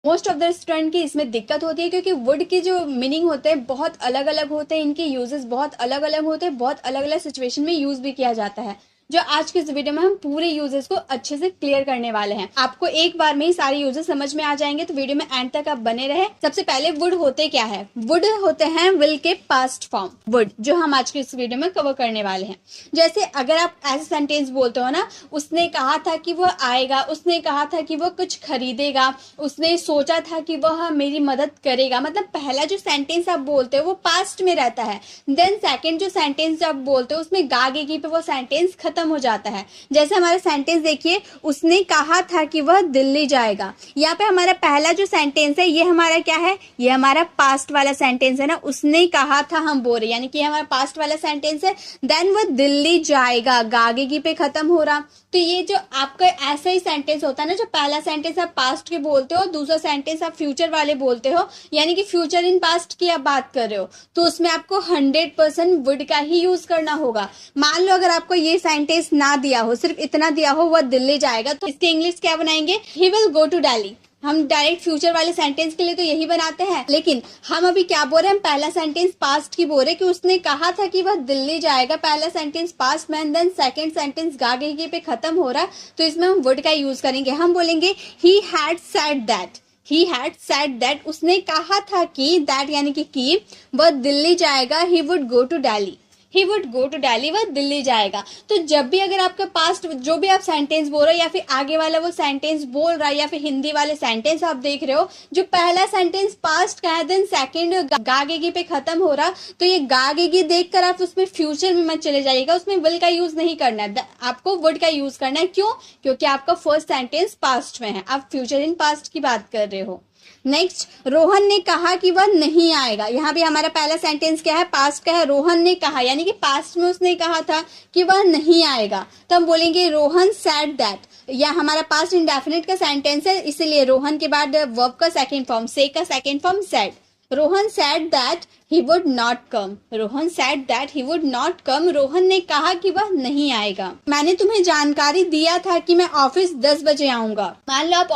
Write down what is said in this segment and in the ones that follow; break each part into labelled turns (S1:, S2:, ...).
S1: Most of the student की इसमें दिक्कत होती है क्योंकि वुड के जो मीनिंग होते हैं बहुत अलग अलग होते हैं, इनके यूजेस बहुत अलग अलग होते हैं, बहुत अलग अलग सिचुएशन में यूज भी किया जाता है। जो आज के इस वीडियो में हम पूरे यूजेस को अच्छे से क्लियर करने वाले हैं। आपको एक बार में ही सारे यूजेस समझ में आ जाएंगे, तो वीडियो में एंड तक आप बने रहे। सबसे पहले वुड होते क्या है? वुड होते हैं विल के पास्ट फॉर्म, वुड, जो हम आज के इस वीडियो में कवर करने वाले हैं। जैसे अगर आप ऐसे सेंटेंस बोलते हो ना, उसने कहा था कि वह आएगा, उसने कहा था कि वह कुछ खरीदेगा, उसने सोचा था कि वह मेरी मदद करेगा, मतलब पहला जो सेंटेंस आप बोलते हो वो पास्ट में रहता है। देन सेकंड जो सेंटेंस आप बोलते हो उसमें गागेगी पे वो सेंटेंस खत्म हो जाता है। जैसे हमारा सेंटेंस देखिए, उसने कहा था कि वह दिल्ली जाएगा। यहाँ पे हमारा पहला जो सेंटेंस है ये हमारा क्या है? ये हमारा पास्ट वाला सेंटेंस है ना, उसने कहा था हम बोल रहे, यानी कि हमारा पास्ट वाला सेंटेंस है। देन वह दिल्ली जाएगा, गागेगी पे खत्म हो रहा। तो ये जो आपका ऐसा ही सेंटेंस होता है ना, जो पहला सेंटेंस आप पास्ट के बोलते हो, दूसरा सेंटेंस आप फ्यूचर वाले बोलते हो, यानी कि फ्यूचर इन पास्ट की आप बात कर रहे हो, तो उसमें आपको 100% वुड का ही यूज करना होगा। मान लो अगर आपको ये सेंटेंस ना दिया हो, सिर्फ इतना दिया हो वह दिल्ली जाएगा, तो इसके इंग्लिश क्या बनाएंगे? He will go to Delhi. हम डायरेक्ट फ्यूचर वाले सेंटेंस के लिए तो यही बनाते हैं, लेकिन हम अभी क्या बोल रहे हैं? हम पहला सेंटेंस पास्ट की बोल रहे कि उसने कहा था कि वह दिल्ली जाएगा, पहला सेंटेंस पास्ट में, देन सेकंड सेंटेंस गागेगी पे खत्म हो रहा, तो इसमें हम वुड का यूज करेंगे। हम बोलेंगे he had said that, he had said that, उसने कहा था कि, दैट यानी कि वह दिल्ली जाएगा, he would go to Delhi, he would go to Delhi, वह दिल्ली जाएगा। तो जब भी अगर आपका पास्ट जो भी आप सेंटेंस बोल रहे हो, या फिर आगे वाला वो सेंटेंस बोल रहा है, या फिर हिंदी वाले सेंटेंस आप देख रहे हो, जो पहला सेंटेंस पास्ट का है, देन सेकंड गागेगी पे खत्म हो रहा, तो ये गागेगी देखकर आप उसमें फ्यूचर में मत चले जाइएगा, उसमें विल का यूज नहीं करना है, आपको वुड का यूज करना है। क्यों? क्योंकि आपका फर्स्ट सेंटेंस पास्ट में है, आप फ्यूचर इन पास्ट की बात कर रहे हो। नेक्स्ट, रोहन ने कहा कि वह नहीं आएगा। यहाँ भी हमारा पहला सेंटेंस क्या है? पास्ट का है। रोहन ने कहा, यानी कि पास्ट में उसने कहा था कि वह नहीं आएगा, तो हम बोलेंगे रोहन सेड दैट। या हमारा पास्ट इंडेफिनिट का सेंटेंस है, इसलिए रोहन के बाद वर्ब का सेकंड फॉर्म, से का second form said. Rohan said that he would not come, Rohan said that he would not come, Rohan ने कहा कि वह नहीं आएगा। मैंने तुम्हें जानकारी दिया था कि मैं ऑफिस 10 बजे आऊंगा। मान लो आप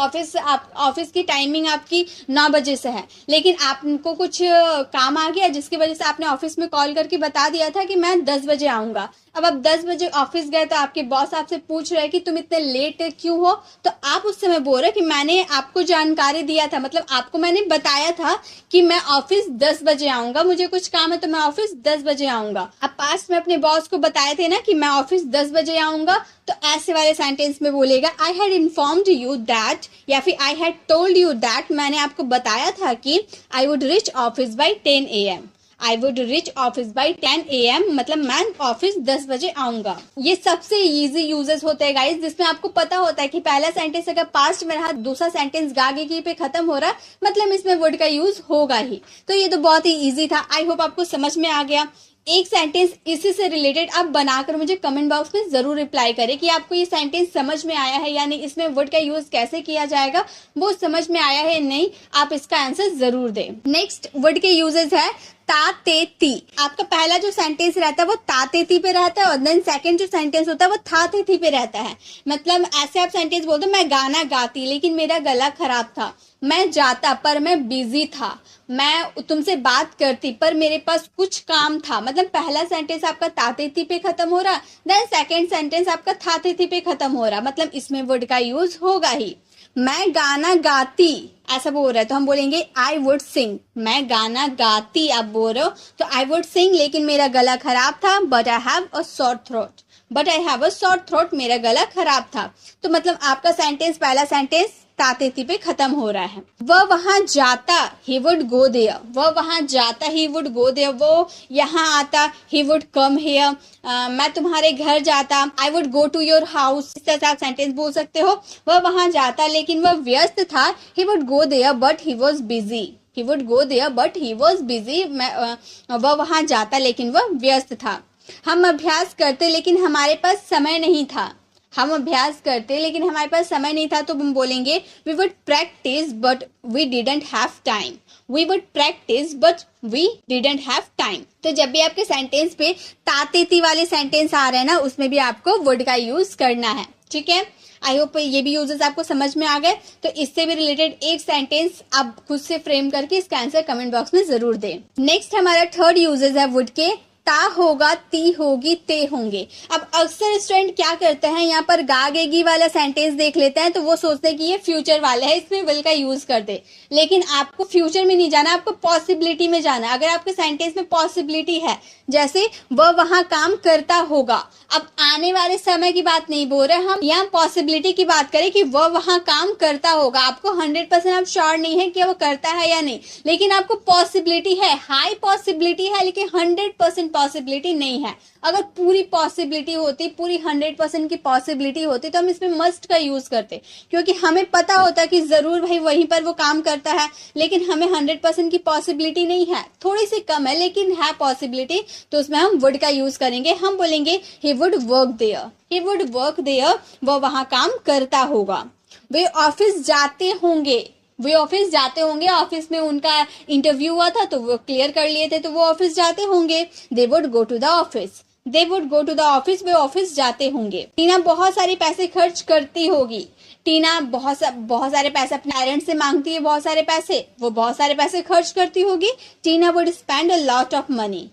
S1: ऑफिस की टाइमिंग आपकी 9 बजे से है, लेकिन आपको कुछ काम आ गया जिसकी वजह से आपने ऑफिस में कॉल करके बता दिया था कि मैं 10 बजे आऊंगा। अब आप 10 बजे ऑफिस गए तो आपके बॉस आपसे पूछ रहे हैं कि तुम इतने लेट क्यों हो, तो आप उस समय बोल रहे कि मैंने आपको जानकारी दिया था, मतलब आपको मैंने बताया था कि मैं ऑफिस 10 बजे आऊंगा, मुझे कुछ काम है तो मैं ऑफिस 10 बजे आऊंगा। अब पास्ट में अपने बॉस को बताए थे ना कि मैं ऑफिस 10 बजे आऊंगा, तो ऐसे वाले सेंटेंस में बोलेगा I had informed you that, या फिर I had told you that, मैंने आपको बताया था कि I would reach office by 10 AM, I would reach office by 10 AM, मतलब मैं ऑफिस 10 बजे आऊंगा। ये सबसे इजी यूजेस होते हैं गाइस, जिसमें आपको पता होता है कि पहला सेंटेंस अगर पास्ट में रहा, दूसरा सेंटेंस गागेगी पे खत्म हो रहा, मतलब इसमें वुड का यूज होगा ही। तो ये तो बहुत ही इजी था, आई होप आपको समझ में आ गया। एक सेंटेंस इसी से रिलेटेड आप बनाकर मुझे कमेंट बॉक्स में जरूर रिप्लाई करें कि आपको ये सेंटेंस समझ में आया है या नहीं, इसमें वुड का यूज कैसे किया जाएगा वो समझ में आया है नहीं, आप इसका आंसर जरूर दें। नेक्स्ट वुड के यूजेस है ता ते ती। आपका पहला जो सेंटेंस रहता है वो ता ते ती पे रहता है, और देन सेकंड जो सेंटेंस होता है वो था ते थी पे रहता है। मतलब ऐसे आप सेंटेंस बोलते हो, मैं गाना गाती लेकिन मेरा गला खराब था, मैं जाता पर मैं बिजी था, मैं तुमसे बात करती पर मेरे पास कुछ काम था। मतलब पहला सेंटेंस आपका ताते थी पे खत्म हो रहा, देन सेकंड सेंटेंस आपका थाते थी पे खत्म हो रहा, मतलब इसमें वर्ड का यूज होगा ही। मैं गाना गाती ऐसा बोल रहा है तो हम बोलेंगे आई वुड सिंग। मैं गाना गाती आप बोल रहे हो तो आई वुड सिंग, लेकिन मेरा गला खराब था, but I have a sore throat, but I have a sore throat, मेरा गला खराब था। तो मतलब आपका सेंटेंस पहला सेंटेंस तातेती पे खत्म हो रहा है। वह वहां जाता, ही वुड गो देयर, वह वहां जाता, ही वुड गो देयर, वो यहाँ आता, ही वुड कम हियर, मैं तुम्हारे घर जाता, I would go to your house. इस तरह से आप सेंटेंस बोल सकते हो। वह वहां जाता लेकिन वह व्यस्त था, he would go there but he was busy, he would go there but he was busy, वह वहां जाता लेकिन वह व्यस्त था। हम अभ्यास करते लेकिन हमारे पास समय नहीं था, हम अभ्यास करते लेकिन हमारे पास समय नहीं था, तो हम बोलेंगे we would practice but we didn't have time, we would practice but we didn't have time. तो जब भी आपके सेंटेंस पे तातेती वाले सेंटेंस आ रहे हैं ना, उसमें भी आपको वुड का यूज करना है, ठीक है। आई होप ये भी यूजेस आपको समझ में आ गए। तो इससे भी रिलेटेड एक सेंटेंस आप खुद से फ्रेम करके इसका आंसर कमेंट बॉक्स में जरूर दें। नेक्स्ट हमारा थर्ड यूजेस है वुड के, ता होगा, ती होगी, ते होंगे। अब अक्सर स्टूडेंट क्या करते हैं, यहाँ पर गागेगी वाला सेंटेंस देख लेते हैं तो वो सोचते हैं कि ये फ्यूचर वाला है, इसमें विल का यूज कर दे। लेकिन आपको फ्यूचर में नहीं जाना, आपको पॉसिबिलिटी में जाना। अगर आपके सेंटेंस में पॉसिबिलिटी है, जैसे वह वहां काम करता होगा, अब आने वाले समय की बात नहीं बोल रहे हम, यहाँ पॉसिबिलिटी की बात करें कि वह वहां काम करता होगा। आपको 100% आप श्योर नहीं है कि वो करता है या नहीं, लेकिन आपको पॉसिबिलिटी है, हाई पॉसिबिलिटी है, लेकिन 100% पॉसिबिलिटी नहीं है। अगर पूरी पॉसिबिलिटी होती, पूरी 100% की पॉसिबिलिटी होती तो हम इसमें मस्ट का यूज करते, क्योंकि हमें पता होता कि जरूर भाई वहीं पर वो काम करता है, लेकिन हमें 100% की पॉसिबिलिटी नहीं है, थोड़ी सी कम है लेकिन है पॉसिबिलिटी, तो उसमें हम वुड का यूज करेंगे। हम बोलेंगे he would work there, he would work there, वो वहां काम करता होगा। वे ऑफिस जाते होंगे, वे ऑफिस जाते होंगे, ऑफिस में उनका इंटरव्यू हुआ था तो वो क्लियर कर लिए थे तो वो ऑफिस जाते होंगे। They would go to the office, they would go to the office, वे ऑफिस जाते होंगे। टीना बहुत सारे पैसे खर्च करती होगी, टीना बहुत सारे पैसे अपने पेरेंट्स से मांगती है, बहुत सारे पैसे, वो बहुत सारे पैसे खर्च करती होगी। Tina would spend a lot of money,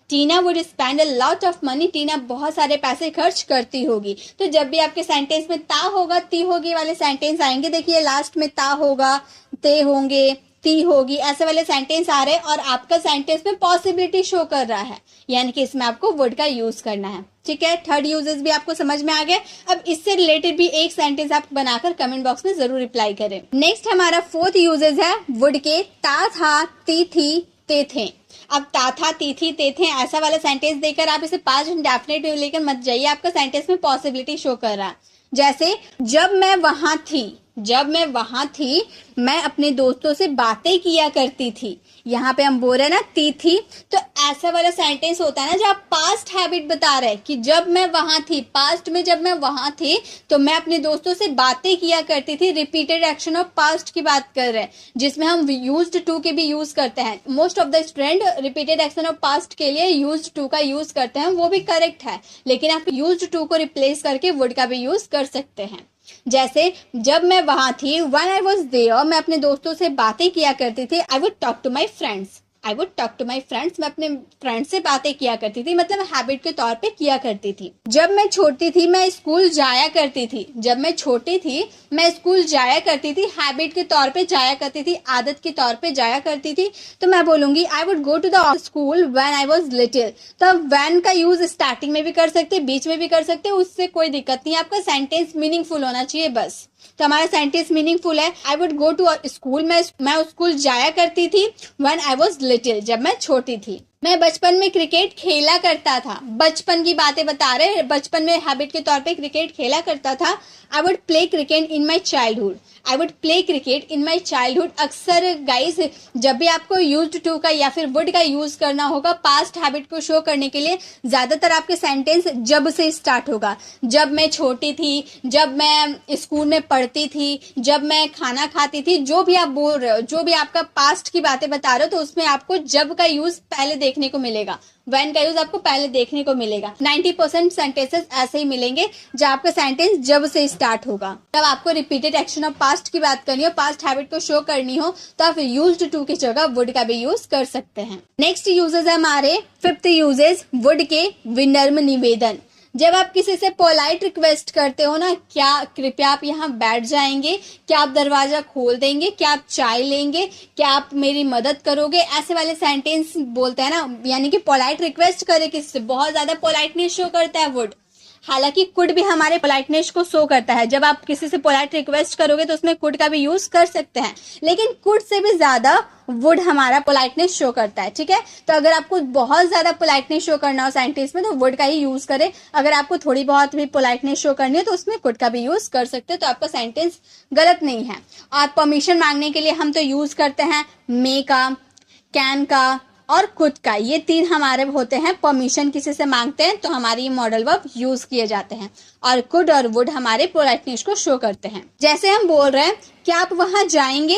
S1: Tina would spend a lot of money, Tina बहुत सारे पैसे खर्च करती होगी। तो जब भी आपके सेंटेंस में ता होगा, ती होगी वाले सेंटेंस आएंगे, देखिए लास्ट में ता होगा, ते होंगे, ती होगी, ऐसे वाले सेंटेंस आ रहे हैं और आपका सेंटेंस में पॉसिबिलिटी शो कर रहा है, यानी कि इसमें आपको वुड का यूज करना है। ठीक है, थर्ड यूजेस भी आपको समझ में आ गए। अब इससे रिलेटेड भी एक सेंटेंस आप बनाकर कमेंट बॉक्स में जरूर रिप्लाई करें। नेक्स्ट हमारा फोर्थ यूजेस है वुड के, ता था, ती थी, ते थे। अब ता था, ती थी, ते थे ऐसा वाला सेंटेंस देकर आप इसे पास्ट इंडेफिनिट में लेकर मत जाइए, आपका सेंटेंस में पॉसिबिलिटी शो कर रहा है। जैसे जब मैं वहां थी, जब मैं वहां थी मैं अपने दोस्तों से बातें किया करती थी, यहाँ पे हम बोल रहे हैं ना ती थी, तो ऐसा वाला सेंटेंस होता है ना जब आप पास्ट हैबिट बता रहे हैं कि जब मैं वहां थी, पास्ट में जब मैं वहां थी तो मैं अपने दोस्तों से बातें किया करती थी। रिपीटेड एक्शन ऑफ पास्ट की बात कर रहे हैं, जिसमें हम यूज्ड टू के भी यूज करते हैं। Most of the student repeated action of past के लिए यूज्ड टू का यूज करते हैं, वो भी करेक्ट है, लेकिन आप यूज्ड टू को रिप्लेस करके वुड का भी यूज कर सकते हैं। जैसे जब मैं वहां थी, व्हेन आई वॉज देयर, मैं अपने दोस्तों से बातें किया करती थी। I would talk to my friends, I would talk to my friends, मैं अपने फ्रेंड्स से बातें किया करती थी, मतलब हैबिट के तौर पे किया करती थी। जब मैं छोटी थी मैं स्कूल जाया करती थी, जब मैं छोटी थी मैं स्कूल जाया करती थी, हैबिट के तौर पे जाया करती थी, आदत के तौर पे जाया करती थी, तो मैं बोलूंगी I would go to the school when I was little. तो अब व्हेन का यूज स्टार्टिंग में भी कर सकते, बीच में भी कर सकते, उससे कोई दिक्कत नहीं, आपका सेंटेंस मीनिंगफुल होना चाहिए बस। तो हमारा सेंटेंस मीनिंगफुल है, I would go to school, मैं स्कूल जाया करती थी व्हेन आई वॉज लिटिल, जब मैं छोटी थी। मैं बचपन में क्रिकेट खेला करता था, बचपन की बातें बता रहे हैं, बचपन में हैबिट के तौर पे क्रिकेट खेला करता था। I would play cricket in my childhood, I would play cricket in my childhood. अक्सर गाइस जब भी आपको यूज्ड टू का या फिर वुड का यूज करना होगा पास्ट हैबिट को शो करने के लिए, ज्यादातर आपके सेंटेंस जब से स्टार्ट होगा। जब मैं छोटी थी, जब मैं स्कूल में पढ़ती थी, जब मैं खाना खाती थी, जो भी आप बोल रहे हो, जो भी आपका पास्ट की बातें बता रहे हो, तो उसमें आपको जब का यूज पहले देखने को मिलेगा, व्हेन का यूज आपको पहले देखने को मिलेगा। 90% सेंटेंसेस ऐसे ही मिलेंगे जब आपका सेंटेंस जब से स्टार्ट होगा। जब आपको रिपीटेड एक्शन ऑफ पास्ट की बात करनी हो, पास्ट हैबिट को शो करनी हो, तो आप यूज्ड टू की जगह वुड का भी यूज कर सकते हैं। नेक्स्ट यूजेस है हमारे फिफ्थ यूजेस वुड के, विनम्र निवेदन। जब आप किसी से पोलाइट रिक्वेस्ट करते हो ना, क्या कृपया आप यहाँ बैठ जाएंगे, क्या आप दरवाजा खोल देंगे, क्या आप चाय लेंगे, क्या आप मेरी मदद करोगे, ऐसे वाले सेंटेंस बोलते हैं ना, यानी कि पोलाइट रिक्वेस्ट करे किससे, बहुत ज्यादा पोलाइटनेस शो करता है वुड। हालांकि कुड भी हमारे पोलाइटनेस को शो करता है, जब आप किसी से पोलाइट रिक्वेस्ट करोगे तो उसमें कुड का भी यूज कर सकते हैं, लेकिन कुड से भी ज्यादा वुड हमारा पोलाइटनेस शो करता है। ठीक है, तो अगर आपको बहुत ज्यादा पोलाइटनेस शो करना हो सेंटेंस में तो वुड का ही यूज करें, अगर आपको थोड़ी बहुत भी पोलाइटनेस शो करनी है तो उसमें कुड का भी यूज कर सकते हैं, तो आपका सेंटेंस गलत नहीं है। और परमिशन मांगने के लिए हम तो यूज करते हैं मे का, कैन का और कुड का, ये तीन हमारे होते हैं। परमिशन किसी से मांगते हैं तो हमारी ये मॉडल वर्ब यूज किए जाते हैं, और कुड और वुड हमारे पोलाइटनेस को शो करते हैं। जैसे हम बोल रहे हैं कि आप वहां जाएंगे,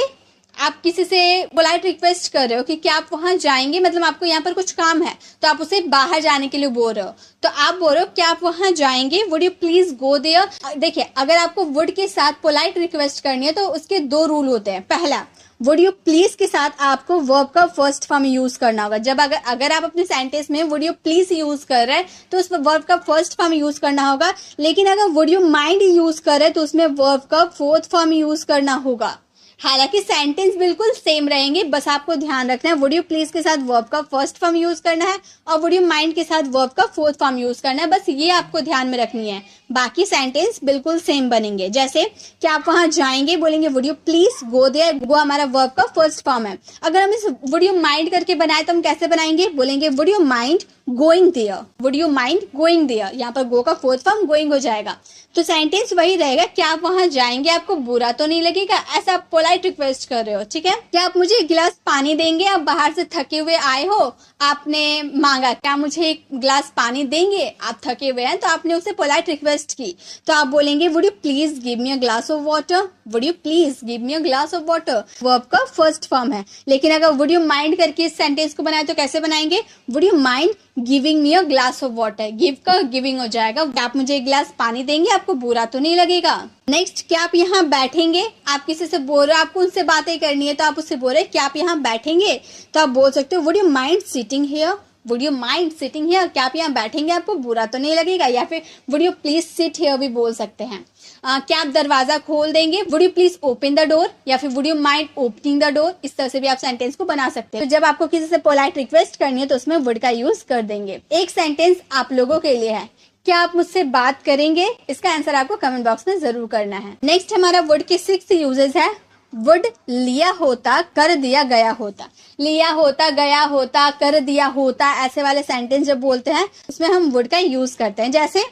S1: आप किसी से पोलाइट रिक्वेस्ट कर रहे हो कि क्या आप वहां जाएंगे, मतलब आपको यहाँ पर कुछ काम है तो आप उसे बाहर जाने के लिए बोल रहे हो, तो आप बोल रहे हो क्या आप वहां जाएंगे, would you please go there. देखिए अगर आपको वुड के साथ पोलाइट रिक्वेस्ट करनी है तो उसके 2 रूल होते हैं। पहला, वुड यू प्लीज के साथ आपको वर्ब का फर्स्ट फॉर्म यूज करना होगा। जब अगर आप अपने सेंटेंस में वुड यू प्लीज यूज कर रहे हैं तो उस वर्ब का फर्स्ट फॉर्म यूज करना होगा। लेकिन अगर वुड यू माइंड यूज कर रहे हैं तो उसमें वर्ब का फोर्थ फॉर्म यूज करना होगा। हालांकि सेंटेंस बिल्कुल सेम रहेंगे, बस आपको ध्यान रखना है वुड यू प्लीज के साथ वर्ब का फर्स्ट फॉर्म यूज करना है और वुड यू माइंड के साथ वर्ब का फोर्थ फॉर्म यूज करना है। बस ये आपको ध्यान में रखनी है, बाकी सेंटेंस बिल्कुल सेम बनेंगे। जैसे कि आप वहां जाएंगे, बोलेंगे would you please go there, go हमारा वर्ब का फर्स्ट फॉर्म है। अगर हम इस वुड यू माइंड करके बनाए तो हम कैसे बनाएंगे, बोलेंगे would you mind going there, would you mind going there, यहाँ पर गो का फोर्थ फॉर्म गोइंग हो जाएगा। तो सेंटेंस वही रहेगा, क्या आप वहां जाएंगे, आपको बुरा तो नहीं लगेगा, ऐसा आप पोलाइट रिक्वेस्ट कर रहे हो, ठीक है। क्या आप मुझे एक गिलास पानी देंगे, आप बाहर से थके हुए आए हो, आपने मांगा क्या मुझे एक गिलास पानी देंगे, आप थके हुए हैं तो आपने उसे पोलाइट रिक्वेस्ट की, तो आप बोलेंगे would you please give me a glass of water, would you please give me a glass of water, verb का फर्स्ट फॉर्म है। लेकिन अगर वुड यू माइंड करके इस सेंटेंस को बनाए तो कैसे बनाएंगे, would you mind giving me a glass of water, give का गिविंग हो जाएगा, आप मुझे एक गिलास पानी देंगे, आपको बुरा तो नहीं लगेगा। नेक्स्ट, क्या आप यहाँ बैठेंगे, आप किसी से बोल रहे हो, आपको उनसे बातें करनी है तो आप उससे बोल रहे हैं क्या आप यहाँ बैठेंगे, तो आप बोल सकते हो would you mind sitting here, would you mind sitting here, क्या आप यहाँ बैठेंगे, आपको बुरा तो नहीं लगेगा। या फिर would you please sit here भी बोल सकते हैं। क्या आप दरवाजा खोल देंगे, would you please open the door, या फिर would you mind opening the door, इस तरह से भी आप सेंटेंस को बना सकते हैं। तो जब आपको किसी से पोलाइट रिक्वेस्ट करनी है तो उसमें वुड का यूज कर देंगे। एक सेंटेंस आप लोगों के लिए है, क्या आप मुझसे बात करेंगे, इसका आंसर आपको कमेंट बॉक्स में जरूर करना है। नेक्स्ट हमारा वुड के 6 यूजेस है। वुड लिया होता, कर दिया गया होता, लिया होता, गया होता, कर दिया होता, ऐसे वाले सेंटेंस जब बोलते हैं उसमें हम वुड का यूज करते हैं। जैसे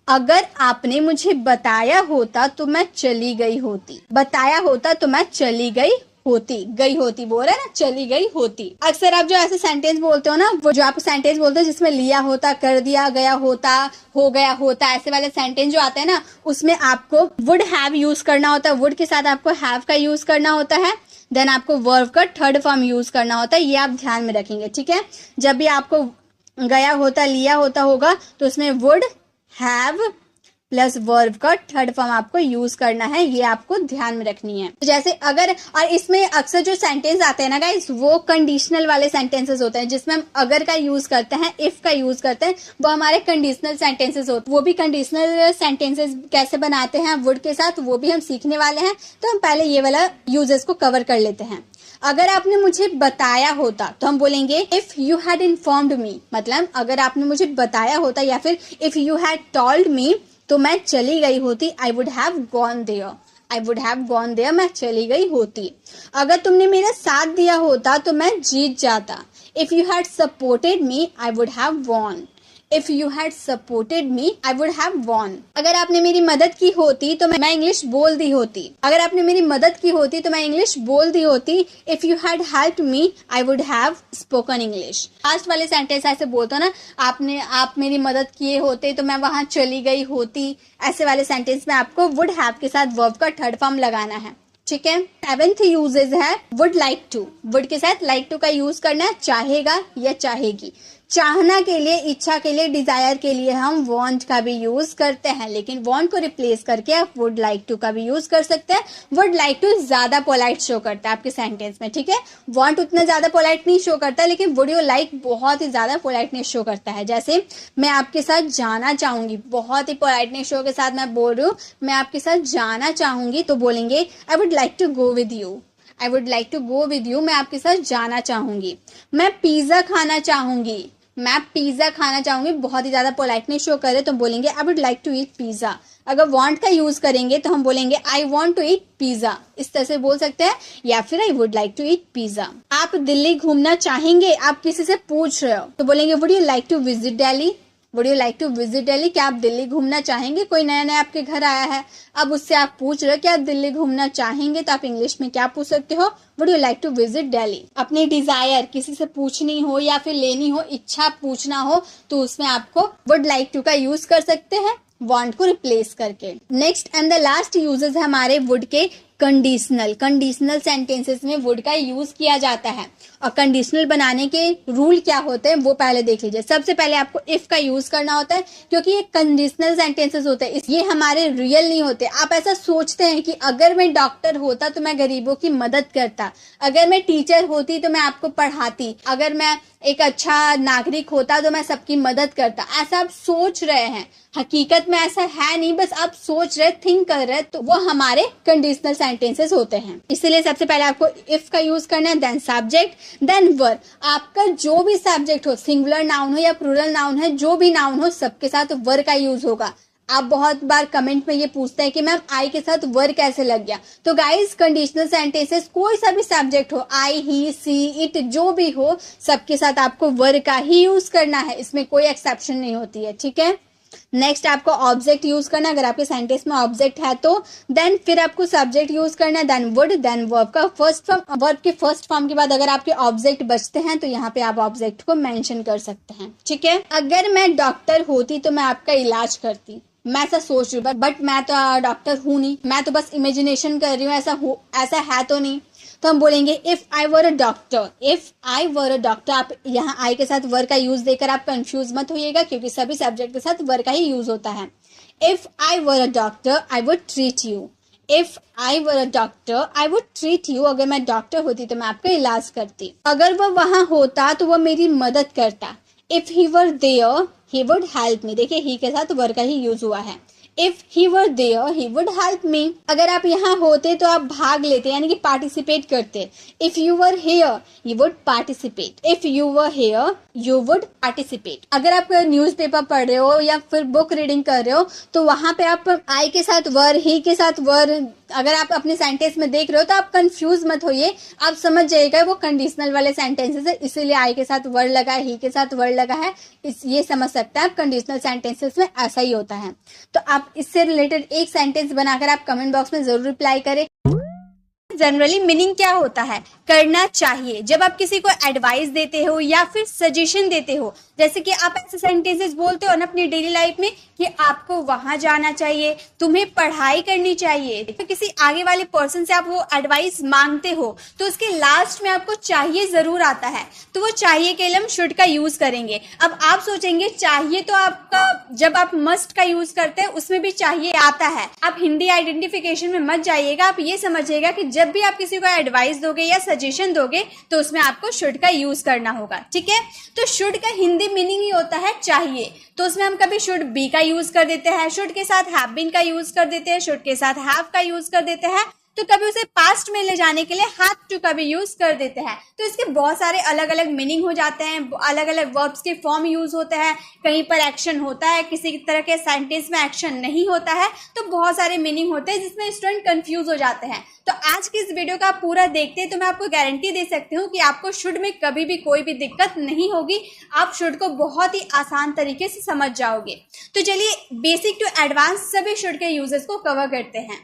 S1: अगर आपने मुझे बताया होता तो मैं चली गई होती, बताया होता तो मैं चली गई होती, गई होती बोल रहे हैं ना, चली गई होती। अक्सर आप जो ऐसे सेंटेंस बोलते हो ना, वो जो आप सेंटेंस बोलते हो जिसमें लिया होता, कर दिया गया होता, हो गया होता, ऐसे वाले सेंटेंस जो आते हैं ना, उसमें आपको वुड हैव यूज करना होता है। वुड के साथ आपको हैव का यूज करना होता है, देन आपको वर्ब का थर्ड फॉर्म यूज करना होता है। ये आप ध्यान में रखेंगे, ठीक है। जब भी आपको गया होता, लिया होता होगा तो उसमें वुड हैव प्लस वर्ब का थर्ड फॉर्म आपको यूज करना है, ये आपको ध्यान में रखनी है। तो जैसे अगर, और इसमें अक्सर जो सेंटेंस आते हैं ना गाइस, वो कंडीशनल वाले सेंटेंसेस होते हैं जिसमें हम अगर का यूज करते हैं, इफ का यूज करते हैं, वो हमारे कंडीशनल सेंटेंसेस होते हैं। वो भी कंडीशनल सेंटेंसेस कैसे बनाते हैं वुड के साथ, वो भी हम सीखने वाले हैं। तो हम पहले ये वाला यूजेस को कवर कर लेते हैं। अगर आपने मुझे बताया होता तो हम बोलेंगे if you had informed me, मतलब अगर आपने मुझे बताया होता, या फिर if you had told me तो मैं चली गई होती, I would have gone there, I would have gone there, मैं चली गई होती। अगर तुमने मेरा साथ दिया होता तो मैं जीत जाता, if you had supported me I would have von, if you had supported me I would have von. अगर आपने मेरी मदद की होती तो मैं इंग्लिश बोल दी होती, अगर आपने मेरी मदद की होती तो मैं इंग्लिश बोल दी होती, if you had helped me I would have spoken English. Last वाले सेंटेंस ऐसे बोलते हो ना, आप मेरी मदद किए होते तो मैं वहां चली गई होती, ऐसे वाले सेंटेंस में आपको वुड हैव के साथ वर्ब का थर्ड फॉर्म लगाना है, ठीक है। 7th यूजेस है वुड लाइक टू। वुड के साथ लाइक टू का यूज करना है, चाहेगा या चाहेगी। चाहना के लिए, इच्छा के लिए, डिजायर के लिए हम वांट का भी यूज करते हैं, लेकिन वांट को रिप्लेस करके आप वुड लाइक टू का भी यूज कर सकते हैं। वुड लाइक टू ज्यादा पोलाइट शो करता है आपके सेंटेंस में, ठीक है। वांट उतना ज्यादा पोलाइट नहीं शो करता, लेकिन वुड यू लाइक बहुत ही ज्यादा पोलाइटनेस शो करता है। जैसे मैं आपके साथ जाना चाहूंगी, बहुत ही पोलाइटनेस शो के साथ मैं बोल रही हूँ मैं आपके साथ जाना चाहूंगी, तो बोलेंगे I would like to go with you, I would like to go with you, मैं आपके साथ जाना चाहूंगी। मैं पिज्जा खाना चाहूंगी, मैं पिज्जा खाना चाहूंगी, बहुत ही ज्यादा पोलाइटनेस शो करे तो बोलेंगे I would like to eat pizza. अगर वांट का यूज करेंगे तो हम बोलेंगे I want to eat pizza, इस तरह से बोल सकते हैं, या फिर I would like to eat pizza. आप दिल्ली घूमना चाहेंगे, आप किसी से पूछ रहे हो तो बोलेंगे would you like to visit Delhi, would you like to visit Delhi, क्या आप दिल्ली घूमना चाहेंगे। कोई नया नया आपके घर आया है, अब उससे आप पूछ रहे हो कि आप दिल्ली घूमना चाहेंगे, तो आप इंग्लिश में क्या पूछ सकते हो, would you like to visit Delhi. अपनी डिजायर किसी से पूछनी हो या फिर लेनी हो, इच्छा पूछना हो, तो उसमें आपको वुड लाइक टू का यूज कर सकते हैं वांट को रिप्लेस करके। Next and the last uses है हमारे वुड के कंडीशनल। कंडीशनल सेंटेंसेस में वुड का यूज किया जाता है। और कंडीशनल बनाने के रूल क्या होते हैं वो पहले देख लीजिए। सबसे पहले आपको इफ का यूज करना होता है, क्योंकि ये कंडीशनल सेंटेंसेस होते हैं, ये हमारे रियल नहीं होते। आप ऐसा सोचते हैं कि अगर मैं डॉक्टर होता तो मैं गरीबों की मदद करता, अगर मैं टीचर होती तो मैं आपको पढ़ाती, अगर मैं एक अच्छा नागरिक होता तो मैं सबकी मदद करता। ऐसा आप सोच रहे हैं, हकीकत में ऐसा है नहीं, बस आप सोच रहे, थिंक कर रहे, तो वो हमारे कंडीशनल सेंटेंसेस होते हैं। इसलिए सबसे पहले आपको इफ का यूज करना है, देन सब्जेक्ट, देन वर्ब। आपका जो भी सब्जेक्ट हो, सिंगुलर नाउन हो या प्लूरल नाउन है, जो भी नाउन हो, सबके साथ वर्ब का यूज होगा। आप बहुत बार कमेंट में ये पूछते हैं कि मैम आई के साथ वर कैसे लग गया। तो गाइस, कंडीशनल सेंटेंसेस कोई सा भी सब्जेक्ट हो, आई, ही, सी, इट, जो भी हो, सबके साथ आपको वर का ही यूज करना है, इसमें कोई एक्सेप्शन नहीं होती है। ठीक है। नेक्स्ट आपको ऑब्जेक्ट यूज करना है, अगर आपके सेंटेंस में ऑब्जेक्ट है तो। देन फिर आपको सब्जेक्ट यूज करना है, देन वुड, देन वर्ब का फर्स्ट फॉर्म। वर्ब के फर्स्ट फॉर्म के बाद अगर आपके ऑब्जेक्ट बचते हैं तो यहाँ पे आप ऑब्जेक्ट को मेंशन कर सकते हैं। ठीक है। अगर मैं डॉक्टर होती तो मैं आपका इलाज करती। मैं ऐसा सोच रही हूँ, बट मैं तो डॉक्टर हूँ नहीं, मैं तो बस इमेजिनेशन कर रही हूँ, ऐसा है तो नहीं। तो हम बोलेंगे if I were a doctor. If I were a doctor. आप यहाँ आई के साथ वर का यूज देकर आप कंफ्यूज मत होइएगा, क्योंकि सभी सब्जेक्ट के साथ वर का ही यूज होता है। If I were a doctor I would treat you. If I were a doctor I would treat you. अगर मैं डॉक्टर होती तो मैं आपका इलाज करती। अगर वो वहां होता तो वो मेरी मदद करता। If he were there he would help me. देखिए, ही के साथ वर का ही यूज हुआ है। If he were there he would help me. अगर आप यहाँ होते तो आप भाग लेते, यानी कि पार्टिसिपेट करते। If you were here you would participate. If you were here you would participate. अगर आप न्यूज़पेपर पढ़ रहे हो या फिर बुक रीडिंग कर रहे हो तो वहां पे आप आई के साथ वर, ही के साथ वर, अगर आप अपने सेंटेंस में देख रहे हो तो आप कंफ्यूज मत होइए, आप समझ जाइएगा वो कंडीशनल वाले सेंटेंसेस है, इसीलिए आई के साथ वर लगा है, ही के साथ वर लगा है, ये समझ सकते हैं आप। कंडीशनल सेंटेंसेस में ऐसा ही होता है। तो आप इससे रिलेटेड एक सेंटेंस बनाकर आप कमेंट बॉक्स में जरूर रिप्लाई करें। जनरली मीनिंग क्या होता है? करना चाहिए। जब आप किसी को एडवाइस देते हो या फिर सजेशन देते हो, जैसे कि आप ऐसे सेंटेंसेस बोलते हो ना अपनी डेली लाइफ में कि आपको वहां जाना चाहिए, तुम्हें पढ़ाई करनी चाहिए, तो किसी आगे वाले पर्सन से आप वो एडवाइस मांगते हो तो उसके लास्ट में आपको चाहिए जरूर आता है, तो वो चाहिए के लिए हम शुड का यूज करेंगे। अब आप सोचेंगे चाहिए तो आपका, जब आप मस्ट का यूज करते हैं उसमें भी चाहिए आता है। आप हिंदी आइडेंटिफिकेशन में मत जाइएगा, आप ये समझिएगा कि जब भी आप किसी को एडवाइस दोगे या सजेशन दोगे तो उसमें आपको शुड का यूज करना होगा। ठीक है। तो शुड का हिंदी मीनिंग ही होता है चाहिए, तो उसमें हम कभी शुड बी का यूज कर देते हैं, शुड के साथ हैव बीन का यूज कर देते हैं, शुड के साथ हैव का यूज कर देते हैं, तो कभी उसे पास्ट में ले जाने के लिए हैव टू का भी यूज कर देते हैं। तो इसके बहुत सारे अलग अलग मीनिंग हो जाते हैं, अलग अलग वर्ब्स के फॉर्म यूज होते हैं, कहीं पर एक्शन होता है, किसी तरह के सेंटेंस में एक्शन नहीं होता है, तो बहुत सारे मीनिंग होते हैं जिसमें स्टूडेंट कंफ्यूज हो जाते हैं। तो आज की इस वीडियो का आप पूरा देखते हैं तो मैं आपको गारंटी दे सकती हूँ कि आपको शुड में कभी भी कोई भी दिक्कत नहीं होगी, आप शुड को बहुत ही आसान तरीके से समझ जाओगे। तो चलिए बेसिक टू एडवांस सभी शुड के यूजेस को कवर करते हैं।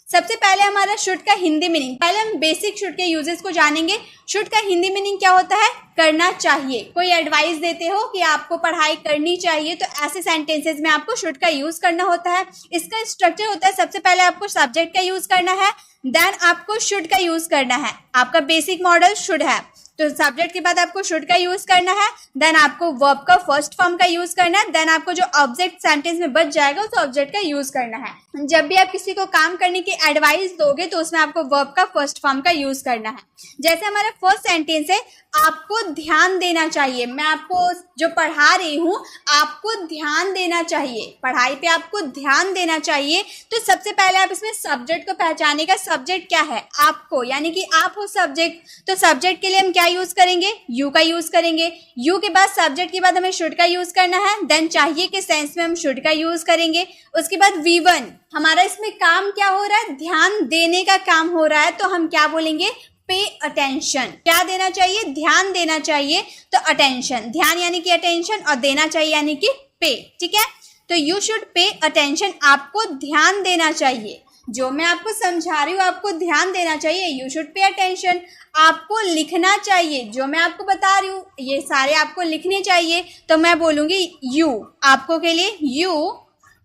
S1: सबसे पहले हमारा शुड का हिंदी मीनिंग, पहले हम बेसिक शुड के यूजेस को जानेंगे। शुड का हिंदी मीनिंग क्या होता है? करना चाहिए। कोई एडवाइस देते हो कि आपको पढ़ाई करनी चाहिए, तो ऐसे सेंटेंसेस में आपको शुड का यूज करना होता है। इसका स्ट्रक्चर होता है, सबसे पहले आपको सब्जेक्ट का यूज करना है, देन आपको शुड का यूज करना है। आपका बेसिक मॉडल शुड है, तो सब्जेक्ट के बाद आपको शुड का यूज करना है, देन आपको वर्ब का फर्स्ट फॉर्म का यूज करना है, देन आपको जो ऑब्जेक्ट सेंटेंस में बच जाएगा उस ऑब्जेक्ट का यूज करना है। जब भी आप किसी को काम करने की एडवाइस दोगे तो उसमें आपको वर्ब का फर्स्ट फॉर्म का यूज करना है। जैसे हमारा फर्स्ट सेंटेंस है, आपको ध्यान देना चाहिए। मैं आपको जो पढ़ा रही हूँ, आपको ध्यान देना चाहिए, पढ़ाई पे आपको ध्यान देना चाहिए। तो सबसे पहले आप इसमें सब्जेक्ट को पहचानेगा। सब्जेक्ट क्या है? आपको, यानी कि आप हो सब्जेक्ट। तो सब्जेक्ट के लिए हम क्या यूज करेंगे? यू का यूज करेंगे। यू के बाद सब्जेक्ट के बाद हमें शुड का यूज करना है, देन चाहिए के सेंस में हम शुड का यूज करेंगे। उसके बाद V1, हमारा इसमें काम क्या हो रहा है? ध्यान देने का काम हो रहा है, तो हम क्या बोलेंगे? Pay attention. क्या देना चाहिए? ध्यान देना चाहिए, तो अटेंशन। ध्यान यानी कि अटेंशन, और देना चाहिए यानी कि पे। ठीक है। तो यू शुड पे अटेंशन, आपको ध्यान देना चाहिए। जो मैं आपको समझा रही हूँ आपको ध्यान देना चाहिए, यू शुड पे अटेंशन। आपको लिखना चाहिए, जो मैं आपको बता रही हूँ ये सारे आपको लिखने चाहिए, तो मैं बोलूंगी यू। आपको के लिए यू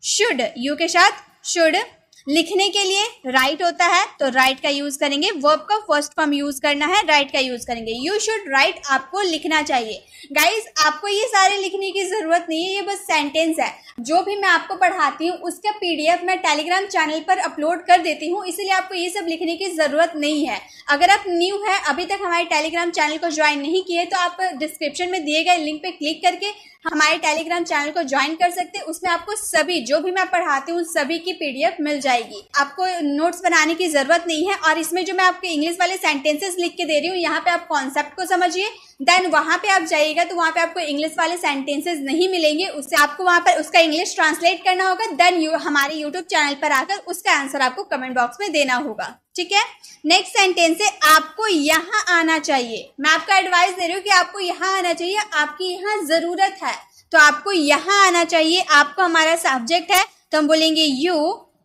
S1: शुड, यू के साथ शुड, लिखने के लिए राइट होता है तो राइट का यूज करेंगे, वर्ब का फर्स्ट फॉर्म यूज करना है, राइट का यूज करेंगे। यू शुड राइट, आपको लिखना चाहिए। गाइज आपको ये सारे लिखने की जरूरत नहीं है, ये बस सेंटेंस है। जो भी मैं आपको पढ़ाती हूँ उसका पीडीएफ मैं टेलीग्राम चैनल पर अपलोड कर देती हूँ, इसलिए आपको ये सब लिखने की जरूरत नहीं है। अगर आप न्यू है, अभी तक हमारे टेलीग्राम चैनल को ज्वाइन नहीं किए, तो आप डिस्क्रिप्शन में दिए गए लिंक पे क्लिक करके हमारे टेलीग्राम चैनल को ज्वाइन कर सकते हैं। उसमें आपको सभी जो भी मैं पढ़ाती हूँ सभी की पीडीएफ मिल जाएगी, आपको नोट्स बनाने की जरूरत नहीं है। और इसमें जो मैं आपके इंग्लिश वाले सेंटेंसेस लिख के दे रही हूँ, यहाँ पे आप कॉन्सेप्ट को समझिए, देन वहां पे आप जाइएगा तो वहां पे आपको इंग्लिश वाले सेंटेंसेस नहीं मिलेंगे, उससे आपको वहां पर उसका इंग्लिश ट्रांसलेट करना होगा। देन हमारे यूट्यूब चैनल पर आकर उसका आंसर आपको कमेंट बॉक्स में देना होगा, ठीक है। नेक्स्ट सेंटेंस है आपको यहाँ आना चाहिए। मैं आपको एडवाइस दे रही हूँ कि आपको यहाँ आना चाहिए, आपकी यहाँ जरूरत है तो आपको यहाँ आना चाहिए। आपको हमारा सब्जेक्ट है तो हम बोलेंगे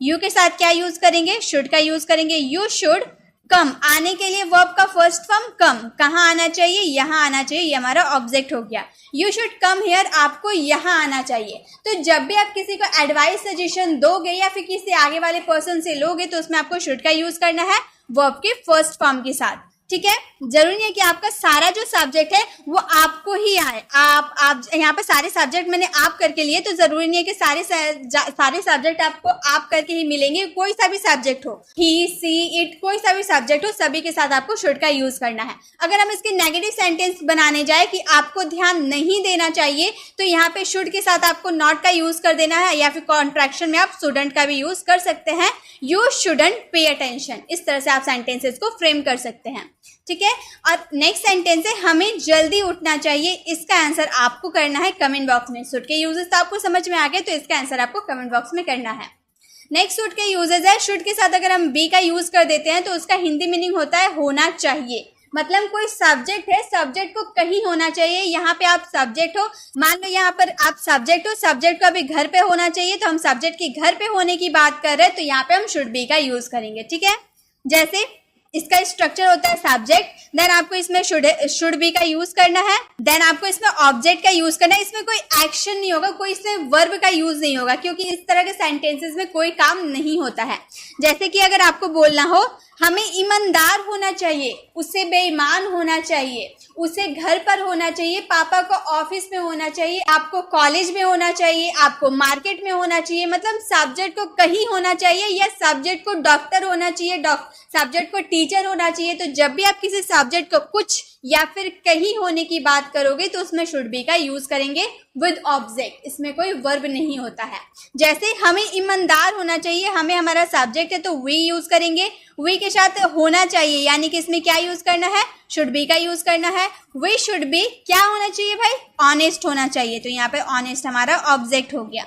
S1: यू के साथ क्या यूज करेंगे, शुड का यूज करेंगे। यू शुड कम, आने के लिए वर्ब का फर्स्ट फॉर्म कम, कहाँ आना चाहिए, यहाँ आना चाहिए, ये हमारा ऑब्जेक्ट हो गया। यू शुड कम हियर, आपको यहाँ आना चाहिए। तो जब भी आप किसी को एडवाइस सजेशन दोगे या फिर किसी आगे वाले पर्सन से लोगे तो उसमें आपको शुड का यूज करना है वर्ब के फर्स्ट फॉर्म के साथ, ठीक है। जरूरी नहीं है कि आपका सारा जो सब्जेक्ट है वो आपको ही आए। आप यहाँ पे सारे सब्जेक्ट मैंने आप करके लिए, तो जरूरी नहीं है कि सारे सब्जेक्ट आपको आप करके ही मिलेंगे। कोई सा भी सब्जेक्ट हो, ही सी इट, कोई सा भी सब्जेक्ट हो, सभी के साथ आपको शुड का यूज करना है। अगर हम इसके नेगेटिव सेंटेंस बनाने जाए कि आपको ध्यान नहीं देना चाहिए, तो यहाँ पे शुड के साथ आपको नॉट का यूज कर देना है, या फिर कॉन्ट्रैक्शन में आप स्टूडेंट का भी यूज कर सकते हैं। यू शुडंट पे अटेंशन, इस तरह से आप सेंटेंसेस को फ्रेम कर सकते हैं, ठीक है। और नेक्स्ट सेंटेंस है हमें जल्दी उठना चाहिए। इसका आंसर आपको करना है कमेंट बॉक्स में। शुड के यूजेस तो आपको समझ में आ गए, तो इसका आंसर आपको कमेंट बॉक्स में करना है। नेक्स्ट शुड के यूजेस है, शुड के साथ अगर हम बी का यूज कर देते हैं तो उसका हिंदी मीनिंग होता है होना चाहिए। मतलब कोई सब्जेक्ट है, सब्जेक्ट को कहीं होना चाहिए। यहाँ पे आप सब्जेक्ट हो, मान लो यहाँ पर आप सब्जेक्ट हो, सब्जेक्ट को अभी घर पे होना चाहिए, तो हम सब्जेक्ट के घर पे होने की बात कर रहे हैं, तो यहाँ पे हम शुड बी का यूज करेंगे, ठीक है। जैसे इसका स्ट्रक्चर होता है सब्जेक्ट, देन आपको इसमें शुड बी का यूज करना है, देन आपको इसमें ऑब्जेक्ट का यूज करना है। इसमें कोई एक्शन नहीं होगा, कोई इसमें वर्ब का यूज नहीं होगा, क्योंकि इस तरह के सेंटेंसेस में कोई काम नहीं होता है। जैसे कि अगर आपको बोलना हो हमें ईमानदार होना चाहिए, उससे बेईमान होना चाहिए, उसे घर पर होना चाहिए, पापा को ऑफिस में होना चाहिए, आपको कॉलेज में होना चाहिए, आपको मार्केट में होना चाहिए। मतलब सब्जेक्ट को कहीं होना चाहिए, या सब्जेक्ट को डॉक्टर होना चाहिए, सब्जेक्ट को टीचर होना चाहिए। तो जब भी आप किसी सब्जेक्ट को कुछ या फिर कहीं होने की बात करोगे तो उसमें शुड बी का यूज करेंगे विद ऑब्जेक्ट, इसमें कोई वर्ब नहीं होता है। जैसे हमें ईमानदार होना चाहिए, हमें हमारा सब्जेक्ट है तो वी यूज करेंगे, वी के साथ होना चाहिए यानी कि इसमें क्या यूज करना है, शुड बी का यूज करना है। वी शुड बी क्या होना चाहिए भाई, ऑनेस्ट होना चाहिए, तो यहाँ पे ऑनेस्ट हमारा ऑब्जेक्ट हो गया।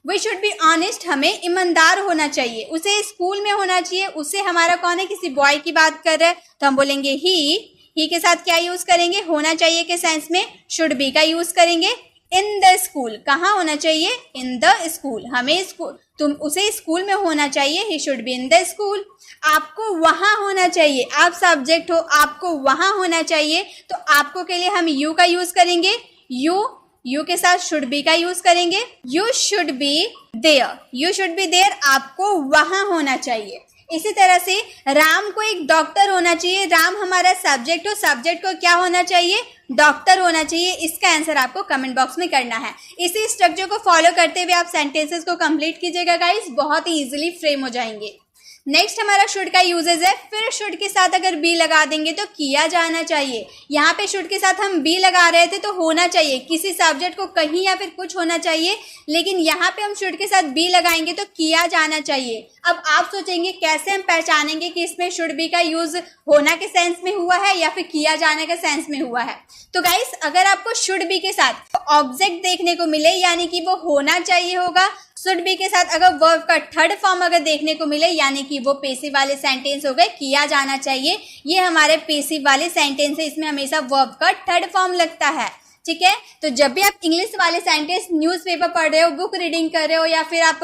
S1: वी शुड बी ऑनेस्ट, हमें ईमानदार होना चाहिए, उसे स्कूल में होना चाहिए, उसे हमारा कौन है, किसी बॉय की बात कर रहे हैं तो हम बोलेंगे ही के साथ क्या यूज करेंगे, होना चाहिए के सेंस में शुड बी का यूज करेंगे। इन द स्कूल, कहाँ होना चाहिए, इन द स्कूल, हमें स्कूल, तुम उसे स्कूल में होना चाहिए, he should be in the school. आपको वहां होना चाहिए, आप सब्जेक्ट हो, आपको वहां होना चाहिए, तो आपको के लिए हम यू का यूज करेंगे। यू के साथ शुड बी का यूज करेंगे। You should be there, you should be there, आपको वहां होना चाहिए। इसी तरह से राम को एक डॉक्टर होना चाहिए, राम हमारा सब्जेक्ट हो, सब्जेक्ट को क्या होना चाहिए, डॉक्टर होना चाहिए। इसका आंसर आपको कमेंट बॉक्स में करना है। इसी स्ट्रक्चर को फॉलो करते हुए आप सेंटेंसेस को कंप्लीट कीजिएगा गाइस, बहुत ही इजीली फ्रेम हो जाएंगे। नेक्स्ट हमारा शुड का यूजेज है, फिर शुड के साथ अगर बी लगा देंगे तो किया जाना चाहिए। यहाँ पे शुड के साथ हम बी लगा रहे थे तो होना चाहिए, किसी सब्जेक्ट को कहीं या फिर कुछ होना चाहिए, लेकिन यहाँ पे हम शुड के साथ बी लगाएंगे तो किया जाना चाहिए। अब आप सोचेंगे कैसे हम पहचानेंगे कि इसमें शुड बी का यूज होना के सेंस में हुआ है या फिर किया जाने के सेंस में हुआ है। तो गाइस अगर आपको शुड बी के साथ ऑब्जेक्ट देखने को मिले यानी कि वो होना चाहिए होगा, शुड बी के साथ अगर वर्ब का थर्ड फॉर्म अगर देखने को मिले यानी कि वो पेसिव वाले सेंटेंस हो गए, किया जाना चाहिए, ये हमारे पेसिव वाले सेंटेंस है, इसमें हमेशा वर्ब का थर्ड फॉर्म लगता है, ठीक है। तो जब भी आप इंग्लिश वाले सेंटेंस न्यूज़पेपर पढ़ रहे हो, बुक रीडिंग कर रहे हो, या फिर आप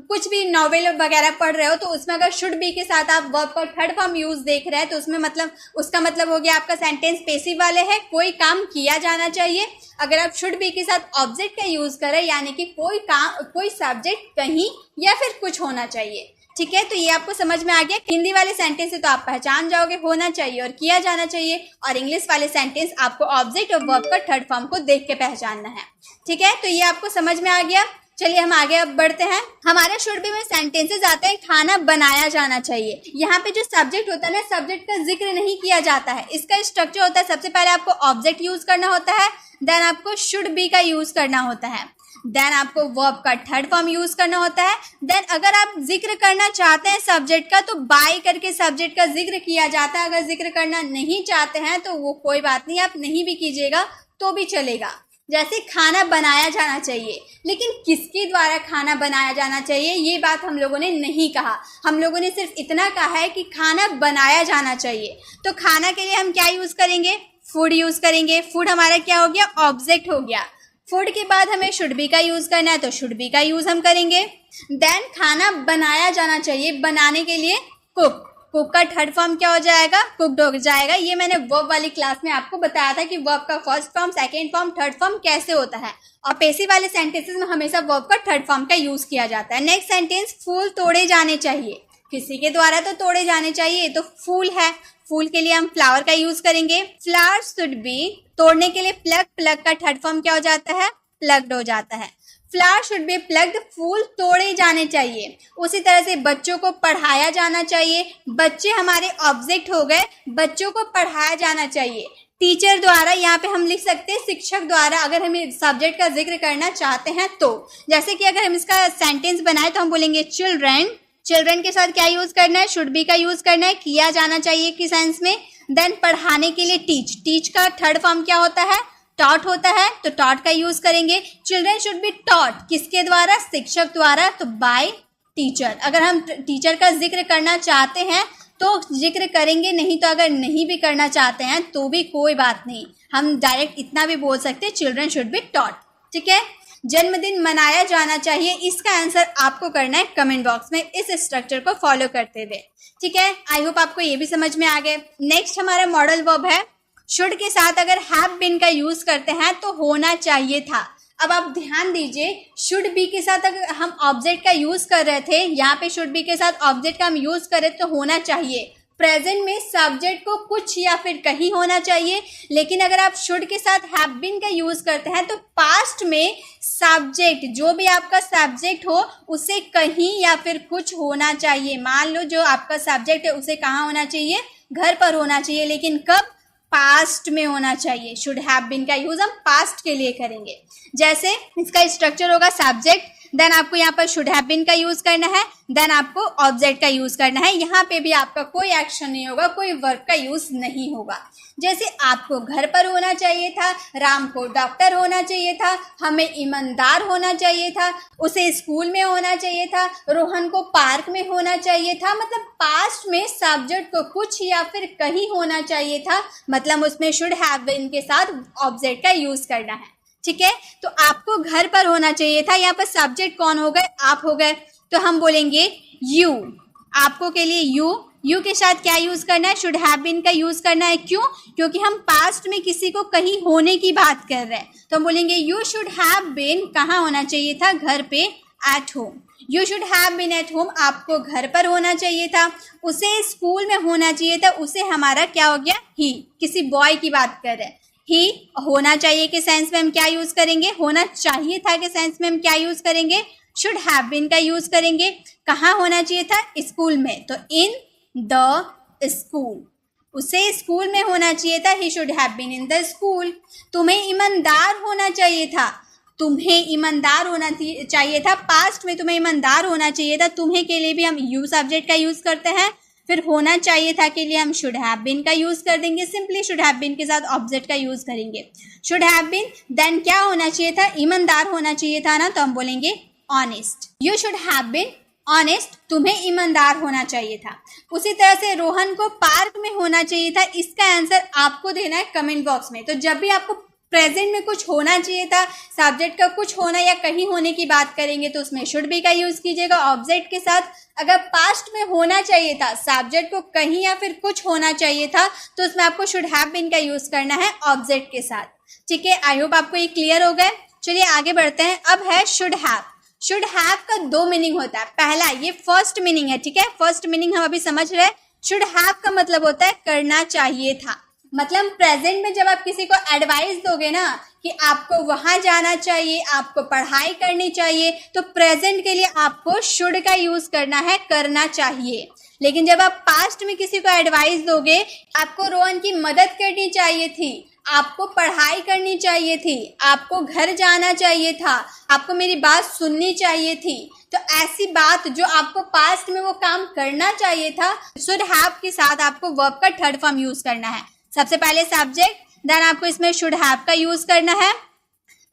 S1: कुछ भी नॉवेल वगैरह पढ़ रहे हो, तो उसमें अगर शुड बी के साथ आप वर्ब का थर्ड फॉर्म यूज देख रहे हैं तो उसमें मतलब उसका मतलब हो गया आपका सेंटेंस पेसिव वाले है, कोई काम किया जाना चाहिए। अगर आप शुड बी के साथ ऑब्जेक्ट का यूज करें यानी कि कोई काम, कोई सब्जेक्ट कहीं या फिर कुछ होना चाहिए। ठीक है, तो ये आपको समझ में आ गया। हिंदी वाले सेंटेंस से तो आप पहचान जाओगे, होना चाहिए और किया जाना चाहिए, और इंग्लिश वाले सेंटेंस आपको ऑब्जेक्ट और वर्ब का थर्ड फॉर्म को देख के पहचानना है। ठीक है, तो ये आपको समझ में आ गया। चलिए हम आगे अब बढ़ते हैं। हमारे शुड बी में सेंटेंसेस आते हैं खाना बनाया जाना चाहिए। यहाँ पे जो सब्जेक्ट होता है ना, सब्जेक्ट का जिक्र नहीं किया जाता है। इसका स्ट्रक्चर होता है, सबसे पहले आपको ऑब्जेक्ट यूज करना होता है, देन आपको शुड बी का यूज करना होता है, देन आपको वर्ब का थर्ड फॉर्म यूज करना होता है, देन अगर आप जिक्र करना चाहते हैं सब्जेक्ट का तो बाय करके सब्जेक्ट का जिक्र किया जाता है। अगर जिक्र करना नहीं चाहते हैं तो वो कोई बात नहीं, आप नहीं भी कीजिएगा तो भी चलेगा। जैसे खाना बनाया जाना चाहिए, लेकिन किसके द्वारा खाना बनाया जाना चाहिए ये बात हम लोगों ने नहीं कहा। हम लोगों ने सिर्फ इतना कहा है कि खाना बनाया जाना चाहिए। तो खाना के लिए हम क्या यूज करेंगे? फूड यूज करेंगे। फूड हमारा क्या हो गया? ऑब्जेक्ट हो गया। फूड के बाद हमें शुड बी का यूज करना है तो शुड बी का यूज हम करेंगे। देन खाना बनाया जाना चाहिए, बनाने के लिए कुक। कुक का थर्ड फॉर्म क्या हो जाएगा? कुक्ड हो जाएगा। ये मैंने वर्ब वाली क्लास में आपको बताया था कि वर्ब का first form, second form, third form कैसे होता है, और पैसिव वाले सेंटेंसेस में हमेशा वर्ब का थर्ड फॉर्म का यूज किया जाता है। नेक्स्ट सेंटेंस, फूल तोड़े जाने चाहिए। किसी के द्वारा तो तोड़े जाने चाहिए, तो फूल है, फूल के लिए हम फ्लावर का यूज करेंगे। फ्लावर शुड बी, तोड़ने के लिए प्लग, प्लग का थर्ड फॉर्म क्या हो जाता है? प्लग्ड हो जाता है। फ्लावर शुड बी प्लग्ड, फूल तोड़े जाने चाहिए। उसी तरह से बच्चों को पढ़ाया जाना चाहिए। बच्चे हमारे ऑब्जेक्ट हो गए, बच्चों को पढ़ाया जाना चाहिए। टीचर द्वारा, यहाँ पे हम लिख सकते हैं शिक्षक द्वारा, अगर हम सब्जेक्ट का जिक्र करना चाहते हैं तो। जैसे कि अगर हम इसका सेंटेंस बनाए तो हम बोलेंगे चिल्ड्रन। चिल्ड्रन के साथ क्या यूज करना है? शुड बी का यूज करना है, किया जाना चाहिए की सेंस में। देन पढ़ाने के लिए टीच, टीच का थर्ड फॉर्म क्या होता है? टॉट होता है, तो टॉट का यूज करेंगे। चिल्ड्रन शुड बी टॉट, किसके द्वारा? शिक्षक द्वारा, तो बाय टीचर। अगर हम टीचर का जिक्र करना चाहते हैं तो जिक्र करेंगे, नहीं तो अगर नहीं भी करना चाहते हैं तो भी कोई बात नहीं, हम डायरेक्ट इतना भी बोल सकते हैं चिल्ड्रन शुड बी टॉट। ठीक है, जन्मदिन मनाया जाना चाहिए, इसका आंसर आपको करना है कमेंट बॉक्स में इस स्ट्रक्चर को फॉलो करते हुए। ठीक है, आई होप आपको ये भी समझ में आ गए। नेक्स्ट हमारा मॉडल वर्ब है। शुड के साथ अगर हैव बीन का यूज करते हैं तो होना चाहिए था। अब आप ध्यान दीजिए, शुड बी के साथ अगर हम ऑब्जेक्ट का यूज कर रहे थे, यहाँ पे शुड बी के साथ ऑब्जेक्ट का हम यूज कर रहे तो होना चाहिए। प्रेजेंट में सब्जेक्ट को कुछ या फिर कहीं होना चाहिए, लेकिन अगर आप शुड के साथ हैव बीन का यूज करते हैं तो पास्ट में सब्जेक्ट, जो भी आपका सब्जेक्ट हो उसे कहीं या फिर कुछ होना चाहिए। मान लो जो आपका सब्जेक्ट है उसे कहाँ होना चाहिए? घर पर होना चाहिए, लेकिन कब? पास्ट में होना चाहिए। शुड हैव बीन का यूज हम पास्ट के लिए करेंगे। जैसे इसका स्ट्रक्चर होगा सब्जेक्ट, देन आपको यहाँ पर शुड हैव बीन का यूज करना है, देन आपको ऑब्जेक्ट का यूज करना है। यहाँ पे भी आपका कोई एक्शन नहीं होगा, कोई वर्ब का यूज नहीं होगा। जैसे आपको घर पर होना चाहिए था, राम को डॉक्टर होना चाहिए था, हमें ईमानदार होना चाहिए था, उसे स्कूल में होना चाहिए था, रोहन को पार्क में होना चाहिए था। मतलब पास्ट में सब्जेक्ट को कुछ या फिर कहीं होना चाहिए था, मतलब उसमें शुड हैव बीन के साथ ऑब्जेक्ट का यूज करना है। ठीक है, तो आपको घर पर होना चाहिए था, यहाँ पर सब्जेक्ट कौन हो गए? आप हो गए, तो हम बोलेंगे यू। आपको के लिए यू के साथ क्या यूज करना है? शुड हैव बीन का यूज करना है। क्यों? क्योंकि हम पास्ट में किसी को कहीं होने की बात कर रहे हैं, तो हम बोलेंगे यू शुड हैव बीन, कहाँ होना चाहिए था? घर पे, at home. You should have been at home, आपको घर पर होना चाहिए था, उसे स्कूल में होना चाहिए था, उसे हमारा क्या हो गया? ही, किसी बॉय की बात कर रहे हैं। ही होना चाहिए के सेंस में हम क्या यूज करेंगे? होना चाहिए था के सेंस में हम क्या यूज करेंगे? शुड हैव बीन का यूज करेंगे। कहाँ होना चाहिए था? स्कूल में, तो इन द स्कूल, उसे स्कूल में होना चाहिए था। He should have been in the school. तुम्हें ईमानदार होना चाहिए था, तुम्हें ईमानदार होना चाहिए था, पास्ट में तुम्हें ईमानदार होना चाहिए था। तुम्हें के लिए भी हम यू सब्जेक्ट का यूज करते हैं। फिर होना चाहिए था के लिए हम शुड हैव बीन का यूज कर देंगे, सिंपली शुड हैव बीन के साथ ऑब्जेक्ट का यूज करेंगे। शुड हैव बीन, देन क्या होना चाहिए था? ईमानदार होना चाहिए था ना, तो हम बोलेंगे honest. You should have been honest, तुम्हें ईमानदार होना चाहिए था। उसी तरह से रोहन को पार्क में होना चाहिए था, इसका आंसर आपको देना है कमेंट बॉक्स में। तो जब भी आपको प्रेजेंट में कुछ होना चाहिए था, सब्जेक्ट का कुछ होना या कहीं होने की बात करेंगे तो उसमें शुड बी का यूज कीजिएगा ऑब्जेक्ट के साथ। अगर पास्ट में होना चाहिए था, सब्जेक्ट को कहीं या फिर कुछ होना चाहिए था, तो उसमें आपको शुड हैव बीन का यूज करना है ऑब्जेक्ट के साथ। ठीक है, आई होप आपको ये क्लियर हो गए। चलिए आगे बढ़ते हैं। अब है शुड हैव। शुड हैव का दो मीनिंग होता है। पहला, ये फर्स्ट मीनिंग है, ठीक है, फर्स्ट मीनिंग हम अभी समझ रहे हैं। शुड हैव का मतलब होता है करना चाहिए था। मतलब प्रेजेंट में जब आप किसी को एडवाइस दोगे ना कि आपको वहां जाना चाहिए, आपको पढ़ाई करनी चाहिए, तो प्रेजेंट के लिए आपको शुड का यूज करना है, करना चाहिए। लेकिन जब आप पास्ट में किसी को एडवाइस दोगे, आपको रोहन की मदद करनी चाहिए थी, आपको पढ़ाई करनी चाहिए थी, आपको घर जाना चाहिए था, आपको मेरी बात सुननी चाहिए थी, तो ऐसी बात जो आपको पास्ट में वो काम करना चाहिए था, शुड हैव के साथ आपको वर्ब का थर्ड फॉर्म यूज करना है। सबसे पहले सब्जेक्ट, देन आपको इसमें शुड हैव का यूज करना है,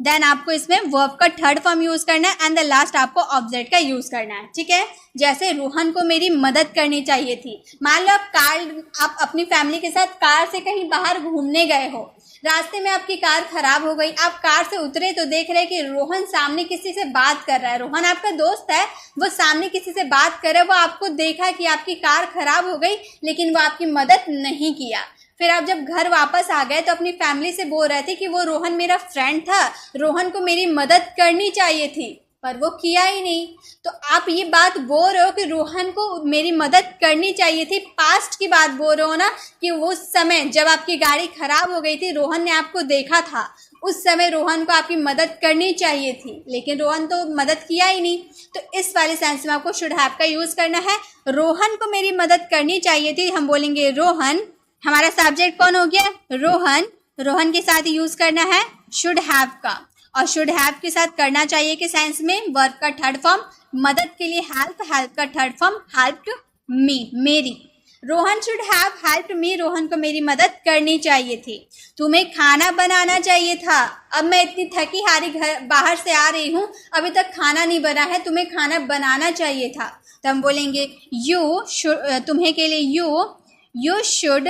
S1: देन आपको इसमें वर्ब का थर्ड फॉर्म यूज करना है, एंड द लास्ट आपको ऑब्जेक्ट का यूज करना है, ठीक है। जैसे रोहन को मेरी मदद करनी चाहिए थी। मान लो आप अपनी फैमिली के साथ कार से कहीं बाहर घूमने गए हो, रास्ते में आपकी कार खराब हो गई, आप कार से उतरे तो देख रहे कि रोहन सामने किसी से बात कर रहा है, रोहन आपका दोस्त है, वो सामने किसी से बात कर रहा है, वो आपको देखा कि आपकी कार खराब हो गई, लेकिन वो आपकी मदद नहीं किया। फिर आप जब घर वापस आ गए तो अपनी फैमिली से बोल रहे थे कि वो रोहन मेरा फ्रेंड था, रोहन को मेरी मदद करनी चाहिए थी, पर वो किया ही नहीं। तो आप ये बात बोल रहे हो कि रोहन को मेरी मदद करनी चाहिए थी, पास्ट की बात बोल रहे हो ना, कि उस समय जब आपकी गाड़ी खराब हो गई थी, रोहन ने आपको देखा था, उस समय रोहन को आपकी मदद करनी चाहिए थी, लेकिन रोहन तो मदद किया ही नहीं। तो इस वाले सेंस में आपको शुड हैव का यूज करना है। रोहन को मेरी मदद करनी चाहिए थी, हम बोलेंगे रोहन। हमारा सब्जेक्ट कौन हो गया? रोहन। रोहन के साथ यूज करना है शुड हैव का, और शुड हैव के साथ करना चाहिए के सेंस में वर्ब का थर्ड फॉर्म, मदद के लिए हेल्प, हेल्प का थर्ड फॉर्म हेल्प्ड मी, मेरी। Rohan should have helped me, Rohan को मेरी मदद करनी चाहिए थी। तुम्हें खाना बनाना चाहिए था, अब मैं इतनी थकी हारी घर बाहर से आ रही हूँ, अभी तक खाना नहीं बना है, तुम्हें खाना बनाना चाहिए था। तो हम बोलेंगे यू, तुम्हें के लिए you should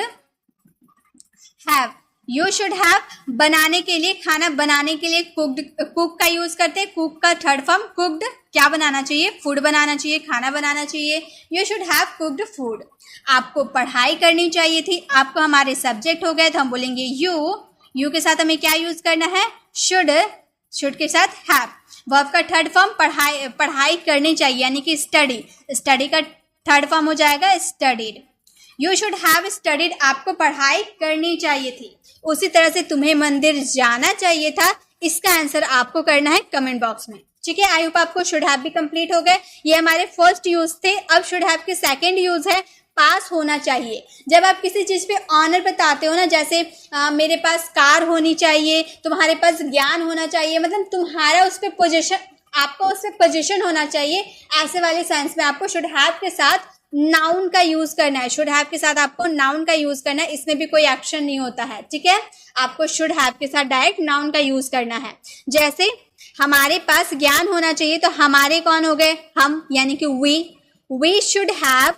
S1: have, you should have. बनाने के लिए, खाना बनाने के लिए कुक का यूज करते हैं, कुक का थर्ड फॉर्म कुकड, क्या बनाना चाहिए? फूड बनाना चाहिए, खाना बनाना चाहिए। You should have cooked food. आपको पढ़ाई करनी चाहिए थी, आपको हमारे सब्जेक्ट हो गए, तो हम बोलेंगे यू के साथ हमें क्या यूज करना है? शुड के साथ हैव। वर्ब का थर्ड फॉर्म पढ़ाई करनी चाहिए, यानी कि स्टडी का थर्ड फॉर्म हो जाएगा studied. You should have studied, आपको पढ़ाई करनी चाहिए थी। उसी तरह से तुम्हें मंदिर जाना चाहिए था, इसका आंसर आपको करना है कमेंट बॉक्स में, ठीक है। आई होप आपको शुड हैव भी कंप्लीट हो गए। ये हमारे फर्स्ट यूज थे। अब शुड हैव के सेकंड यूज है पास होना चाहिए। जब आप किसी चीज पे ऑनर बताते हो ना, जैसे मेरे पास कार होनी चाहिए, तुम्हारे पास ज्ञान होना चाहिए, मतलब तुम्हारा उस पर पोजीशन, आपको उस पर पोजीशन होना चाहिए, ऐसे वाले सेंस में आपको शुड हैव के साथ नाउन का यूज करना है। शुड हैव के साथ आपको नाउन का यूज करना है, इसमें भी कोई एक्शन नहीं होता है, ठीक है। आपको शुड हैव के साथ डायरेक्ट नाउन का यूज करना है। जैसे हमारे पास ज्ञान होना चाहिए, तो हमारे कौन हो गए? हम, यानी कि वी शुड हैव,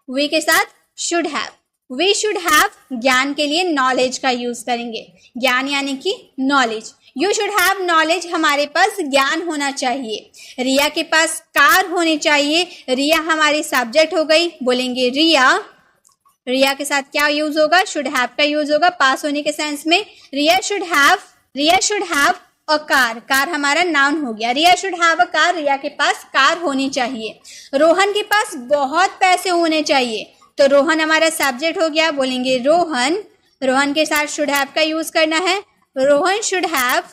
S1: वी के साथ should have. We should have ज्ञान के लिए नॉलेज का यूज करेंगे, ज्ञान यानी कि knowledge. You should have knowledge, हमारे पास ज्ञान होना चाहिए। रिया के पास कार होनी चाहिए, रिया हमारी सब्जेक्ट हो गई, बोलेंगे रिया के साथ क्या यूज होगा? शुड हैव का यूज होगा पास होने के सेंस में। रिया शुड हैव अ कार हमारा नाउन हो गया। रिया शुड हैव अ कार, रिया के पास कार होनी चाहिए। रोहन के पास बहुत पैसे होने चाहिए, तो रोहन हमारा सब्जेक्ट हो गया, बोलेंगे रोहन के साथ शुड हैव का यूज करना है। Rohan should have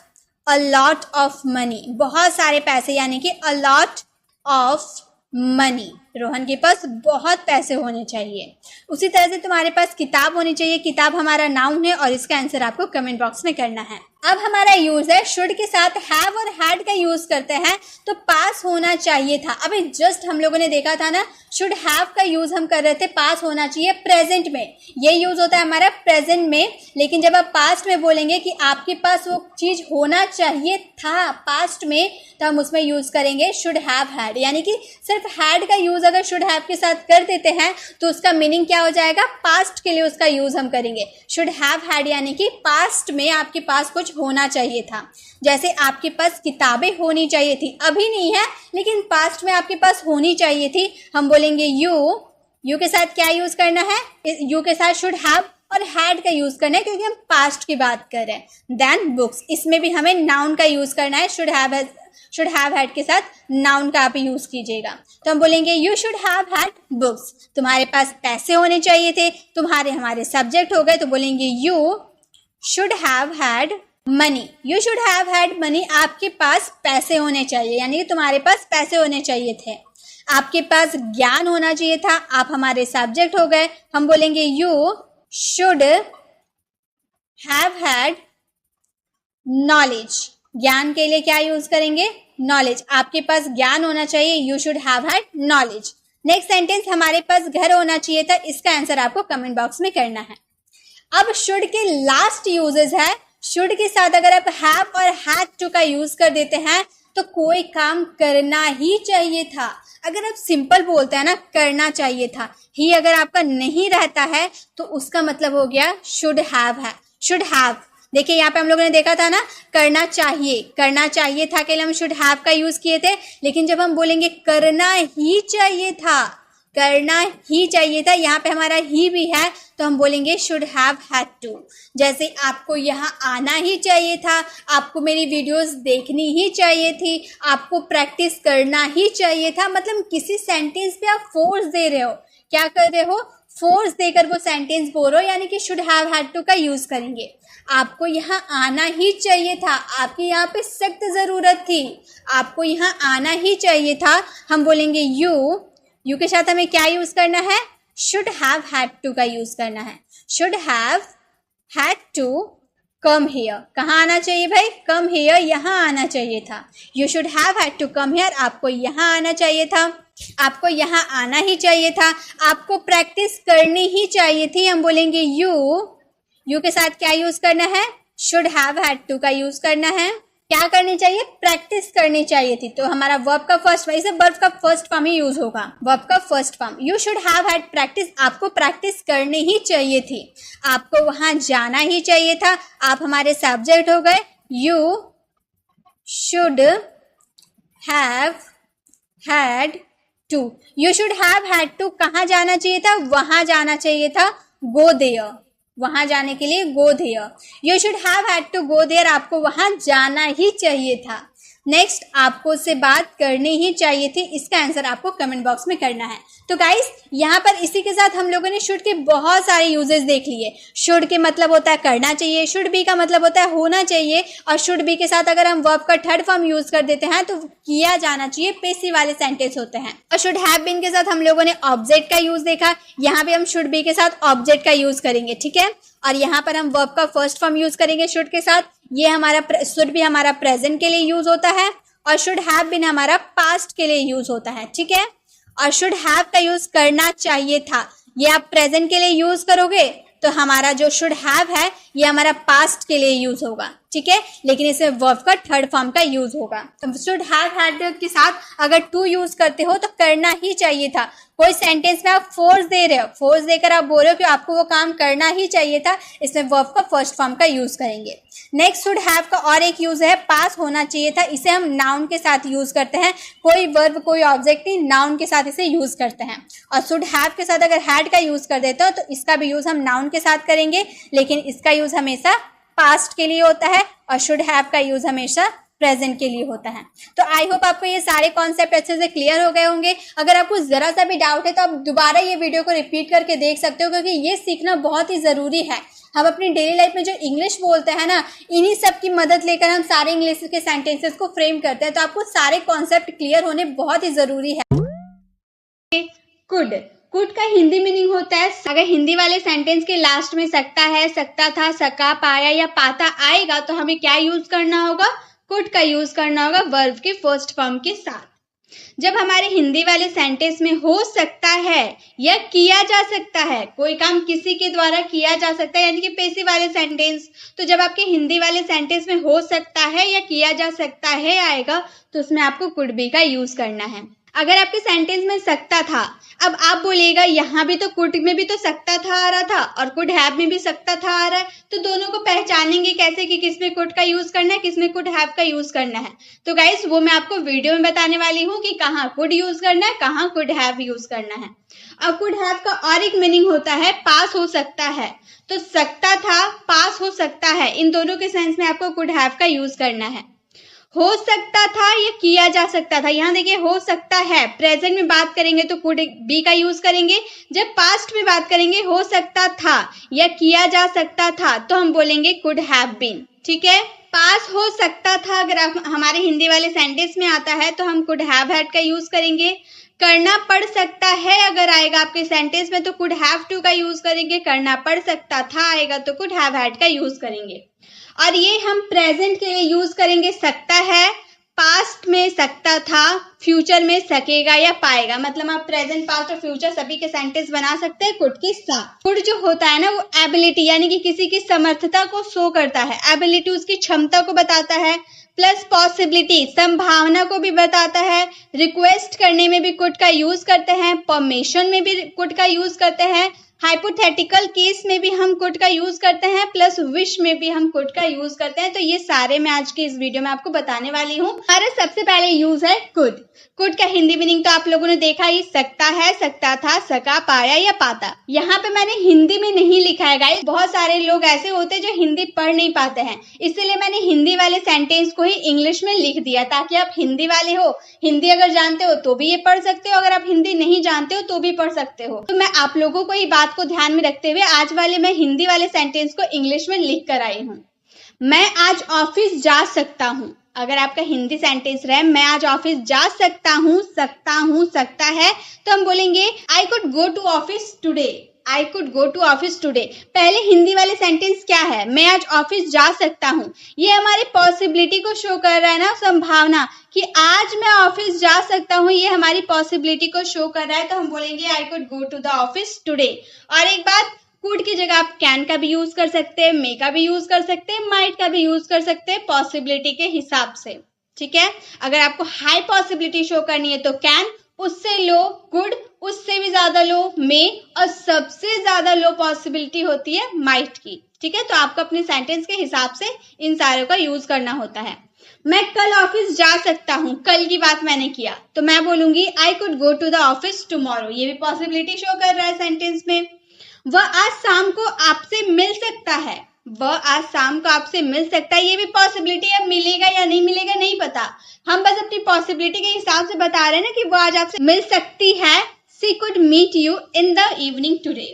S1: a lot of money, बहुत सारे पैसे, यानी कि अ लॉट ऑफ मनी। रोहन के पास बहुत पैसे होने चाहिए। उसी तरह से तुम्हारे पास किताब होनी चाहिए, किताब हमारा नाउन है, और इसका आंसर आपको कमेंट बॉक्स में करना है। अब हमारा यूज है शुड के साथ हैव और हैड का यूज करते हैं, तो पास होना चाहिए था। अभी जस्ट हम लोगों ने देखा था ना, शुड हैव का यूज हम कर रहे थे पास होना चाहिए प्रेजेंट में, ये यूज होता है हमारा प्रेजेंट में। लेकिन जब आप पास्ट में बोलेंगे कि आपके पास वो चीज होना चाहिए था पास्ट में, तो हम उसमें यूज करेंगे शुड हैव हैड, यानी कि सिर्फ हैड का यूज अगर शुड हैव के साथ कर देते हैं तो उसका मीनिंग क्या हो जाएगा? पास्ट के लिए उसका यूज हम करेंगे। शुड हैव हैड यानी कि पास्ट में आपके पास कुछ होना चाहिए था। जैसे आपके पास किताबें होनी चाहिए थी, अभी नहीं है लेकिन पास्ट में आपके पास होनी चाहिए थी, हम बोलेंगे यू के साथ क्या यूज करना है? यू के साथ शुड हैव और हैड का यूज करना है, क्योंकि हम पास्ट की बात कर रहे हैं। देन बुक्स, इसमें भी हमें नाउन का यूज करना है। Should have should have had के साथ नाउन का आप यूज कीजिएगा। तो हम बोलेंगे you should have had books, तुम्हारे पास पैसे होने चाहिए थे, तुम्हारे हमारे सब्जेक्ट हो गए, तो बोलेंगे you should have had money, you should have had money, आपके पास पैसे होने चाहिए, यानी कि तुम्हारे पास पैसे होने चाहिए थे। आपके पास ज्ञान होना चाहिए था, आप हमारे सब्जेक्ट हो गए, हम बोलेंगे you should have had knowledge, ज्ञान के लिए क्या यूज करेंगे, नॉलेज, आपके पास ज्ञान होना चाहिए, you should have had knowledge. Next sentence, हमारे पास घर होना चाहिए था, इसका आंसर आपको कमेंट बॉक्स में करना है। अब शुड के लास्ट यूजेस है, शुड के साथ अगर आप हैव और हैड टू का यूज कर देते हैं तो कोई काम करना ही चाहिए था। अगर आप सिंपल बोलते हैं ना करना चाहिए था, ही अगर आपका नहीं रहता है तो उसका मतलब हो गया शुड हैव है, शुड हैव। देखिए यहाँ पे हम लोगों ने देखा था ना करना चाहिए था के लिए हम शुड हैव का यूज किए थे, लेकिन जब हम बोलेंगे करना ही चाहिए था, करना ही चाहिए था, यहाँ पे हमारा ही भी है तो हम बोलेंगे शुड हैव हैड टू। जैसे आपको यहाँ आना ही चाहिए था, आपको मेरी वीडियोस देखनी ही चाहिए थी, आपको प्रैक्टिस करना ही चाहिए था, मतलब किसी सेंटेंस पे आप फोर्स दे रहे हो, क्या कर रहे हो, फोर्स देकर वो सेंटेंस बोल रहे हो, यानी कि शुड हैव हैड टू का यूज करेंगे। आपको यहाँ आना ही चाहिए था, आपकी यहाँ पे सख्त जरूरत थी, आपको यहाँ आना ही चाहिए था, हम बोलेंगे यू के साथ हमें क्या यूज करना है, शुड हैव हैड टू का यूज करना है। Should have had to come here, कहाँ आना चाहिए भाई, कम हियर, यहाँ आना चाहिए था। You should have had to come here, आपको यहाँ आना चाहिए था, आपको यहाँ आना ही चाहिए था, आपको प्रैक्टिस करनी ही चाहिए थी, हम बोलेंगे यू के साथ क्या यूज करना है, शुड हैव हैड टू का यूज करना है। क्या करनी चाहिए, प्रैक्टिस करनी चाहिए थी, तो हमारा वर्ब का फर्स्ट, वैसे वर्ब का फर्स्ट फॉर्म ही यूज होगा, वर्ब का first form. You should have had practice, आपको प्रैक्टिस करनी ही चाहिए थी, आपको वहां जाना ही चाहिए था, आप हमारे सब्जेक्ट हो गए, you should have had to, you should have had to कहाँ जाना चाहिए था, वहां जाना चाहिए था, गो देयर, वहां जाने के लिए go there, you should have had to go there, आपको वहां जाना ही चाहिए था। नेक्स्ट, आपको उससे बात करनी ही चाहिए थी, इसका आंसर आपको कमेंट बॉक्स में करना है। तो गाइस यहाँ पर इसी के साथ हम लोगों ने शुड के बहुत सारे यूजेस देख लिए। शुड के मतलब होता है करना चाहिए, शुड बी का मतलब होता है होना चाहिए, और शुड बी के साथ अगर हम वर्ब का थर्ड फॉर्म यूज कर देते हैं तो किया जाना चाहिए, पेशी वाले सेंटेंस होते हैं। और शुड हैव बीन के साथ हम लोगों ने ऑब्जेक्ट का यूज देखा, यहाँ पे हम शुड बी के साथ ऑब्जेक्ट का यूज करेंगे, ठीक है। और यहाँ पर हम वर्ब का फर्स्ट फॉर्म यूज करेंगे शुड के साथ, ये हमारा शुड भी हमारा प्रेजेंट के लिए यूज होता है, और शुड हैव बीन हमारा पास्ट के लिए यूज होता है, ठीक है। और शुड हैव का यूज करना चाहिए था, ये आप प्रेजेंट के लिए यूज करोगे तो हमारा जो शुड हैव है ये हमारा पास्ट के लिए यूज होगा, ठीक है, लेकिन इसमें वर्ब का थर्ड फॉर्म का यूज होगा। तो शुड हैव हैड के साथ अगर टू यूज करते हो तो करना ही चाहिए था। कोई सेंटेंस में आप फोर्स दे रहे हो, फोर्स देकर आप बोल रहे हो कि आपको वो काम करना ही चाहिए था, इसमें वर्ब का फर्स्ट फॉर्म का यूज करेंगे। नेक्स्ट, शुड हैव का और एक यूज है पास होना चाहिए था, इसे हम नाउन के साथ यूज करते हैं, कोई वर्ब कोई ऑब्जेक्ट नहीं, नाउन के साथ इसे यूज करते हैं। और शुड हैव के साथ अगर हैड का यूज कर देते हो तो इसका भी यूज हम नाउन के साथ करेंगे, लेकिन इसका यूज हमेशा पास्ट के लिए होता है और शुड हैव का यूज हमेशा प्रेजेंट के लिए होता है। तो आई होप आपको ये सारे कॉन्सेप्ट अच्छे से क्लियर हो गए होंगे। अगर आपको जरा सा भी डाउट है तो आप दोबारा ये वीडियो को रिपीट करके देख सकते हो, क्योंकि ये सीखना बहुत ही जरूरी है। हम अपनी डेली लाइफ में जो इंग्लिश बोलते हैं ना, इन्हीं सब की मदद लेकर हम सारे इंग्लिश के सेंटेंसेस को फ्रेम करते हैं, तो आपको सारे कॉन्सेप्ट क्लियर होने बहुत ही जरूरी है। कुड का हिंदी मीनिंग होता है, अगर हिंदी वाले सेंटेंस के लास्ट में सकता है, सकता था, सका, पाया या पाता आएगा तो हमें क्या यूज करना होगा, कुड का यूज करना होगा वर्ब के फर्स्ट फॉर्म के साथ। जब हमारे हिंदी वाले सेंटेंस में हो सकता है या किया जा सकता है, कोई काम किसी के द्वारा किया जा सकता है, यानी कि पेशी वाले सेंटेंस, तो जब आपके हिंदी वाले सेंटेंस में हो सकता है या किया जा सकता है आएगा तो उसमें आपको कुड बी का यूज करना है। अगर आपके सेंटेंस में सकता था, अब आप बोलेगा यहाँ भी तो कुड में भी तो सकता था आ रहा था और कुड हैव में भी सकता था आ रहा है, तो दोनों को पहचानेंगे कैसे कि किसमें कुड का यूज करना है, किसमें कुड हैव का यूज करना है। तो गाइस वो मैं आपको वीडियो में बताने वाली हूँ कि कहाँ कुड यूज करना है, कहाँ कुड हैव यूज करना है। अब कुड हैव का और एक मीनिंग होता है पास हो सकता है, तो सकता था, पास हो सकता है, इन दोनों के सेंस में आपको कुड हैव का यूज करना है। हो सकता था या किया जा सकता था। यहाँ देखिए हो सकता है, प्रेजेंट में बात करेंगे तो कुड बी का यूज करेंगे। जब पास्ट में बात करेंगे हो सकता था या किया जा सकता था तो हम बोलेंगे कुड हैव बीन। ठीक है, पास हो सकता था अगर हमारे हिंदी वाले सेंटेंस में आता है तो हम कुड हैव हैड का यूज करेंगे। करना पड़ सकता है अगर आएगा आपके सेंटेंस में तो कुड हैव टू का यूज करेंगे। करना पड़ सकता था आएगा तो कुड हैव हैड का यूज करेंगे। और ये हम प्रेजेंट के लिए यूज करेंगे सकता है, पास्ट में सकता था, फ्यूचर में सकेगा या पाएगा। मतलब आप प्रेजेंट, पास्ट और फ्यूचर सभी के सेंटेंस बना सकते हैं कुड के साथ। कुड जो होता है ना वो एबिलिटी यानी कि किसी की समर्थता को शो करता है। एबिलिटी उसकी क्षमता को बताता है, प्लस पॉसिबिलिटी संभावना को भी बताता है। रिक्वेस्ट करने में भी कुड का यूज करते हैं, परमिशन में भी कुड का यूज करते हैं, हाइपोथेटिकल केस में भी हम कुड का यूज करते हैं, प्लस विश में भी हम कुड का यूज करते हैं। तो ये सारे मैं आज के इस वीडियो में आपको बताने वाली हूँ। हमारा सबसे पहले यूज है कुड। कुड का हिंदी मीनिंग तो आप लोगों ने देखा ही, सकता है, सकता था, सका, पाया या पाता। यहाँ पे मैंने हिंदी में नहीं लिखा है गाइस, बहुत सारे लोग ऐसे होते हैं जो हिंदी पढ़ नहीं पाते हैं, इसलिए मैंने हिंदी वाले सेंटेंस को ही इंग्लिश में लिख दिया ताकि आप हिंदी वाले हो, हिंदी अगर जानते हो तो भी ये पढ़ सकते हो, अगर आप हिंदी नहीं जानते हो तो भी पढ़ सकते हो। तो मैं आप लोगों को ये बात को ध्यान में रखते हुए आज वाले मैं हिंदी वाले सेंटेंस को इंग्लिश में लिख कर आई हूँ। मैं आज ऑफिस जा सकता हूँ। अगर आपका हिंदी सेंटेंस रहे मैं आज ऑफिस जा सकता हूँ, सकता है, तो हम बोलेंगे I could go to office today. I could go to office today. पहले हिंदी वाले सेंटेंस क्या है, मैं आज ऑफिस जा सकता हूँ। ये हमारी पॉसिबिलिटी को शो कर रहा है ना, संभावना कि आज मैं ऑफिस जा सकता हूँ, ये हमारी पॉसिबिलिटी को शो कर रहा है। तो हम बोलेंगे I could go to the office today. और एक बात, कुड की जगह आप कैन का भी यूज कर सकते हैं, मे का भी यूज कर सकते हैं, माइट का भी यूज कर सकते हैं पॉसिबिलिटी के हिसाब से। ठीक है, अगर आपको हाई पॉसिबिलिटी शो करनी है तो कैन, उससे लो कुड, उससे भी ज्यादा लो मे, और सबसे ज्यादा लो पॉसिबिलिटी होती है माइट की। ठीक है, तो आपको अपने सेंटेंस के हिसाब से इन सारों का यूज करना होता है। मैं कल ऑफिस जा सकता हूँ, कल की बात मैंने किया तो मैं बोलूंगी I could go to the office tomorrow. ये भी पॉसिबिलिटी शो कर रहा है सेंटेंस में। वह आज शाम को आपसे मिल सकता है। वह आज शाम को आपसे मिल सकता है, ये भी पॉसिबिलिटी है, मिलेगा या नहीं मिलेगा नहीं पता, हम बस अपनी पॉसिबिलिटी के हिसाब से बता रहे हैं ना कि वो आज आपसे मिल सकती है। She could meet you in the evening today.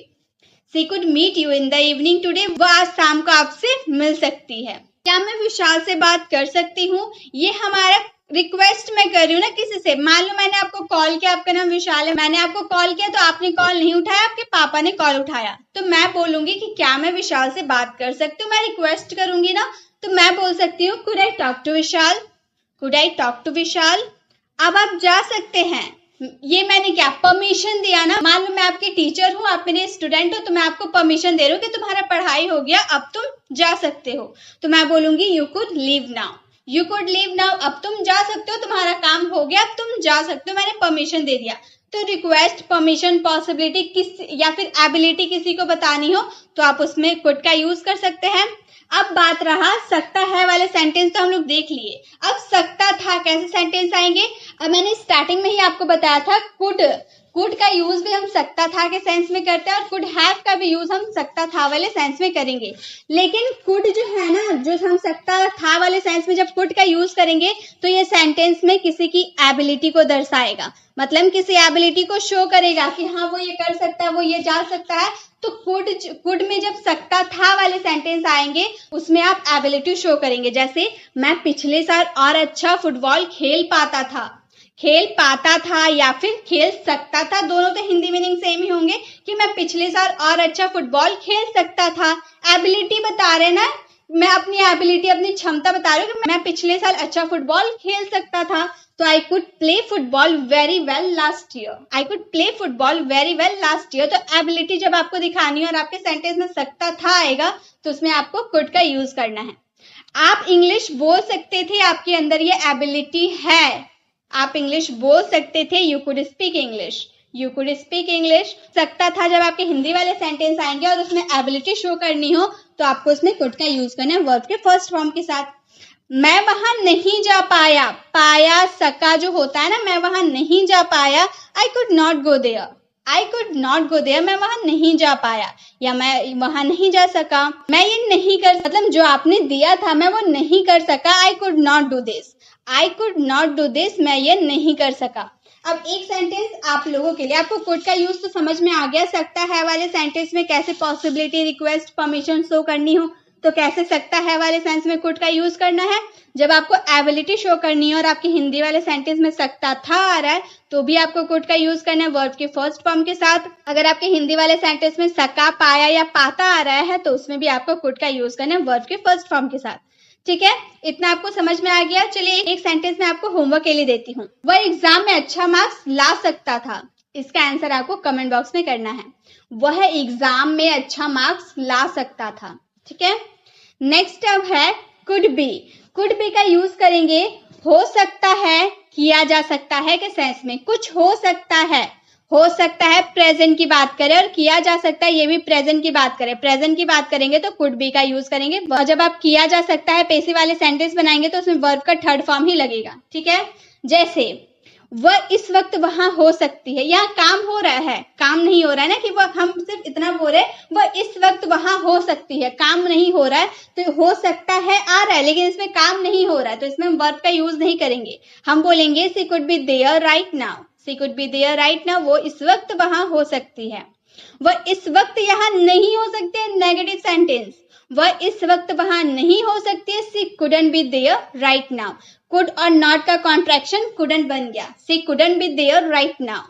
S1: She could meet you in the evening today. वह आज शाम को आपसे मिल सकती है। क्या मैं विशाल से बात कर सकती हूँ, ये हमारा रिक्वेस्ट मैं कर रही हूँ ना किसी से। मान लो मैंने आपको कॉल किया, आपका नाम विशाल है, मैंने आपको कॉल किया तो आपने कॉल नहीं उठाया, आपके पापा ने कॉल उठाया, तो मैं बोलूंगी कि क्या मैं विशाल से बात कर सकती हूँ। मैं रिक्वेस्ट करूंगी ना, तो मैं बोल सकती हूँ could I talk to Vishal, could I talk to Vishal. अब आप जा सकते हैं, ये मैंने क्या परमिशन दिया ना। मान लो मैं आपके टीचर हूँ, आप मेरे स्टूडेंट हो, तो मैं आपको परमिशन दे रही हूँ कि तुम्हारा पढ़ाई हो गया, अब तुम जा सकते हो। तो मैं बोलूंगी you could leave now, you could leave now. अब तुम जा सकते हो, तुम्हारा काम हो गया, अब तुम जा सकते हो, मैंने परमिशन दे दिया। तो रिक्वेस्ट, परमिशन, पॉसिबिलिटी किस या फिर एबिलिटी किसी को बतानी हो तो आप उसमें कुड का यूज कर सकते हैं। अब बात रहा सकता है वाले सेंटेंस, तो हम लोग देख लिए। अब सकता था कैसे सेंटेंस आएंगे। अब मैंने स्टार्टिंग में ही आपको बताया था कुड, कुड का यूज भी हम सकता था के सेंस में करते हैं और कुड हैव का भी यूज हम सकता था वाले सेंस में करेंगे। लेकिन कुड जो है ना, जो हम सकता था वाले सेंस में जब कुड का यूज करेंगे तो ये सेंटेंस में किसी की एबिलिटी को दर्शाएगा, मतलब किसी एबिलिटी को शो करेगा कि हाँ वो ये कर सकता है, वो ये जा सकता है। तो कुड में जब सकता था वाले सेंटेंस आएंगे उसमें आप एबिलिटी शो करेंगे। जैसे मैं पिछले साल और अच्छा फुटबॉल खेल पाता था, खेल पाता था या फिर खेल सकता था, दोनों तो हिंदी मीनिंग सेम ही होंगे कि मैं पिछले साल और अच्छा फुटबॉल खेल सकता था। एबिलिटी बता रहे ना, मैं अपनी एबिलिटी, अपनी क्षमता बता रही हूँ कि मैं पिछले साल अच्छा फुटबॉल खेल सकता था। तो I could play football very well last year, I could play football very well last year. तो एबिलिटी जब आपको दिखानी है और आपके सेंटेंस में सकता था आएगा तो उसमें आपको कुड का यूज करना है। आप इंग्लिश बोल सकते थे, आपके अंदर ये एबिलिटी है, आप इंग्लिश बोल सकते थे, you could speak English, you could speak English. सकता था जब आपके हिंदी वाले सेंटेंस आएंगे और उसमें एबिलिटी शो करनी हो तो आपको उसमें कुड का यूज करना है वर्ब के फर्स्ट फॉर्म के साथ। मैं वहां नहीं जा पाया, पाया सका जो होता है ना, मैं वहां नहीं जा पाया, I could not go there, I could not go there, मैं वहां नहीं जा पाया या मैं वहां नहीं जा सका। मैं ये नहीं कर, मतलब जो आपने दिया था मैं वो नहीं कर सका, आई could not do this. I could not do this, मैं ये नहीं कर सका। अब एक सेंटेंस आप लोगों के लिए, आपको कुड का यूज तो समझ में आ गया। सकता है वाले सेंटेंस में कैसे पॉसिबिलिटी, रिक्वेस्ट, परमिशन शो करनी हो तो कैसे सकता है वाले सेंस में कुड का यूज करना है। जब आपको एबिलिटी शो करनी है और आपके हिंदी वाले सेंटेंस में सकता था आ रहा है तो भी आपको कुड का यूज करना है वर्ब के फर्स्ट फॉर्म के साथ। अगर आपके हिंदी वाले सेंटेंस में सका, पाया या पाता आ रहा है तो उसमें भी आपको कुड का यूज करना है वर्ब के फर्स्ट फॉर्म के साथ। ठीक है, इतना आपको समझ में आ गया। चलिए एक सेंटेंस में आपको होमवर्क के लिए देती हूँ। वह एग्जाम में अच्छा मार्क्स ला सकता था। इसका आंसर आपको कमेंट बॉक्स में करना है। वह एग्जाम में अच्छा मार्क्स ला सकता था। ठीक है, नेक्स्ट अब है कुड बी। कुड बी का यूज करेंगे हो सकता है, किया जा सकता है के सेंस में। कुछ हो सकता है प्रेजेंट की बात करें, और किया जा सकता है ये भी प्रेजेंट की बात करें। प्रेजेंट की बात करेंगे तो कुड बी का यूज करेंगे। और जब आप किया जा सकता है पेसिव वाले सेंटेंस बनाएंगे तो उसमें वर्ब का थर्ड फॉर्म ही लगेगा। ठीक है, जैसे वह इस वक्त वहां हो सकती है। यहाँ काम हो रहा है, काम नहीं हो रहा है ना कि वह, हम सिर्फ इतना बोल रहे वह इस वक्त वहां हो सकती है, काम नहीं हो रहा है। तो हो सकता है आ रहा है लेकिन इसमें काम नहीं हो रहा है तो इसमें हम वर्ब का यूज नहीं करेंगे। हम बोलेंगे she could be there right now. She could be there right now, वो इस वक्त वहां हो सकती है। वह इस वक्त यहाँ नहीं हो सकती है, नेगेटिव सेंटेंस। वह इस वक्त वहां नहीं हो सकती है। She couldn't be there right now. Could और नॉट का कॉन्ट्रैक्शन कुडंट बन गया। She couldn't be there right now.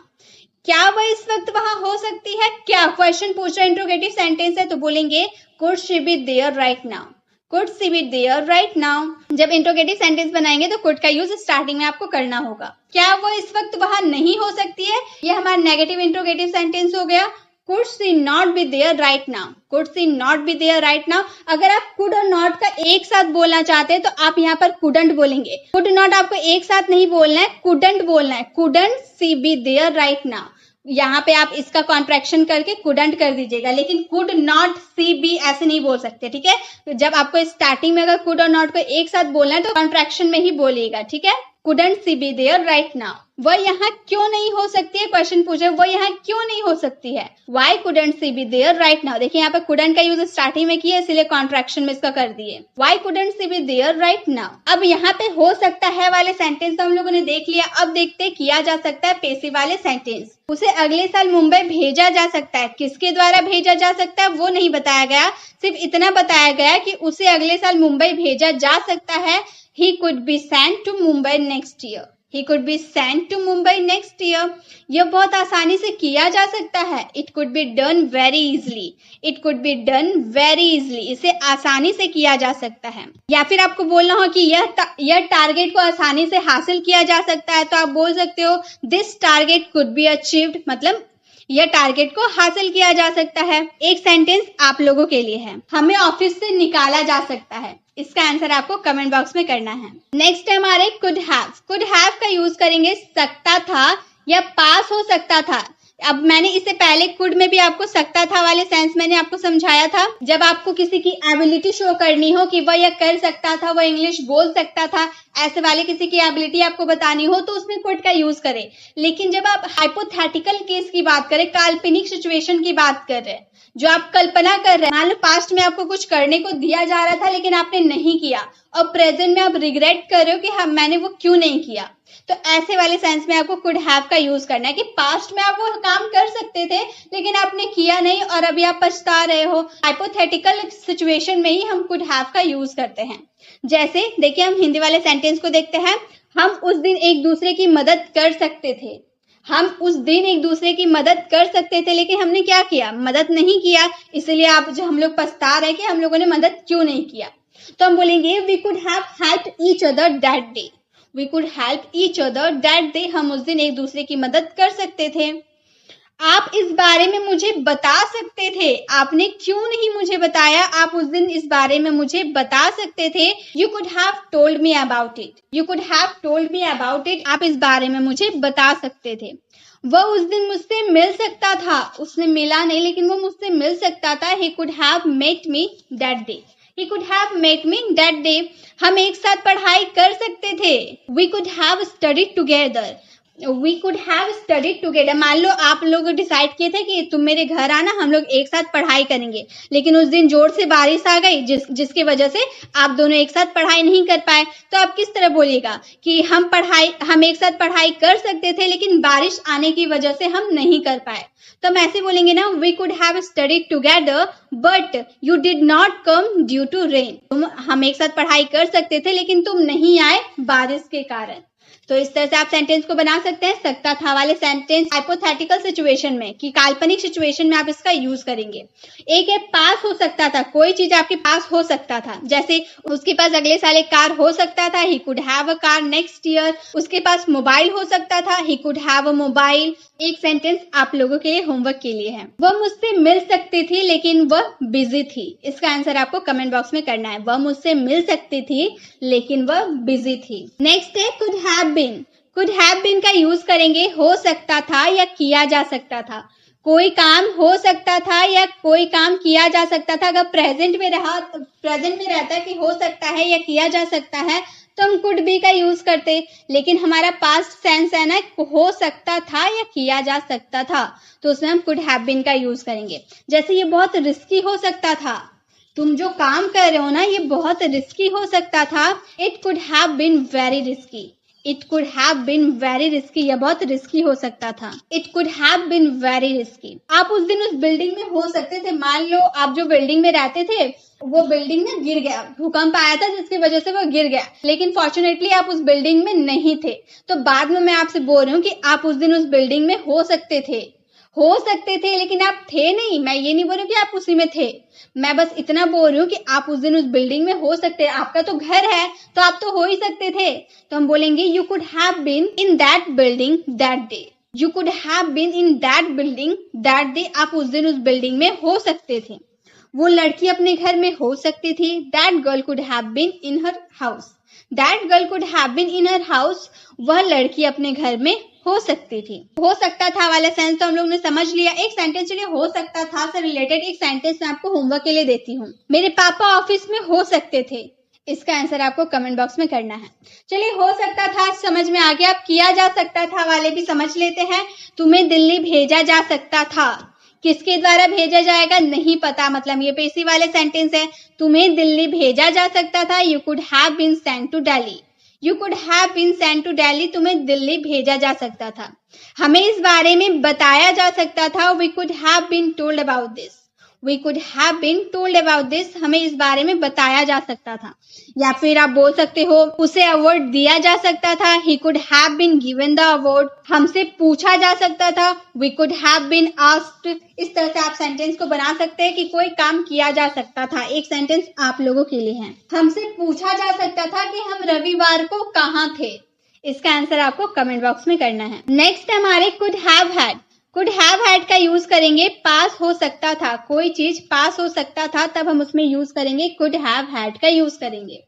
S1: क्या वह इस वक्त वहां हो सकती है? क्या क्वेश्चन पूछ रहा, इंट्रोगेटिव सेंटेंस है तो बोलेंगे could she be there right now. Could she be there right now. जब इंट्रोगेटिव सेंटेंस बनाएंगे तो कुड का यूज स्टार्टिंग में आपको करना होगा। क्या वो इस वक्त वहां नहीं हो सकती है, ये हमारा नेगेटिव इंट्रोगेटिव सेंटेंस हो गया। Could she not be there right now. Could she not be there right now. अगर आप कुड और नॉट का एक साथ बोलना चाहते हैं तो आप यहाँ पर कुडंट बोलेंगे। कुड नॉट आपको एक साथ नहीं बोलना है, कुडंट बोलना है। Couldn't she be there right now. यहाँ पे आप इसका कॉन्ट्रैक्शन करके कुडंट कर दीजिएगा, लेकिन कुड नॉट सी बी ऐसे नहीं बोल सकते। ठीक है, जब आपको स्टार्टिंग में अगर कुड और नॉट को एक साथ बोलना है तो कॉन्ट्रैक्शन में ही बोलिएगा। ठीक है, couldn't she be there right now. वह यहाँ क्यों नहीं हो सकती है, क्वेश्चन पूछे वह यहाँ क्यों नहीं हो सकती है। Why couldn't she be there right now. देखिए यहाँ पे कुडंट का यूज स्टार्टिंग में किया इसलिए कॉन्ट्रैक्शन में इसका कर दिए। Why couldn't she be there right now. अब यहाँ पे हो सकता है वाले सेंटेंस तो हम लोगों ने देख लिया। अब देखते किया जा सकता है पेसिव वाले सेंटेंस। उसे अगले साल मुंबई भेजा जा सकता है। किसके द्वारा भेजा जा सकता है वो नहीं बताया गया, सिर्फ इतना बताया गया कि उसे अगले साल मुंबई भेजा जा सकता है। He could be sent to Mumbai next year. He could be sent to Mumbai next year. यह बहुत आसानी से किया जा सकता है। It could be done very easily. It could be done very easily. इसे आसानी से किया जा सकता है। या फिर आपको बोलना हो कि यह टारगेट को आसानी से हासिल किया जा सकता है तो आप बोल सकते हो This target could be achieved. मतलब यह टारगेट को हासिल किया जा सकता है। एक सेंटेंस आप लोगों के लिए है, हमें ऑफिस से निकाला जा सकता है। इसका आंसर आपको कमेंट बॉक्स में करना है। नेक्स्ट है हमारे कुड हैव। कुड हैव का यूज करेंगे सकता था या पास हो सकता था। अब मैंने इससे पहले कुड में भी आपको सकता था वाले सेंस मैंने आपको समझाया था। जब आपको किसी की एबिलिटी शो करनी हो कि वह यह कर सकता था, वह इंग्लिश बोल सकता था, ऐसे वाले किसी की एबिलिटी आपको बतानी हो तो उसमें कुड का यूज करें। लेकिन जब आप हाइपोथेटिकल केस की बात करें, काल्पनिक सिचुएशन की बात कर रहे हैं, जो आप कल्पना कर रहे हैं, मान लो पास्ट में आपको कुछ करने को दिया जा रहा था लेकिन आपने नहीं किया और प्रेजेंट में आप रिग्रेट कर रहे हो कि मैंने वो क्यों नहीं किया, तो ऐसे वाले सेंस में आपको कुड हैव का यूज करना है कि पास्ट में आप वो काम कर सकते थे लेकिन आपने किया नहीं और अभी आप पछता रहे हो। हाइपोथेटिकल सिचुएशन में ही हम कुड हैव का यूज करते हैं। जैसे देखिए हम हिंदी वाले सेंटेंस को देखते हैं। हम उस दिन एक दूसरे की मदद कर सकते थे। हम उस दिन एक दूसरे की मदद कर सकते थे लेकिन हमने क्या किया, मदद नहीं किया। इसलिए आप जो हम लोग पछता रहे कि हम लोगों ने मदद क्यों नहीं किया। तो हम बोलेंगे we could have helped each other that day. We could help each other that day. हम उस दिन एक दूसरे की मदद कर सकते थे। आप इस बारे में मुझे बता सकते थे। आपने क्यों नहीं मुझे बताया, आप उस दिन इस बारे में मुझे बता सकते थे। You could have told me about it. You could have told me about it. आप इस बारे में मुझे बता सकते थे। वह उस दिन मुझसे मिल सकता था। उसने मिला नहीं लेकिन वो मुझसे मिल सकता था। He could have met me that day. He could have met me that day. हम एक साथ पढ़ाई कर सकते थे। We could have studied together. We could have studied together. मान लो आप लोग डिसाइड किए थे कि तुम मेरे घर आना, हम लोग एक साथ पढ़ाई करेंगे, लेकिन उस दिन जोर से बारिश आ गई जिसकी वजह से आप दोनों एक साथ पढ़ाई नहीं कर पाए। तो आप किस तरह बोलिएगा कि हम एक साथ पढ़ाई कर सकते थे लेकिन बारिश आने की वजह से हम नहीं कर पाए। तो हम ऐसे बोलेंगे ना, we could have studied together but you did not come due to rain. हम एक साथ पढ़ाई कर सकते थे लेकिन तुम नहीं आए बारिश के कारण। तो इस तरह से आप सेंटेंस को बना सकते हैं सकता था वाले सेंटेंस हाइपोथेटिकल सिचुएशन में, कि काल्पनिक सिचुएशन में आप इसका यूज करेंगे। एक है पास हो सकता था, कोई चीज आपके पास हो सकता था, जैसे उसके पास अगले साल एक कार हो सकता था, he could have a car next year. उसके पास मोबाइल हो सकता था, he could have a mobile. एक सेंटेंस आप लोगों के लिए होमवर्क के लिए है, वह मुझसे मिल सकती थी लेकिन वह बिजी थी। इसका आंसर आपको कमेंट बॉक्स में करना है, वह मुझसे मिल सकती थी लेकिन वह बिजी थी। नेक्स्ट है could have been. Could have been का यूज करेंगे हो सकता था या किया जा सकता था। कोई काम हो सकता था या कोई काम किया जा सकता था, अगर प्रेजेंट में रहता कि हो सकता है या किया जा सकता है तो हम कुड बी का यूज करते, लेकिन हमारा पास्ट सेंस है ना, हो सकता था या किया जा सकता था, तो उसमें हम कुड हैव बीन का यूज करेंगे। जैसे ये बहुत रिस्की हो सकता था, तुम जो काम कर रहे हो ना ये बहुत रिस्की हो सकता था। It could have been very risky. It could have been very risky, यह बहुत रिस्की हो सकता था। It could have been very risky. आप उस दिन उस बिल्डिंग में हो सकते थे, मान लो आप जो बिल्डिंग में रहते थे वो बिल्डिंग ना गिर गया, भूकंप आया था जिसकी वजह से वो गिर गया, लेकिन फॉर्चुनेटली आप उस बिल्डिंग में नहीं थे। तो बाद में मैं आपसे बोल रही हूँ कि आप उस दिन उस बिल्डिंग में हो सकते थे लेकिन आप थे नहीं। मैं ये नहीं बोल रही हूँ कि आप उसी में थे, मैं बस इतना बोल रही हूँ कि आप उस दिन उस बिल्डिंग में हो सकते, आपका तो घर है तो आप तो हो ही सकते थे। तो हम बोलेंगे you could have been in that building that day. You could have been in that building that day. आप उस दिन उस बिल्डिंग में हो सकते थे। वो लड़की अपने घर में हो सकती थी। That girl could have been in her house. That girl could have been in her house. वह लड़की अपने घर में हो सकती थी। हो सकता था वाला सेंस तो हम लोग ने समझ लिया। एक सेंटेंस चलिए हो सकता था से रिलेटेड एक सेंटेंस मैं आपको होमवर्क के लिए देती हूँ। मेरे पापा ऑफिस में हो सकते थे। इसका आंसर आपको कमेंट बॉक्स में करना है। चलिए हो सकता था समझ में आ गया। अब किया जा सकता था वाले भी समझ लेते हैं। तुम्हें दिल्ली भेजा जा सकता था। किसके द्वारा भेजा जाएगा नहीं पता, मतलब ये पेशी वाले सेंटेंस है। तुम्हें दिल्ली भेजा जा सकता था। You could have been sent to Delhi. You could have been sent to Delhi. तुम्हें दिल्ली भेजा जा सकता था। हमें इस बारे में बताया जा सकता था। We could have been told about this. We could have been told about this. हमें इस बारे में बताया जा सकता था। या फिर आप बोल सकते हो उसे अवार्ड दिया जा सकता था। He could have been given the award. हमसे पूछा जा सकता था। We could have been asked. इस तरह से आप सेंटेंस को बना सकते हैं कि कोई काम किया जा सकता था। एक सेंटेंस आप लोगों के लिए है। हमसे पूछा जा सकता था कि हम रविवार को कहाँ थे। इसका आंसर आपको कमेंट बॉक्स में करना है। नेक्स्ट हमारे could have had. Could have had का यूज करेंगे पास हो सकता था। कोई चीज पास हो सकता था तब हम उसमें यूज करेंगे कुड हैव हैड का यूज करेंगे।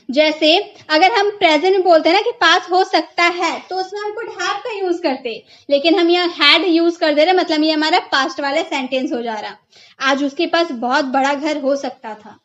S1: जैसे अगर हम प्रेजेंट में बोलते हैं ना कि पास हो सकता है तो उसमें हम कुड हैव का यूज करते, लेकिन हम यहाँ हैड यूज कर दे रहे, मतलब ये हमारा पास्ट वाला सेंटेंस हो जा रहा। आज उसके पास बहुत बड़ा घर हो सकता था।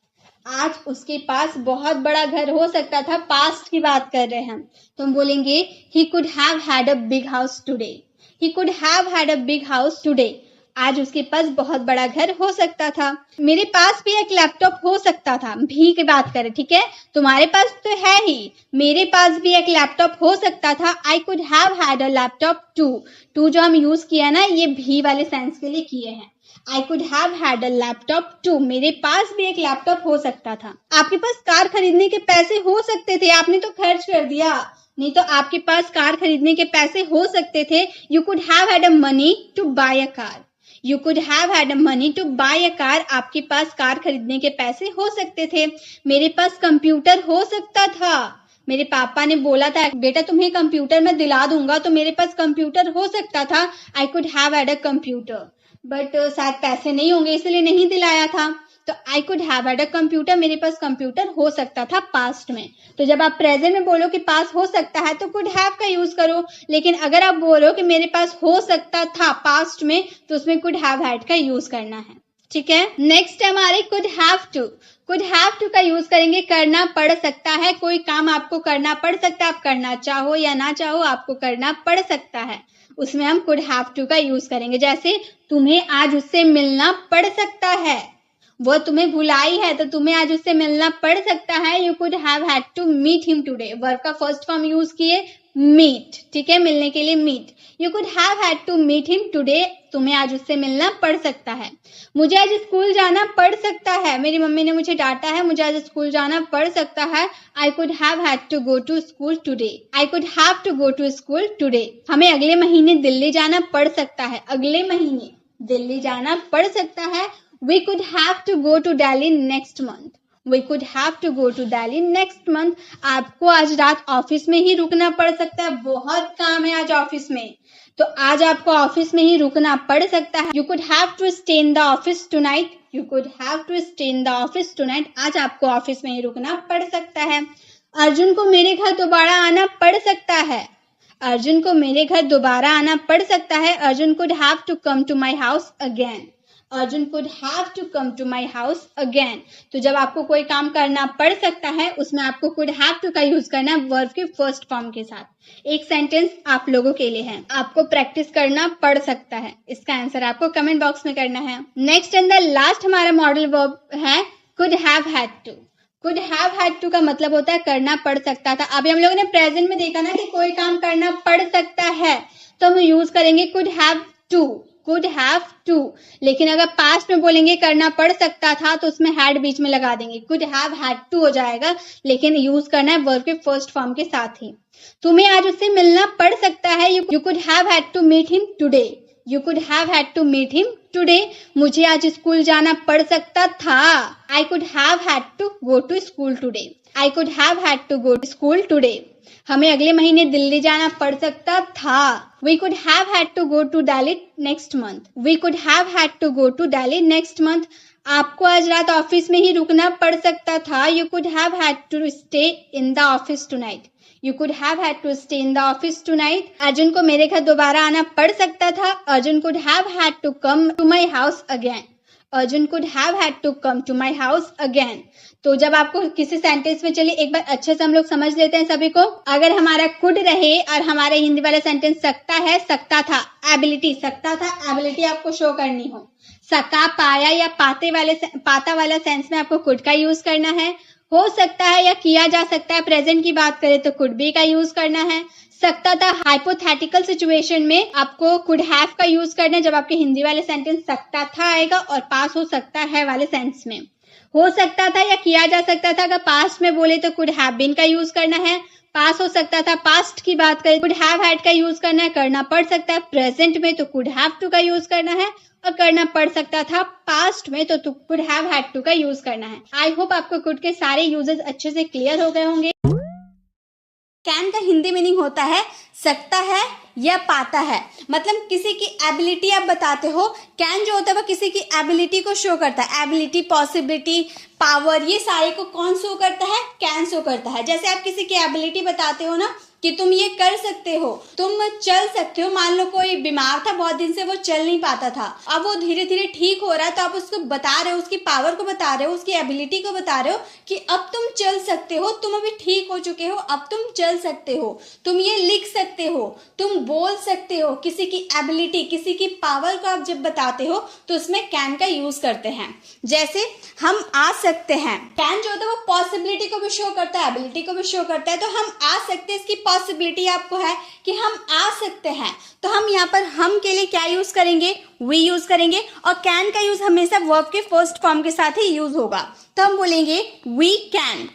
S1: आज उसके पास बहुत बड़ा घर हो सकता था, पास्ट की बात कर रहे हैं हम। तो हम बोलेंगे ही could have had a big house today. He could have had a big house today. आज उसके पास बहुत बड़ा घर हो सकता था। मेरे पास भी एक लैपटॉप हो सकता था। भी की बात करें, ठीक है, तुम्हारे पास तो है ही, मेरे पास भी एक लैपटॉप हो सकता था। I could have had a laptop too. Too जो हम यूज किया ना ये भी वाले सेंस के लिए किए हैं। I could have had a laptop too. मेरे पास भी एक लैपटॉप हो सकता था। आपके पास कार खरीदने के पैसे हो सकते थे, आपने तो खर्च कर दिया, नहीं तो आपके पास कार खरीदने के पैसे हो सकते थे। You could have had a money to buy a car. You could have had a money to buy a car. आपके पास कार खरीदने के पैसे हो सकते थे। मेरे पास कंप्यूटर हो सकता था। मेरे पापा ने बोला था बेटा तुम्हें कंप्यूटर मैं दिला दूंगा, तो मेरे पास कंप्यूटर हो सकता था। I could have had a computer, but शायद पैसे नहीं होंगे इसलिए नहीं दिलाया था। तो आई could have had a computer, मेरे पास कंप्यूटर हो सकता था पास्ट में। तो जब आप प्रेजेंट में बोलो कि पास हो सकता है तो कुड हैव का यूज करो, लेकिन अगर आप बोलो कि मेरे पास हो सकता था पास्ट में तो उसमें कुड हैव हैड का यूज करना है। ठीक है। नेक्स्ट है हमारे could have to. Could have to का यूज करेंगे करना पड़ सकता है, कोई काम आपको करना पड़ सकता है, आप करना चाहो या ना चाहो आपको करना पड़ सकता है, उसमें हम कुड हैव टू का यूज करेंगे। जैसे तुम्हें आज उससे मिलना पड़ सकता है, वो तुम्हें भुलाई है तो तुम्हें आज उससे मिलना पड़ सकता है। You could have had to meet him today, verb का फर्स्ट फॉर्म यूज किए मीट, ठीक है, मिलने के लिए meet. You could have had to meet him today, तुम्हें आज उससे मिलना पड़ सकता है। मुझे आज स्कूल जाना पड़ सकता है, मेरी मम्मी ने मुझे डांटा है, मुझे आज स्कूल जाना पड़ सकता है। I could have had to go to school today, I could have to go to school today. हमें अगले महीने दिल्ली जाना पड़ सकता है, अगले महीने दिल्ली जाना पड़ सकता है। We could have to go to Delhi next month. We could have to go to Delhi next month. आपको आज रात ऑफिस में ही रुकना पड़ सकता है, बहुत काम है आज ऑफिस में, तो आज आपको ऑफिस में ही रुकना पड़ सकता है। You could have to stay in the office tonight. You could have to stay in the office tonight. आज आपको ऑफिस में ही रुकना पड़ सकता है। अर्जुन को मेरे घर दोबारा आना पड़ सकता है, अर्जुन को मेरे घर दोबारा आना पड़ सकता है। Arjun could have to come to my house again. Arjun could have to come to my house again. तो जब आपको कोई काम करना पड़ सकता है उसमें आपको could have to का यूज करना है वर्ब के फर्स्ट फॉर्म के साथ। एक सेंटेंस आप लोगों के लिए है, आपको प्रैक्टिस करना पड़ सकता है, इसका आंसर आपको कमेंट बॉक्स में करना है। नेक्स्ट एंड द लास्ट हमारा मॉडल वर्ब है could have had to. could have had to का मतलब होता है करना पड़ सकता था। अभी हम लोगों ने प्रेजेंट में देखा ना कि कोई काम करना पड़ सकता है तो हम यूज करेंगे could have to, could have to। लेकिन अगर पास्ट में बोलेंगे करना पड़ सकता था तो उसमें हैड बीच में लगा देंगे, could have had to हो जाएगा, लेकिन यूज करना है वर्ब के फर्स्ट फॉर्म के साथ ही। तुम्हें आज उससे मिलना पड़ सकता है, you could have had to meet him today. You could have had to meet him today. मुझे आज स्कूल जाना पड़ सकता था, I could have had to go to school today. I could have had to go to school today. हमें अगले महीने दिल्ली जाना पड़ सकता था, We could have had to go to Delhi next month. We could have had to go to Delhi next month. आपको आज रात ऑफिस में ही रुकना पड़ सकता था, You could have had to stay in the office tonight. You could have had to stay in the office tonight. Arjun को मेरे घर दोबारा आना पड़ सकता था, Arjun could have had to come to my house again. Arjun could have had to come to my house again. तो जब आपको किसी सेंटेंस में, चलिए एक बार अच्छे से हम लोग समझ लेते हैं सभी को। अगर हमारा कुड रहे और हमारा हिंदी वाला सेंटेंस सकता है, सकता था, एबिलिटी, सकता था एबिलिटी आपको शो करनी हो, सका, पाया या पाता वाला सेंस में आपको कुड का यूज करना है। हो सकता है या किया जा सकता है, प्रेजेंट की बात करें तो कुड बी का यूज करना है। सकता था हाइपोथेटिकल सिचुएशन में आपको कुड हैव का यूज करना है, जब आपके हिंदी वाले सेंटेंस सकता था आएगा, और पास हो सकता है वाले सेंस में हो सकता था या किया जा सकता था, अगर पास्ट में बोले तो कुड हैव बीन का यूज करना है। पास हो सकता था, पास्ट की बात करें कुड हैव हैड का यूज करना है, करना पड़ सकता है प्रेजेंट में तो कुड हैव टू का यूज करना है, और करना पड़ सकता था पास्ट में तो कुड हैव हैड टू का यूज करना है। आई होप आपको कुड के सारे यूजेस अच्छे से क्लियर हो गए होंगे। कैन का हिंदी मीनिंग होता है सकता है या पाता है, मतलब किसी की एबिलिटी आप बताते हो। कैन जो होता है वो किसी की एबिलिटी को शो करता है, एबिलिटी, पॉसिबिलिटी, पावर, ये सारे को कौन शो करता है? कैन शो करता है। जैसे आप किसी की एबिलिटी बताते हो ना कि तुम ये कर सकते हो, तुम चल सकते हो। मान लो कोई बीमार था बहुत दिन से, वो चल नहीं पाता था, अब वो धीरे धीरे ठीक हो रहा है, तो आप उसको बता रहे हो, उसकी पावर को बता रहे हो, उसकी एबिलिटी को बता रहे हो कि अब तुम चल सकते हो, तुम अभी ठीक हो चुके हो, अब तुम चल सकते हो, तुम ये लिख सकते हो, तुम बोल सकते हो। किसी की एबिलिटी, किसी की पावर को आप जब बताते हो तो उसमें कैन का यूज करते हैं। जैसे हम आ सकते हैं, कैन जो होता है वो पॉसिबिलिटी को भी शो करता है, एबिलिटी को भी शो करता है। तो हम आ सकते हैं, इसकी पॉसिबिलिटी आपको है कि हम आ सकते हैं, तो हम यहाँ पर हम के लिए क्या यूज करेंगे? वी यूज करेंगे। और कैन का यूज हमेशा वर्ब के फर्स्ट फॉर्म के साथ ही यूज होगा, तो हम बोलेंगे वी कैन।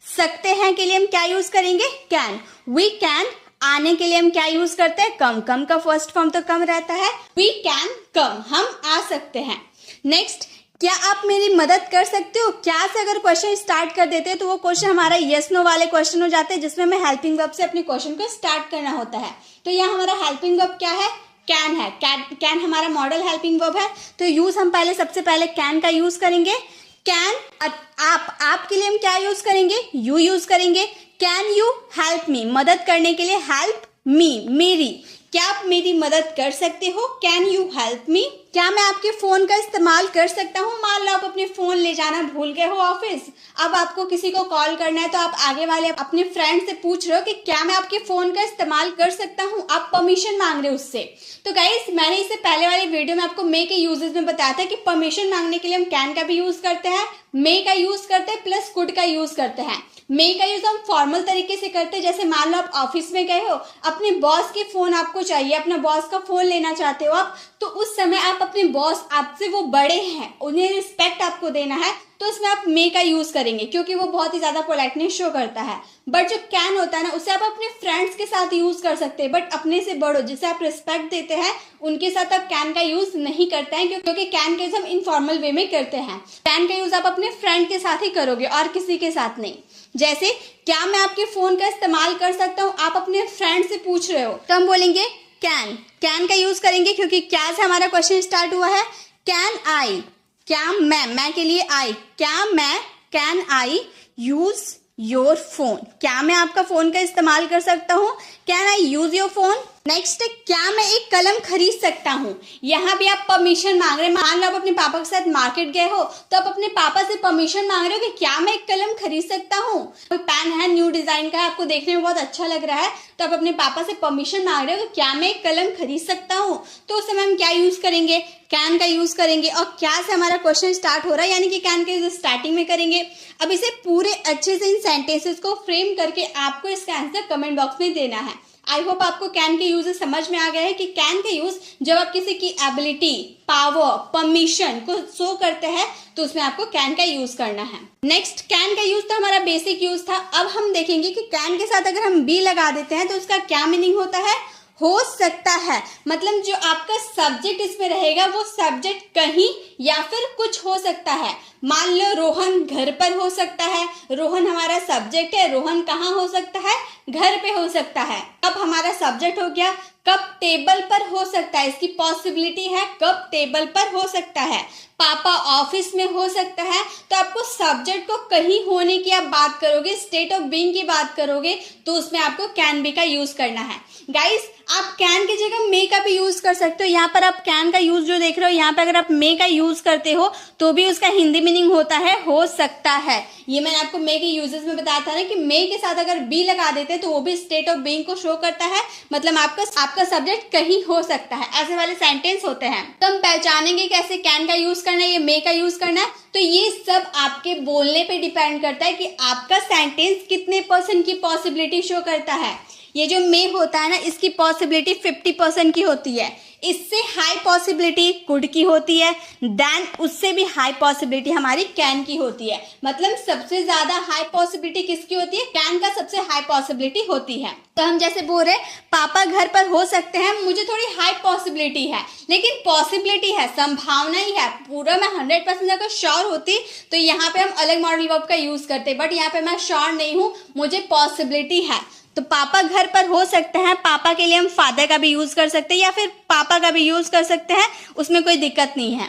S1: सकते हैं के लिए हम क्या यूज करेंगे? कैन। We can. आने के लिए हम क्या यूज करते हैं? कम। कम का फर्स्ट फॉर्म तो कम रहता है, वी कैन कम, हम आ सकते हैं। नेक्स्ट, क्या आप मेरी मदद कर सकते हो? क्या से अगर क्वेश्चन स्टार्ट कर देते हैं तो वो क्वेश्चन हमारा यस नो वाले क्वेश्चन हो जाते हैं, जिसमें हमें हेल्पिंग वर्ब से अपने क्वेश्चन को स्टार्ट करना होता है। तो यहाँ हमारा हेल्पिंग वर्ब क्या है? कैन है। कैन हमारा मॉडल हेल्पिंग वर्ब है, तो यूज हम सबसे पहले कैन का यूज करेंगे। कैन आप के लिए हम क्या यूज करेंगे? यू यूज करेंगे। कैन यू हेल्प मी, मदद करने के लिए हेल्प मी, मेरी, क्या आप मेरी मदद कर सकते हो? Can you help me. क्या मैं आपके फोन का इस्तेमाल कर सकता हूँ? मान लो आप अपने फोन ले जाना भूल गए हो ऑफिस, अब आपको किसी को कॉल करना है, तो आप आगे वाले अपने फ्रेंड से पूछ रहे हो कि क्या मैं आपके फोन का इस्तेमाल कर सकता हूँ, आप परमिशन मांग रहे हो उससे। तो गाइस, मैंने इससे पहले वाले वीडियो में आपको मे के यूजेस में बताया था कि परमिशन मांगने के लिए हम कैन का भी यूज करते हैं, मे का यूज करते हैं, प्लस कुड का यूज करते हैं। मे का यूज हम फॉर्मल तरीके से करते हैं, जैसे मान लो आप ऑफिस में गए हो, अपने बॉस के फोन आपको चाहिए, अपना बॉस का फोन लेना चाहते हो आप, तो उस समय आप अपने बॉस, आपसे वो बड़े हैं, उन्हें रिस्पेक्ट आपको देना है, तो उसमें आप मे का यूज करेंगे क्योंकि वो बहुत ही ज्यादा पोलाइटनेस शो करता है। बट जो कैन होता है ना, उसे आप अपने फ्रेंड्स के साथ यूज कर सकते हैं, बट अपने से बड़ों जिसे आप रिस्पेक्ट देते हैं उनके साथ आप कैन का यूज नहीं करते हैं, क्योंकि कैन का यूज हम इनफॉर्मल वे में करते हैं। कैन का यूज आप अपने फ्रेंड के साथ ही करोगे और किसी के साथ नहीं। जैसे क्या मैं आपके फोन का इस्तेमाल कर सकता हूँ, आप अपने फ्रेंड से पूछ रहे हो, तो हम बोलेंगे कैन। कैन का यूज करेंगे क्योंकि क्या से हमारा क्वेश्चन स्टार्ट हुआ है। कैन आई, क्या मैं के लिए आई, क्या मैं, can I use your phone, क्या मैं आपका फोन का इस्तेमाल कर सकता हूँ, can I use your phone. Next, क्या मैं एक कलम खरीद सकता हूँ, यहाँ भी आप परमिशन मांग रहे हैं। मान लो आप अपने पापा के साथ मार्केट गए हो, तो आप अपने पापा से परमिशन मांग रहे हो कि क्या मैं एक कलम खरीद सकता हूँ। कोई पेन है, न्यू डिजाइन का है, आपको देखने में बहुत अच्छा लग रहा है, तो आप अपने पापा से परमिशन मांग रहे हो कि क्या मैं एक कलम खरीद सकता हूँ। तो उस समय हम क्या यूज करेंगे, कैन का यूज करेंगे। और क्या से हमारा क्वेश्चन स्टार्ट हो रहा है, यानी कि कैन का यूज स्टार्टिंग में करेंगे। अब इसे पूरे अच्छे से इन सेंटेंसेस को फ्रेम करके आपको इसका आंसर कमेंट बॉक्स में देना है। आई होप आपको कैन के यूज समझ में आ गया है कि कैन का यूज जब आप किसी की एबिलिटी, पावर, परमिशन को शो करते हैं तो उसमें आपको कैन का यूज करना है। नेक्स्ट, कैन का यूज तो हमारा बेसिक यूज था। अब हम देखेंगे कि कैन के साथ अगर हम बी लगा देते हैं तो उसका क्या मीनिंग होता है। हो सकता है, मतलब जो आपका सब्जेक्ट इसमें रहेगा वो सब्जेक्ट कहीं या फिर कुछ हो सकता है। मान लो रोहन घर पर हो सकता है, रोहन हमारा सब्जेक्ट है, रोहन कहाँ हो सकता है, घर पे हो सकता है। कब हमारा सब्जेक्ट हो गया, कब टेबल पर हो सकता है, इसकी पॉसिबिलिटी है कब टेबल पर हो सकता है। पापा ऑफिस में हो सकता है, तो आपको सब्जेक्ट को कहीं होने की आप बात करोगे, स्टेट ऑफ बीइंग की बात करोगे, तो उसमें आपको कैन बी का यूज करना है। गाइस, आप कैन की जगह मे का भी यूज कर सकते हो। यहाँ पर आप कैन का यूज जो देख रहे हो, यहाँ पे अगर आप मे का यूज करते हो तो भी उसका हिंदी मीनिंग होता है हो सकता है। ये मैंने आपको मे के यूजेस में बताया था ना कि मे के साथ अगर बी लगा देते हैं तो वो भी स्टेट ऑफ बीइंग को शो करता है, मतलब आपका सब्जेक्ट कहीं हो सकता है। ऐसे वाले सेंटेंस होते हैं। तो हम पहचानेंगे कैसे कैन का यूज करना है, ये मे का यूज करना है। तो ये सब आपके बोलने पे डिपेंड करता है कि आपका सेंटेंस कितने % की पॉसिबिलिटी शो करता है। ये जो मे होता है ना, इसकी पॉसिबिलिटी 50% की होती है। इससे हाई पॉसिबिलिटी कुड की होती है, देन उससे भी हाई पॉसिबिलिटी हमारी कैन की होती है। मतलब सबसे ज्यादा हाई पॉसिबिलिटी किसकी होती है, कैन का सबसे हाई पॉसिबिलिटी होती है। तो हम जैसे बोल रहे पापा घर पर हो सकते हैं, मुझे थोड़ी हाई पॉसिबिलिटी है, लेकिन पॉसिबिलिटी है, संभावना ही है। पूरा मैं 100% अगर श्योर होती तो यहाँ पे हम अलग मॉडल वर्ब का यूज करते, बट यहाँ पे मैं श्योर नहीं हूँ, मुझे पॉसिबिलिटी है। तो पापा घर पर हो सकते हैं, पापा के लिए हम फादर का भी यूज कर सकते हैं या फिर पापा का भी यूज कर सकते हैं, उसमें कोई दिक्कत नहीं है।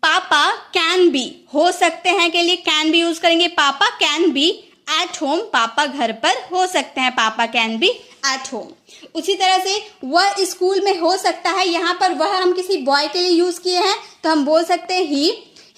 S1: पापा कैन बी, हो सकते हैं के लिए कैन बी यूज करेंगे, पापा कैन बी एट होम, पापा घर पर हो सकते हैं, पापा कैन बी एट होम। उसी तरह से वह स्कूल में हो सकता है, यहाँ पर वह हम किसी बॉय के लिए यूज किए हैं, तो हम बोल सकते हैं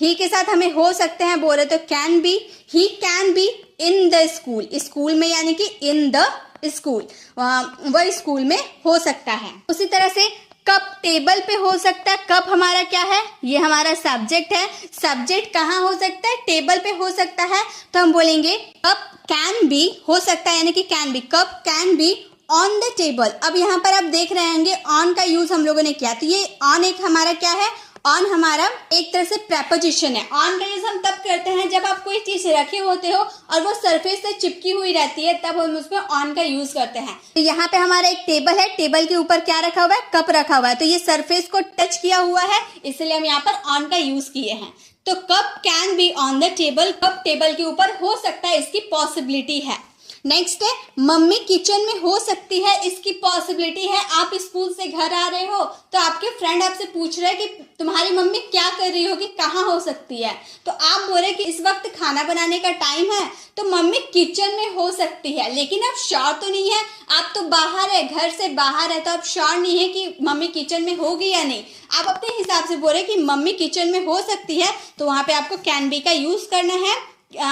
S1: ही के साथ हमें हो सकते हैं बोले तो can be, he can be in the school, school में यानी कि इन द स्कूल, वह स्कूल में हो सकता है। उसी तरह से कप टेबल पे हो सकता है, कप हमारा क्या है, ये हमारा सब्जेक्ट है, सब्जेक्ट कहाँ हो सकता है, टेबल पे हो सकता है, तो हम बोलेंगे कप कैन बी, हो सकता है यानी कि can be, cup can be on the table. अब यहाँ पर आप देख रहे होंगे ऑन का यूज हम लोगों ने किया, तो ये ऑन एक हमारा क्या है, ऑन हमारा एक तरह से प्रेपोजिशन है। ऑन का यूज हम तब करते हैं जब आप कोई चीज रखे होते हो और वो सरफेस से चिपकी हुई रहती है, तब हम उसमें ऑन का यूज करते हैं। तो यहाँ पे हमारा एक टेबल है, टेबल के ऊपर क्या रखा हुआ है, कप रखा हुआ है, तो ये सरफेस को टच किया हुआ है, इसलिए हम यहाँ पर ऑन का यूज किए हैं। तो cup can be on the table, cup table के ऊपर हो सकता है, इसकी पॉसिबिलिटी है। नेक्स्ट है मम्मी किचन में हो सकती है, इसकी पॉसिबिलिटी है। आप स्कूल से घर आ रहे हो तो आपके फ्रेंड आपसे पूछ रहे हैं कि तुम्हारी मम्मी क्या कर रही होगी, कहाँ हो सकती है, तो आप बोल रहे कि इस वक्त खाना बनाने का टाइम है तो मम्मी किचन में हो सकती है, लेकिन आप श्योर तो नहीं है, आप तो बाहर है, घर से बाहर है, तो आप श्योर नहीं है कि मम्मी किचन में होगी या नहीं। आप अपने हिसाब से बोल रहे कि मम्मी किचन में हो सकती है, तो वहां पे आपको कैन बी का यूज करना है।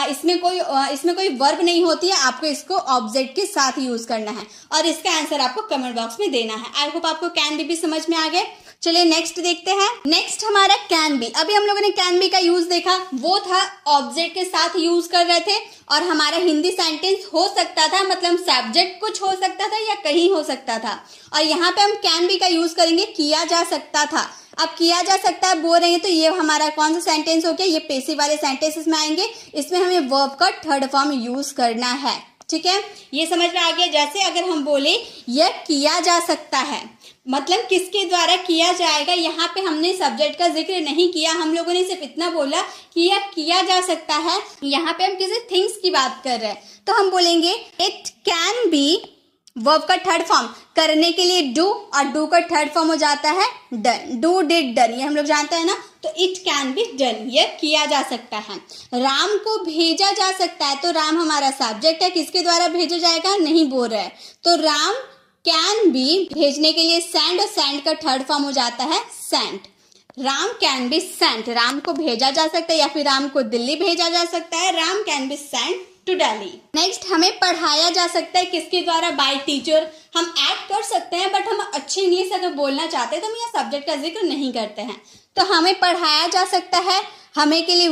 S1: इसमें कोई वर्ब नहीं होती है, आपको इसको ऑब्जेक्ट के साथ यूज करना है और इसका आंसर आपको कमेंट बॉक्स में देना है। आई होप आपको कैन बी भी समझ में आ गए। चलिए नेक्स्ट देखते हैं। नेक्स्ट हमारा कैन बी। अभी हम लोगों ने कैन बी का यूज देखा, वो था ऑब्जेक्ट के साथ यूज कर रहे थे और हमारा हिंदी सेंटेंस हो सकता था, मतलब सब्जेक्ट कुछ हो सकता था या कहीं हो सकता था। और यहाँ पे हम कैन बी का यूज करेंगे, किया जा सकता था। अब किया जा सकता है बोल रहे हैं तो ये हमारा कौन सा सेंटेंस हो गया, ये पेसिव वाले सेंटेंसेस में आएंगे। इसमें हमें वर्ब का थर्ड फॉर्म यूज करना है, ठीक है, ये समझ में आ गया। जैसे अगर हम बोले यह किया जा सकता है, मतलब किसके द्वारा किया जाएगा, यहाँ पे हमने सब्जेक्ट का जिक्र नहीं किया, हम लोगों ने सिर्फ इतना बोला कि यह किया जा सकता है। यहाँ पे हम किसी थिंग्स की बात कर रहे हैं तो हम बोलेंगे इट कैन बी, वर्ब का थर्ड फॉर्म करने के लिए डू, और डू का थर्ड फॉर्म हो जाता है डन, डू डिड डन, ये हम लोग जानते हैं ना, तो इट कैन बी डन, ये किया जा सकता है। राम को भेजा जा सकता है, तो राम हमारा सब्जेक्ट है, किसके द्वारा भेजा जाएगा नहीं बोल रहा है, तो राम कैन बी भेजने के लिए सेंड, और सेंड का थर्ड फॉर्म हो जाता है sent. Ram can be sent, Ram को भेजा जा सकता है या फिर राम को दिल्ली भेजा जा सकता है, Ram can be sent to Delhi. Next हमें पढ़ाया जा सकता है, किसके द्वारा, बाय टीचर। हम ऐड कर सकते हैं बट हम अच्छी इंग्लिश अगर बोलना चाहते हैं तो हम यहाँ सब्जेक्ट का जिक्र नहीं करते हैं। तो हमें पढ़ाया जा सकता है, हमें के लिए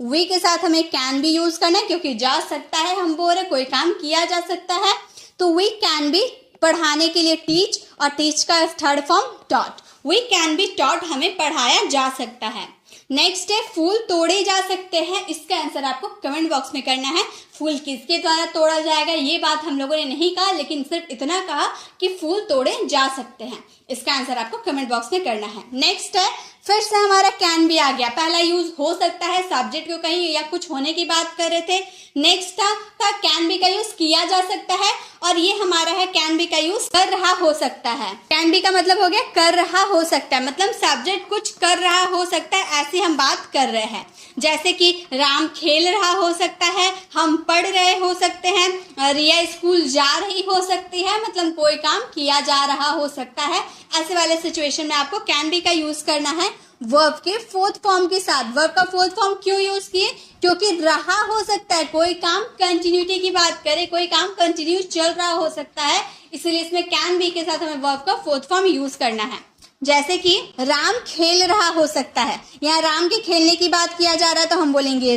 S1: वी के साथ हमें कैन बी यूज करना है क्योंकि जा सकता है, हम बोल रहे कोई काम किया जा सकता है, तो वी कैन बी पढ़ाने के लिए टीच, और टीच का third form taught, we can be taught, हमें पढ़ाया जा सकता है। नेक्स्ट है फूल तोड़े जा सकते हैं, इसका आंसर आपको कमेंट बॉक्स में करना है। फूल किसके द्वारा तोड़ा जाएगा ये बात हम लोगों ने नहीं कहा, लेकिन सिर्फ इतना कहा कि फूल तोड़े जा सकते हैं, इसका आंसर आपको कमेंट बॉक्स में करना है। नेक्स्ट है फिर से हमारा कैन बी आ गया, पहला यूज हो सकता है, सब्जेक्ट को कहीं या कुछ होने की बात कर रहे थे। नेक्स्ट था कैन बी का यूज किया जा सकता है, और ये हमारा है कैन बी का यूज कर रहा हो सकता है। कैन बी का मतलब हो गया कर रहा हो सकता है, मतलब सब्जेक्ट कुछ कर रहा हो सकता है, ऐसी हम बात कर रहे हैं। जैसे कि राम खेल रहा हो सकता है, हम पढ़ रहे हो सकते हैं, रिया स्कूल जा रही हो सकती है, मतलब कोई काम किया जा रहा हो सकता है। ऐसे वाले सिचुएशन में आपको कैन बी का यूज करना है वर्ब के फोर्थ फॉर्म के साथ। वर्ब का फोर्थ फॉर्म क्यों यूज किए, क्योंकि रहा हो सकता है, कोई काम कंटिन्यूटी की बात करें, कोई काम कंटिन्यू चल रहा हो सकता है, इसलिए इसमें कैन बी के साथ हमें वर्ब का फोर्थ फॉर्म यूज करना है। जैसे कि राम खेल रहा हो सकता है, यहाँ राम के खेलने की बात किया जा रहा है तो हम बोलेंगे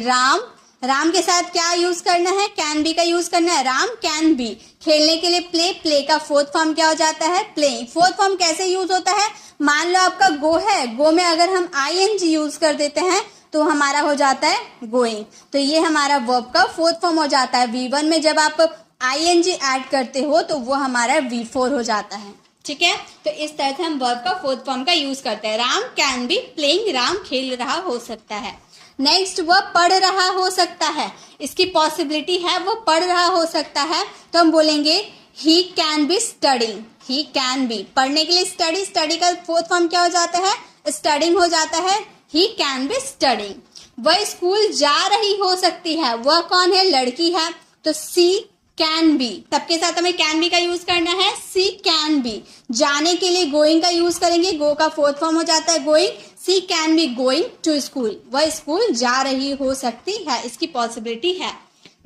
S1: राम के साथ क्या यूज करना है, कैन बी का यूज करना है, राम कैन बी। खेलने के लिए प्ले का फोर्थ फॉर्म क्या हो जाता है, प्लेइंग। फोर्थ फॉर्म कैसे यूज होता है, मान लो आपका गो है, गो में अगर हम ING यूज कर देते हैं तो हमारा हो जाता है गोइंग, तो ये हमारा वर्ब का फोर्थ फॉर्म हो जाता है। V1 में जब आप ING ऐड करते हो तो वो हमारा V4 हो जाता है, ठीक है। तो इस तरह से हम वर्ब का फोर्थ फॉर्म का यूज करते हैं। Ram can be playing, Ram खेल रहा हो सकता है। नेक्स्ट वह पढ़ रहा हो सकता है, इसकी पॉसिबिलिटी है वो पढ़ रहा हो सकता है, तो हम बोलेंगे he can be studying, he can be. पढ़ने के लिए स्टडी का फोर्थ फॉर्म क्या हो जाता है, स्टडिंग हो जाता है, ही कैन बी स्टडिंग। वह स्कूल जा रही हो सकती है, वह कौन है, लड़की है, तो सी कैन बी। सबके साथ हमें कैन बी का यूज करना है, सी कैन बी। जाने के लिए गोइंग का यूज करेंगे, गो का फोर्थ फॉर्म हो जाता है going, she can be going to school, वह स्कूल जा रही हो सकती है, इसकी पॉसिबिलिटी है।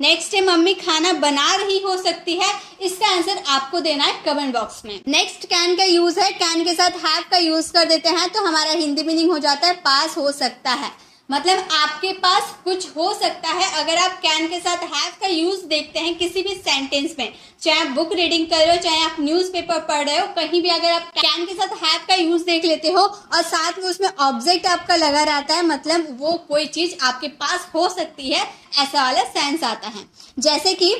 S1: नेक्स्ट है मम्मी खाना बना रही हो सकती है, इसका आंसर आपको देना है कमेंट बॉक्स में। नेक्स्ट कैन का यूज है, कैन के साथ हैव का यूज कर देते हैं तो हमारा हिंदी मीनिंग हो जाता है पास हो सकता है, मतलब आपके पास कुछ हो सकता है। अगर आप कैन के साथ हैव का यूज देखते हैं किसी भी सेंटेंस में, चाहे आप बुक रीडिंग कर रहे हो, चाहे आप न्यूज़पेपर पढ़ रहे हो, कहीं भी अगर आप कैन के साथ हैव का यूज देख लेते हो और साथ में उसमें ऑब्जेक्ट आपका लगा रहता है, मतलब वो कोई चीज आपके पास हो सकती है, ऐसा वाला सेंस आता है। जैसे कि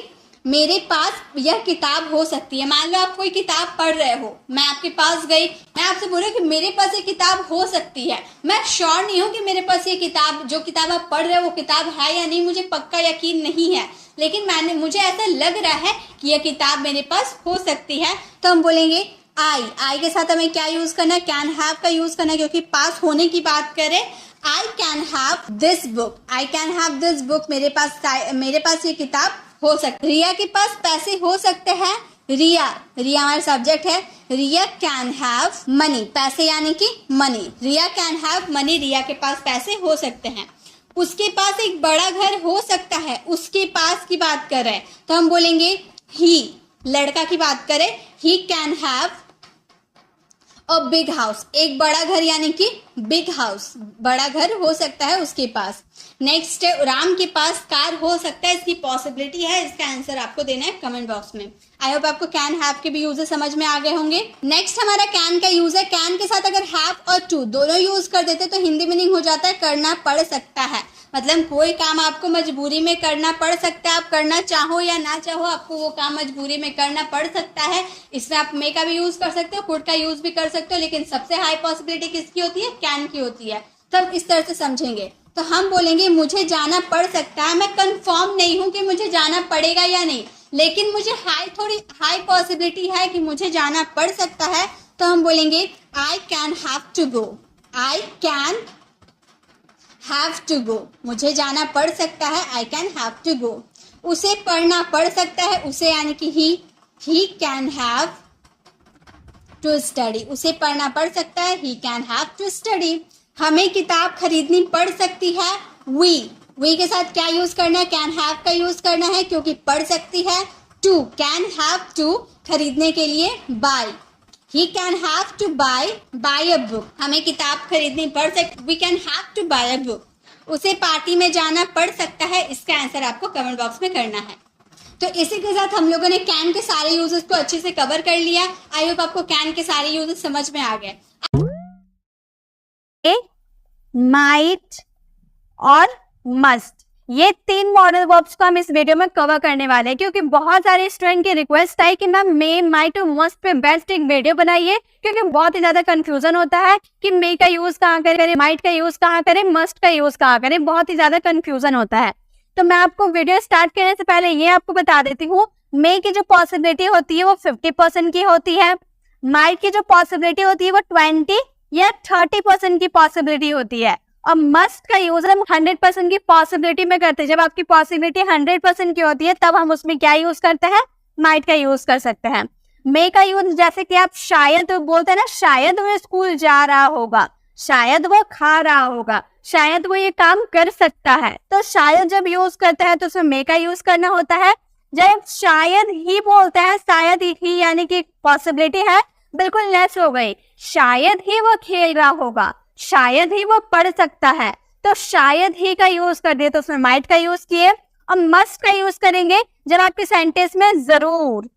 S1: मेरे पास यह किताब हो सकती है। मान लो आप कोई किताब पढ़ रहे हो, मैं आपके पास गई, मैं आपसे बोल रही हूँ कि मेरे पास ये किताब हो सकती है। मैं श्योर नहीं हूँ कि मेरे पास ये किताब, जो किताब आप पढ़ रहे हो वो किताब है या नहीं, मुझे पक्का यकीन नहीं है, लेकिन मुझे ऐसा लग रहा है कि यह किताब मेरे पास हो सकती है। तो हम बोलेंगे आई के साथ हमें क्या यूज करना है, कैन हैव का यूज करना है, क्योंकि पास होने की बात करें। आई can have this book, I can have this book, मेरे पास ये किताब हो सकती है। रिया के पास पैसे हो सकते हैं, रिया हमारा सब्जेक्ट है। रिया कैन हैव मनी, पैसे यानी कि money, Riya can have money, Riya के पास पैसे हो सकते हैं। उसके पास एक बड़ा घर हो सकता है, उसके पास की बात कर रहे हैं तो हम बोलेंगे ही, लड़का की बात करें, ही can have a big house, एक बड़ा घर यानी कि बिग हाउस, बड़ा घर हो सकता है उसके पास। नेक्स्ट है राम के पास कार हो सकता है, इसकी पॉसिबिलिटी है, इसका आंसर आपको देना है कमेंट बॉक्स में। आई होप आपको कैन हैव के भी यूजेस समझ में आ गए होंगे। नेक्स्ट हमारा कैन का यूज है। कैन के साथ अगर हैव और टू दोनों यूज कर देते तो हिंदी मीनिंग हो जाता है करना पड़ सकता है। मतलब कोई काम आपको मजबूरी में करना पड़ सकता है, आप करना चाहो या ना चाहो आपको वो काम मजबूरी में करना पड़ सकता है। इसमें आप मे का भी यूज कर सकते हो, कुड का यूज भी कर सकते हो, लेकिन सबसे हाई पॉसिबिलिटी किसकी होती है, कैन की होती है। तब इस तरह से समझेंगे तो हम बोलेंगे मुझे जाना पड़ सकता है, मैं कंफर्म नहीं हूं कि मुझे जाना पड़ेगा या नहीं, लेकिन मुझे थोड़ी हाई पॉसिबिलिटी है कि मुझे जाना पड़ सकता है। तो हम बोलेंगे I can have to go, I can have to go, मुझे जाना पड़ सकता है, I can have to go. उसे पढ़ना पड़ सकता है, उसे यानी कि he can have to study, उसे पढ़ना पड़ सकता है, he can have to study. हमें किताब खरीदनी पड़ सकती है, वी के साथ क्या यूज करना है, कैन हैव का यूज करना है क्योंकि पढ़ सकती है। टू, कैन हैव टू, खरीदने के लिए bye, he can have to buy a book, हमें किताब खरीदनी पड़ सकती, we can have to buy a book। उसे पार्टी में जाना पड़ सकता है, इसका आंसर आपको कमेंट बॉक्स में करना है। तो इसी के साथ हम लोगों ने कैन के सारे यूजेस को अच्छे से कवर कर लिया। आई होप आपको कैन के सारे यूजेस समझ में आ गए।
S2: माइट और मस्ट, ये 3 मॉडल वर्ब्स को हम इस वीडियो में कवर करने वाले हैं, क्योंकि बहुत सारे स्टूडेंट की रिक्वेस्ट आई कि मैम मे, माइट और मस्ट पे बेस्ट एक वीडियो बनाइए, क्योंकि बहुत ही ज्यादा कंफ्यूजन होता है कि मे का यूज कहाँ करें, माइट का यूज कहाँ करें, मस्ट का यूज कहाँ करें, बहुत ही ज्यादा कंफ्यूजन होता है। तो मैं आपको वीडियो स्टार्ट करने से पहले ये आपको बता देती हूँ, मे की जो पॉसिबिलिटी होती है वो 50% की होती है, माइट की जो पॉसिबिलिटी होती है वो 20 या 30% की पॉसिबिलिटी होती है, और मस्ट का यूज हम 100% की पॉसिबिलिटी में करते हैं। जब आपकी पॉसिबिलिटी 100% की होती है तब हम उसमें क्या यूज करते हैं, माइट का यूज कर सकते हैं। मे का यूज जैसे कि आप शायद बोलते हैं ना, शायद वो स्कूल जा रहा होगा, शायद वो खा रहा होगा, शायद वो ये काम कर सकता है, तो शायद जब यूज करते हैं तो उसमें मे का यूज करना होता है। जब शायद ही बोलते हैं, शायद ही यानी कि पॉसिबिलिटी है बिल्कुल लेस हो गई, शायद ही वो खेल रहा होगा, शायद ही वो पढ़ सकता है, तो शायद ही का यूज कर दिए तो उसमें माइट का यूज किए। और मस्ट का यूज करेंगे जब आपके सेंटेंस में जरूर,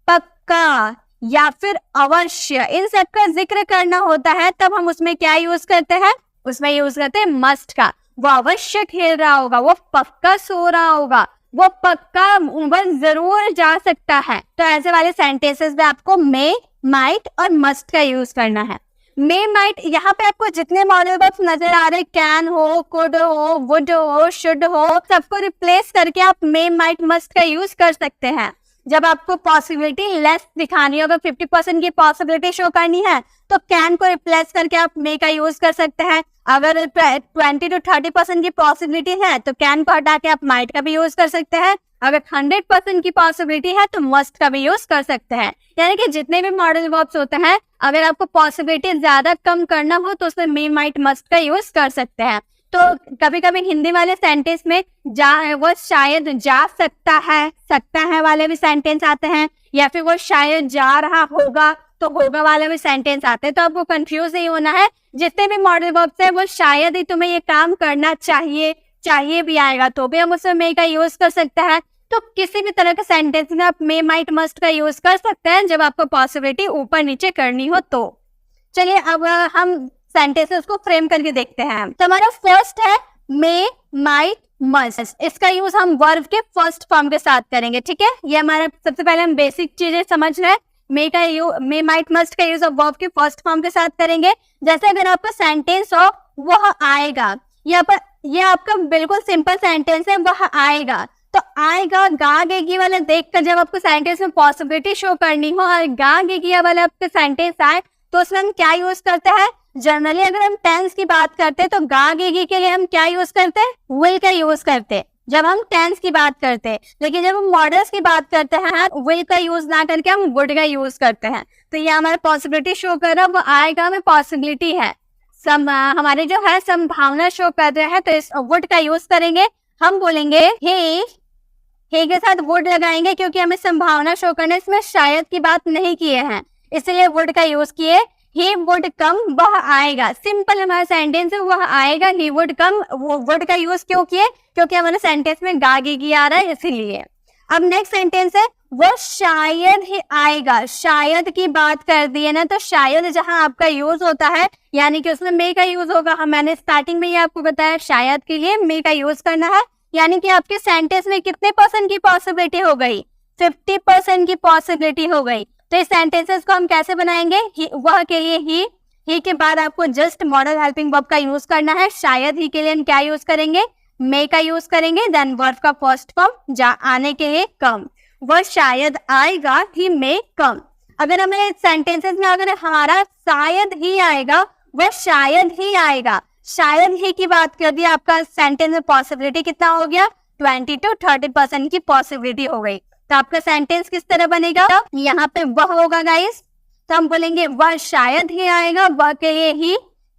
S2: पक्का या फिर अवश्य इन सब का जिक्र करना होता है, तब हम उसमें क्या यूज करते हैं, उसमें यूज करते हैं मस्ट का। वो अवश्य खेल रहा होगा, वो पक्का सो रहा होगा, वो पक्का वो जरूर जा सकता है, तो ऐसे वाले सेंटेंसेस में आपको मे, माइट और मस्ट का यूज करना है। मे, माइट, यहाँ पे आपको जितने मॉडल वर्ब्स नजर आ रहे, कैन हो, कुड हो, वुड हो, शुड हो, सबको रिप्लेस करके आप मे, माइट, मस्ट का यूज कर सकते हैं। जब आपको पॉसिबिलिटी लेस दिखानी है, अगर 50% की पॉसिबिलिटी शो करनी है तो कैन को रिप्लेस करके आप मे का यूज कर सकते हैं। अगर 20 to 30% की पॉसिबिलिटी है तो कैन को हटा के आप माइट का भी यूज कर सकते हैं। अगर 100% की पॉसिबिलिटी है तो मस्ट का भी यूज कर सकते हैं। यानी कि जितने भी मॉडल वर्ब्स होते हैं, अगर आपको पॉसिबिलिटी ज्यादा कम करना हो तो उसमें मे, माइट, मस्ट का यूज कर सकते हैं। तो कभी कभी हिंदी वाले सेंटेंस में वो शायद जा सकता है वाले भी सेंटेंस आते हैं, या फिर वो शायद जा रहा होगा तो होगा वाले भी सेंटेंस आते हैं। तो आपको कंफ्यूज नहीं होना है, जितने भी मॉडल वर्ब्स है वो शायद ही तुम्हें ये काम करना चाहिए भी आएगा तो भी हम उसमें मे का यूज कर सकते हैं। तो किसी भी तरह के सेंटेंस में आप मे, माइट, मस्ट का यूज कर सकते हैं जब आपको पॉसिबिलिटी ऊपर नीचे करनी हो तो। चलिए अब हम सेंटेंसेस को फ्रेम करके देखते हैं। तो हमारा फर्स्ट है मे, माइट मस्ट। इसका यूज हम वर्ब के फर्स्ट फॉर्म के साथ करेंगे, ठीक है। ये हमारा सबसे पहले हम बेसिक चीजें समझ रहे हैं। मे माइट मस्ट का यूज वर्ब के फर्स्ट फॉर्म के साथ करेंगे। जैसे अगर आपका सेंटेंस हो वह आएगा, यहाँ पर ये आपका बिल्कुल सिंपल सेंटेंस है, वह आएगा। तो आएगा गा गेगी वाला देखकर जब आपको सेंटेंस में पॉसिबिलिटी शो करनी हो और गा गेगी वाला आपका सेंटेंस आए तो उसमें हम क्या यूज करते हैं। जनरली अगर हम टेंस की बात करते हैं तो गा गेगी के लिए हम क्या यूज करते हैं, विल का यूज करते हैं जब हम टेंस की बात करते हैं। लेकिन जब हम मॉडल्स की बात करते हैं विल का यूज ना करके हम वुड का यूज करते हैं। तो ये हमारा पॉसिबिलिटी शो कर रहा है, वो आएगा में पॉसिबिलिटी है, हमारे जो है संभावना शो कर रहे हैं। तो इस वुड का यूज करेंगे। हम बोलेंगे हे के साथ वुड लगाएंगे क्योंकि हमें संभावना शो करने, इसमें शायद की बात नहीं किए हैं, इसलिए वुड का यूज किए। ही वुड कम, वह आएगा। सिंपल हमारा सेंटेंस है, वह आएगा। ही वुड कम, वो वुड का यूज क्यों किए, क्योंकि हमारे सेंटेंस में गागेगी आ रहा है इसीलिए। अब नेक्स्ट सेंटेंस है वह शायद ही आएगा। शायद की बात कर दी है ना, तो शायद जहां आपका यूज होता है यानी कि उसमें मे का यूज होगा। मैंने स्टार्टिंग में ही आपको बताया शायद के लिए मे का यूज करना है। यानी कि आपके सेंटेंस में कितने % की पॉसिबिलिटी हो गई, 50% की पॉसिबिलिटी हो गई। तो इस सेंटेंसेस को हम कैसे बनाएंगे, वह के लिए ही के बाद आपको जस्ट मॉडल हेल्पिंग वर्ब का यूज करना है। शायद ही के लिए हम क्या यूज करेंगे, मे का यूज करेंगे। देन वर्ब का फर्स्ट फॉर्म जा आने के लिए कम, वह शायद आएगा, ही मे कम। अगर हमें सेंटेंसेस में अगर हमारा शायद ही आएगा, वह शायद ही आएगा, शायद ही की बात कर दी, आपका सेंटेंस में पॉसिबिलिटी कितना हो गया, 20 to 30% की पॉसिबिलिटी हो गई। तो आपका सेंटेंस किस तरह बनेगा, यहाँ पे वह होगा गाइस। तो हम बोलेंगे वह शायद ही आएगा, वह के लिए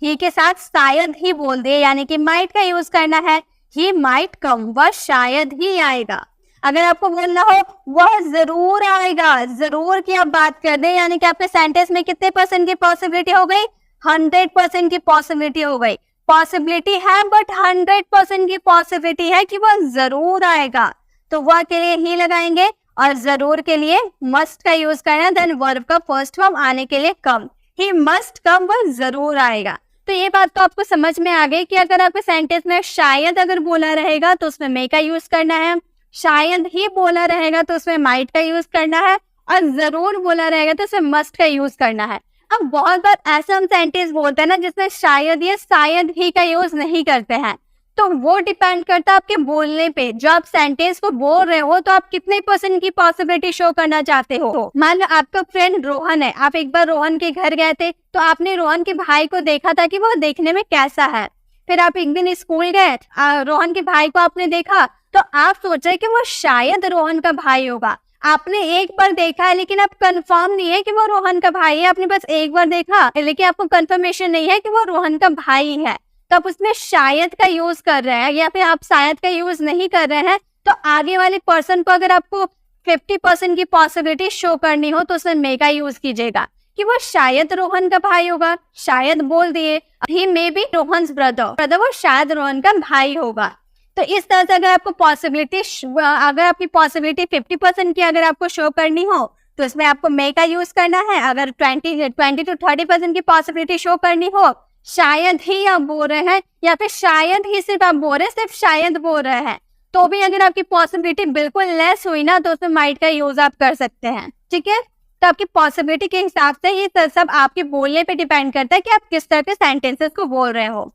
S2: ही के साथ शायद ही बोल दिए, यानी कि माइट का यूज करना है। ही माइट कम, वह शायद ही आएगा। अगर आपको बोलना हो वह जरूर आएगा, जरूर की आप बात कर दें, यानी कि आपके सेंटेंस में कितने % की पॉसिबिलिटी हो गई, 100% की पॉसिबिलिटी हो गई। पॉसिबिलिटी है बट 100% की पॉसिबिलिटी है कि वह जरूर आएगा, तो वह के लिए ही लगाएंगे और जरूर के लिए मस्ट का यूज करना। देन वर्ब का फर्स्ट फॉर्म आने के लिए कम, ही मस्ट कम, वह जरूर आएगा। तो ये बात तो आपको समझ में आ गई कि अगर आपके सेंटेंस में शायद अगर बोला रहेगा तो उसमें मे का यूज करना है, शायद ही बोला रहेगा तो उसमें माइट का यूज करना है, और जरूर बोला रहेगा तो उसमें मस्ट का यूज करना है। अब बहुत बार ऐसा हम सेंटेंस बोलते हैं ना जिसमें शायद या शायद ही का यूज नहीं करते हैं, तो वो डिपेंड करता है आपके बोलने पे। जो आप सेंटेंस को बोल रहे हो तो आप कितने % की पॉसिबिलिटी शो करना चाहते हो। मान लो आपका फ्रेंड रोहन है, आप एक बार रोहन के घर गए थे, तो आपने रोहन के भाई को देखा था कि वो देखने में कैसा है। फिर आप एक दिन स्कूल गए, रोहन के भाई को आपने देखा, तो आप सोच रहे कि वो शायद रोहन का भाई होगा। आपने एक बार देखा है लेकिन आप कंफर्म नहीं है कि वो रोहन का भाई है, आपने बस एक बार देखा लेकिन आपको कंफर्मेशन नहीं है कि वो रोहन का भाई है, तो आप उसमें शायद का यूज कर रहे हैं। या फिर आप शायद का यूज नहीं कर रहे हैं, तो आगे वाले पर्सन को अगर आपको 50% की पॉसिबिलिटी शो करनी हो तो उसमें मे का यूज कीजिएगा कि वो शायद रोहन का भाई होगा, शायद बोल दिए। ही मे बी रोहन्स ब्रदर, वो शायद रोहन का भाई होगा। तो इस तरह से अगर आपको पॉसिबिलिटी, अगर आपकी पॉसिबिलिटी 50% की अगर आपको शो करनी हो तो इसमें आपको मे का यूज करना है। अगर 20 to 30% की पॉसिबिलिटी शो करनी हो, शायद ही आप बोल रहे हैं या फिर शायद ही सिर्फ आप बोल रहे हैं, सिर्फ शायद बोल रहे हैं, तो भी अगर आपकी पॉसिबिलिटी बिल्कुल लेस हुई ना तो उसमें माइट का यूज आप कर सकते हैं, ठीक है। तो आपकी पॉसिबिलिटी के हिसाब से ये सब आपके बोलने पे डिपेंड करता है कि आप किस तरह के सेंटेंसेस को बोल रहे हो।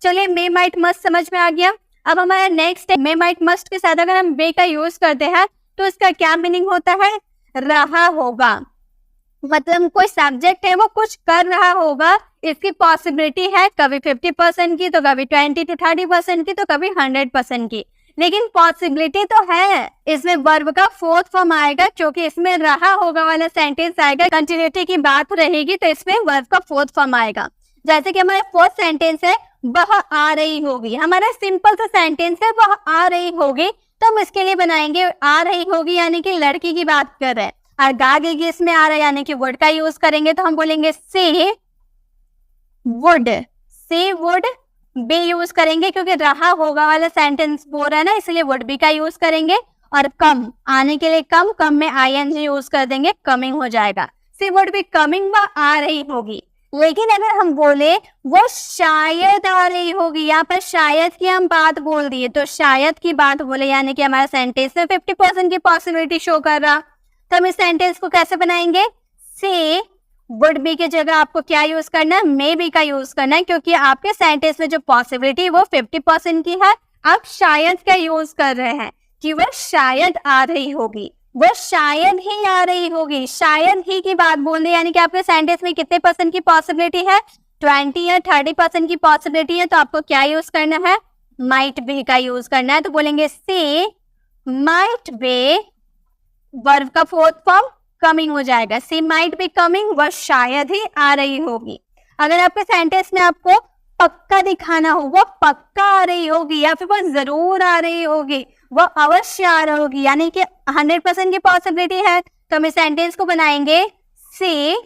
S2: चलिए, मे माइट मस्ट समझ में आ गया। अब हमारा नेक्स्ट है, मे माइट मस्ट के साथ अगर हम मे का यूज करते हैं तो इसका क्या मीनिंग होता है, रहा होगा। मतलब कोई सब्जेक्ट है वो कुछ कर रहा होगा, इसकी पॉसिबिलिटी है कभी 50% की, तो कभी 20 to 30% की, तो कभी 100% की, लेकिन पॉसिबिलिटी तो है। इसमें वर्ब का फोर्थ फॉर्म आएगा क्योंकि इसमें रहा होगा वाला सेंटेंस आएगा, कंटिन्यूटी की बात रहेगी, तो इसमें वर्ब का फोर्थ फॉर्म आएगा। जैसे कि हमारा फोर्थ सेंटेंस है वह आ रही होगी, हमारा सिंपल सा सेंटेंस है वह आ रही होगी, तो हम इसके लिए बनाएंगे आ रही होगी यानी कि लड़की की बात कर रहे हैं, और गागेगी इसमें आ रहा है यानी कि वर्ड का यूज करेंगे, तो हम बोलेंगे से वुड बी यूज करेंगे क्योंकि रहा होगा वाला सेंटेंस बोल रहा है ना, इसलिए वुड बी का यूज करेंगे। और कम आने के लिए कम में ING यूज कर देंगे, कमिंग हो जाएगा। सी वुड बी कमिंग, वह आ रही होगी। लेकिन अगर हम बोले वो शायद आ रही होगी, यहाँ पर शायद की हम बात बोल दिए, तो शायद की बात बोले यानी कि हमारा सेंटेंस में 50% की पॉसिबिलिटी शो कर रहा, तो हम इस सेंटेंस को कैसे बनाएंगे? से वुड बी की जगह आपको क्या यूज करना है? मे बी का यूज करना है, क्योंकि आपके सेंटेंस में जो पॉसिबिलिटी वो 50% की है, आप शायद का यूज कर रहे हैं कि वह शायद आ रही होगी, वो शायद ही आ रही होगी, शायद ही की बात बोलने, यानी कि आपके सेंटेंस में कितने परसेंट की पॉसिबिलिटी है? 20 या 30% की पॉसिबिलिटी है, तो आपको क्या यूज करना है? माइट बी का यूज करना है। तो बोलेंगे सी माइट बी, वर्ब का फोर्थ फॉर्म कमिंग हो जाएगा, सी माइट बी कमिंग, वह शायद ही आ रही होगी। अगर आपके सेंटेंस में आपको पक्का दिखाना हो, वो पक्का आ रही होगी या फिर वो जरूर आ रही होगी, वो अवश्य आ रही होगी, यानी कि 100% की पॉसिबिलिटी है, तो हम इस सेंटेंस को बनाएंगे सी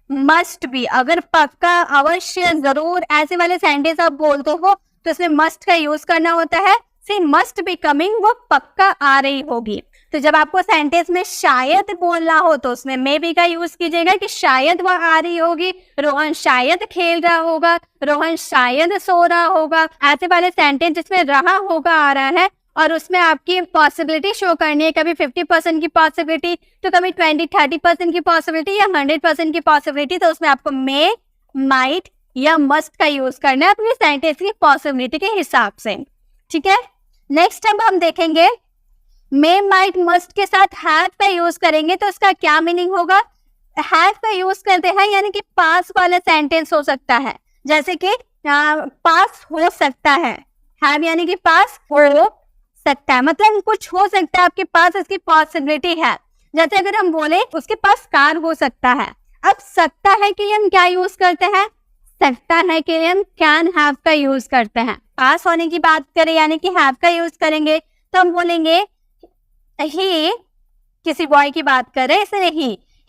S2: मस्ट बी। अगर पक्का, अवश्य, जरूर ऐसे वाले सेंटेंस आप बोलते हो तो इसमें मस्ट का यूज करना होता है। सी मस्ट बी कमिंग, वो पक्का आ रही होगी। तो जब आपको सेंटेंस में शायद बोलना हो तो उसमें मे बी का यूज कीजिएगा कि शायद वह आ रही होगी, रोहन शायद खेल रहा होगा, रोहन शायद सो रहा होगा, ऐसे वाले सेंटेंस जिसमें रहा होगा आ रहा है और उसमें आपकी पॉसिबिलिटी शो करनी है, कभी 50% की पॉसिबिलिटी तो कभी 20-30% की पॉसिबिलिटी या 100% की पॉसिबिलिटी, तो उसमें आपको मे, माइट या मस्ट का यूज करना है अपनी सेंटेंस की पॉसिबिलिटी के हिसाब से। ठीक है, नेक्स्ट अब हम देखेंगे मे, माइट, मस्ट के साथ हैव का यूज करेंगे तो इसका क्या मीनिंग होगा? हैव का यूज करते हैं यानी कि पास वाला सेंटेंस हो सकता है, जैसे कि पास हो सकता है, हैव यानी कि पास हो सकता है, मतलब कुछ हो सकता है आपके पास, इसकी पॉसिबिलिटी है। जैसे अगर हम बोले उसके पास कार हो सकता है, अब सकता है के लिए हम क्या यूज करते हैं? सकता है के लिए हम कैन हैव का यूज करते हैं। पास होने की बात करें यानी कि हैव का यूज करेंगे तो हम बोलेंगे ही, किसी बॉय की बात कर रहे हैं इसलिए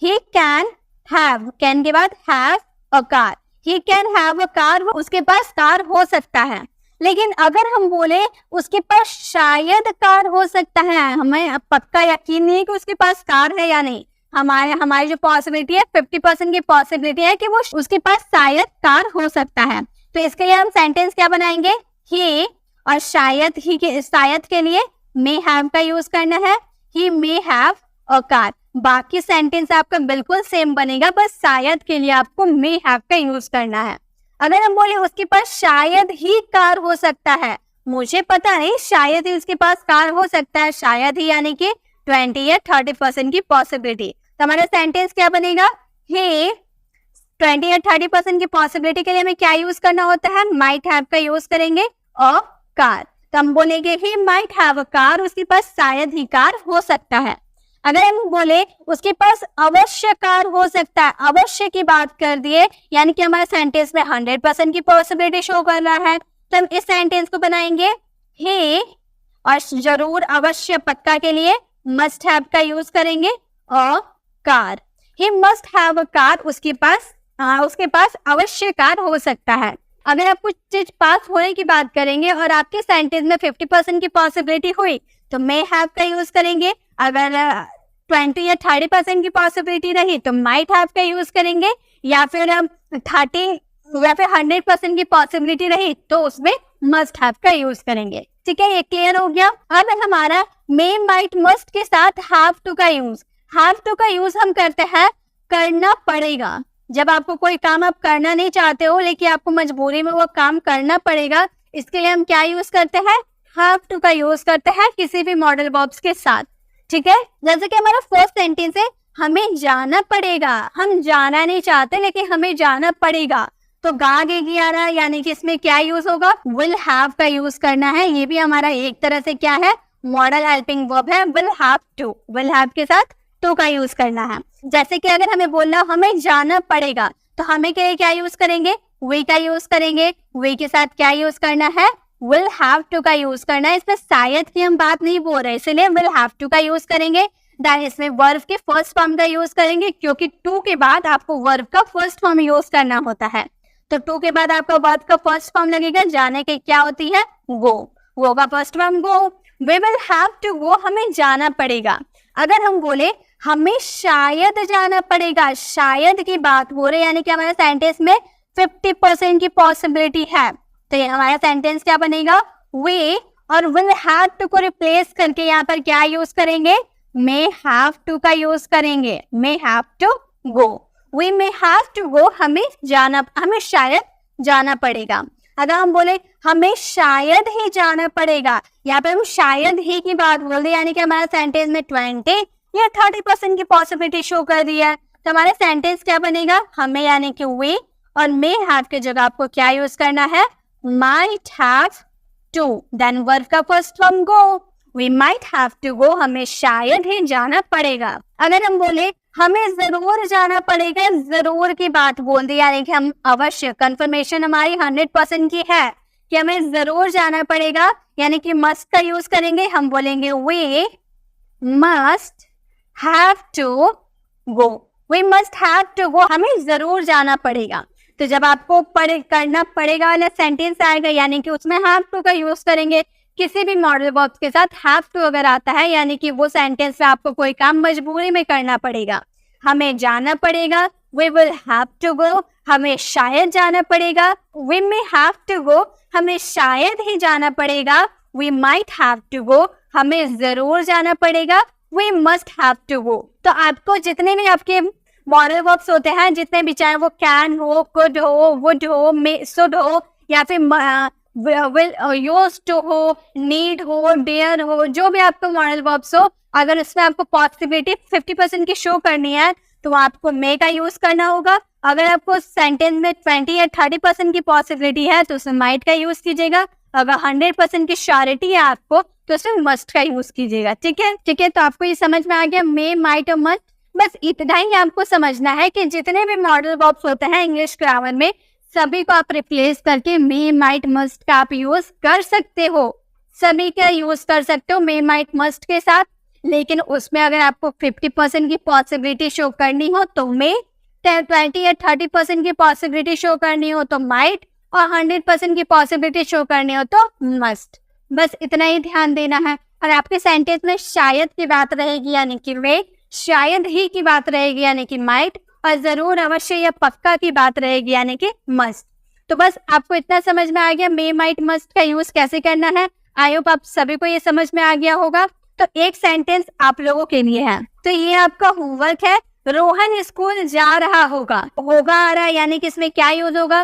S2: ही कैन हैव, कैन के बाद have a car, he can have a car, उसके पास कार हो सकता है। लेकिन अगर हम बोले उसके पास शायद कार हो सकता है, हमें पक्का यकीन नहीं है कि उसके पास कार है या नहीं, हमारी जो पॉसिबिलिटी है 50% की पॉसिबिलिटी है कि वो उसके पास शायद कार हो सकता है, तो इसके लिए हम सेंटेंस क्या बनाएंगे? ही, और शायद के लिए मे हैव का यूज करना है, ही मे हैव अ कार। बाकी सेंटेंस आपका बिल्कुल सेम बनेगा, बस शायद के लिए आपको मे हैव का यूज करना है। अगर हम बोले उसके पास शायद ही कार हो सकता है, मुझे पता नहीं, शायद ही उसके पास कार हो सकता है, शायद ही यानी कि 20 या 30% की पॉसिबिलिटी, तो हमारा सेंटेंस क्या बनेगा? ही 20 या 30% की पॉसिबिलिटी के लिए हमें क्या यूज करना होता है? माइट हैव का यूज करेंगे और कार, तो हम बोलेंगे he might have a car, उसके पास शायद ही कार हो सकता है। अगर हम बोले उसके पास अवश्य कार हो सकता है, अवश्य की बात कर दिए यानी कि हमारे सेंटेंस में 100% की पॉसिबिलिटी शो कर रहा है, तो हम इस सेंटेंस को बनाएंगे ही, और जरूर, अवश्य, पक्का के लिए मस्ट हैव का यूज करेंगे और car, he must have a car, उसके पास अवश्य कार हो सकता है। अगर आप कुछ चीज पास होने की बात करेंगे और आपके सेंटेंस में 50% की पॉसिबिलिटी हुई तो मे हैव का यूज करेंगे, अगर 20 या 30% की पॉसिबिलिटी रही तो माइट हैव का यूज करेंगे, या फिर 30 या फिर 100% की पॉसिबिलिटी रही तो उसमें मस्ट हैव का यूज करेंगे। ठीक है, ये क्लियर हो गया। अब हमारा मे, माइट, मस्ट के साथ हैव टू का यूज हम करते हैं करना पड़ेगा। जब आपको कोई काम आप करना नहीं चाहते हो लेकिन आपको मजबूरी में वो काम करना पड़ेगा, इसके लिए हम क्या यूज करते हैं? हैव टू का यूज करते हैं किसी भी मॉडल वर्ब्स के साथ। ठीक है, जैसे कि हमारा फर्स्ट सेंटेंस है हमें जाना पड़ेगा, हम जाना नहीं चाहते लेकिन हमें जाना पड़ेगा, तो गागेगी आ रहा है यानी कि इसमें क्या यूज होगा? विल हैव का यूज करना है। ये भी हमारा एक तरह से क्या है? मॉडल हेल्पिंग वर्ब है। विल हैव के साथ टू का यूज करना है। जैसे कि अगर हमें बोलना हमें जाना पड़ेगा तो हमें के लिए क्या यूज करेंगे? वी का यूज करेंगे। वी के साथ क्या यूज करना है? विल हैव टू का यूज करना है। इसमें शायद की हम बात नहीं बोल रहे, इसलिए विल हैव टू का यूज करेंगे। देन इसमें वर्ब के फर्स्ट फॉर्म का यूज करेंगे क्योंकि टू के बाद आपको वर्ब का फर्स्ट फॉर्म यूज करना होता है। तो टू के बाद आपका वर्ब का फर्स्ट फॉर्म लगेगा। जाने के क्या होती है? गो का first form go. We will have to go, हमें जाना पड़ेगा। अगर हम बोले हमें शायद जाना पड़ेगा, शायद की बात हो रही है, यानी कि हमारे सेंटेंस में 50% की पॉसिबिलिटी है। तो ये हमारा सेंटेंस क्या बनेगा, वी और विल हैव टू को रिप्लेस करके यहाँ पर क्या यूज करेंगे, मे हैव टू का यूज करेंगे, may have to go, we may have to go, हमें शायद जाना पड़ेगा। अगर हम बोले हमें शायद ही जाना पड़ेगा, यहाँ पे हम शायद ही की बात बोल रहे, यानी कि हमारा सेंटेंस में 20 या 30% की पॉसिबिलिटी शो कर रही है। तो हमारा सेंटेंस क्या बनेगा, हमें यानी कि वी और मे हैव की जगह आपको क्या यूज करना है, might have to, then verb का first form go, we might have to go, हमें शायद ही जाना पड़ेगा। अगर हम बोले हमें जरूर जाना पड़ेगा, जरूर की बात बोल दी, यानी कि हम अवश्य, कंफर्मेशन हमारी 100% की है कि हमें जरूर जाना पड़ेगा, यानी कि मस्ट का यूज करेंगे, हम बोलेंगे we must have to go, we must have to go, हमें जरूर जाना पड़ेगा। तो जब आपको करना पड़ेगा वाला सेंटेंस आएगा, यानी कि उसमें हैव टू का यूज करेंगे। किसी भी मॉडल वर्ब के साथ हैव टू अगर आता है, यानी कि वो सेंटेंस में आपको कोई काम मजबूरी में करना पड़ेगा। हमें जाना पड़ेगा, we will have to go, हमें शायद जाना पड़ेगा, we may have to go, हमें शायद ही जाना पड़ेगा, we might have to go, हमें जरूर जाना पड़ेगा, we must have to go. तो आपको जितने भी आपके मॉडल वर्ब्स होते हैं, जितने भी, चाहे वो कैन हो, कुड हो, वुड हो, मे शुड हो, या फिर विल यूज्ड टू हो, नीड हो, डेयर हो, जो भी आपको मॉडल वर्ब्स हो, अगर उसमें आपको पॉसिबिलिटी 50% की शो करनी है तो आपको मे का यूज करना होगा। अगर आपको सेंटेंस में 20 या 30% की पॉसिबिलिटी है तो उसमें माइट का यूज कीजिएगा। अगर 100% की श्योरिटी है आपको तो उसमें मस्ट का यूज कीजिएगा। ठीक है, तो आपको ये समझ में आ गया मे, माइट और मस्ट। बस इतना ही आपको समझना है कि जितने भी मॉडल वर्ब्स होते हैं इंग्लिश ग्रामर में, सभी को आप रिप्लेस करके मे, माइट, मस्ट का आप यूज कर सकते हो, सभी का यूज कर सकते हो मे, माइट, मस्ट के साथ। लेकिन उसमें अगर आपको 50% की पॉसिबिलिटी शो करनी हो तो मे, 20 या 30% की पॉसिबिलिटी शो करनी हो तो माइट, और 100% की पॉसिबिलिटी शो करनी हो तो मस्ट। बस इतना ही ध्यान देना है। और आपके सेंटेंस में शायद की बात रहेगी यानी कि मे, शायद ही की बात रहेगी यानी कि माइट, और जरूर, अवश्य या पक्का की बात रहेगी यानी कि मस्ट। तो बस आपको इतना समझ में आ गया मे, माइट, मस्ट का यूज कैसे करना है। आई होप आप सभी को ये समझ में आ गया होगा। तो एक सेंटेंस आप लोगों के लिए है, तो ये आपका होमवर्क है। रोहन स्कूल जा रहा होगा आ रहा है, यानी कि इसमें क्या यूज होगा,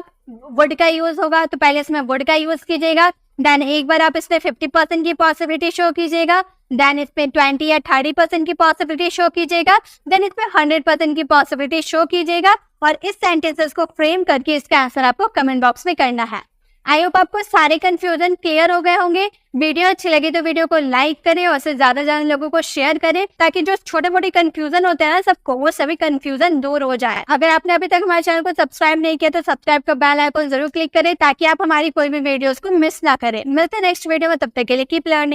S2: वुड का यूज होगा। तो पहले इसमें वुड का यूज कीजिएगा, देन एक बार आप इसमें 50% की पॉसिबिलिटी शो कीजिएगा, देन इसमें 20 या 30% की पॉसिबिलिटी शो कीजिएगा, देन इसमें 100% की पॉसिबिलिटी शो कीजिएगा। और इस सेंटेंसेस को फ्रेम करके इसका आंसर आपको कमेंट बॉक्स में करना है। आई होप आपको सारे कंफ्यूजन क्लियर हो गए होंगे। वीडियो अच्छी लगी तो वीडियो को लाइक करें और ज्यादा लोगों को शेयर करें, ताकि जो छोटे मोटे कंफ्यूजन होते हैं ना सबको, वो सभी कंफ्यूजन दूर हो जाए। अगर आपने अभी तक हमारे चैनल को सब्सक्राइब नहीं किया तो सब्सक्राइब का बेल आइकन जरूर क्लिक करें, ताकि आप हमारी कोई भी वीडियोस को मिस ना करें। मिलते हैं नेक्स्ट वीडियो में, तब तक के लिए कीप लर्निंग।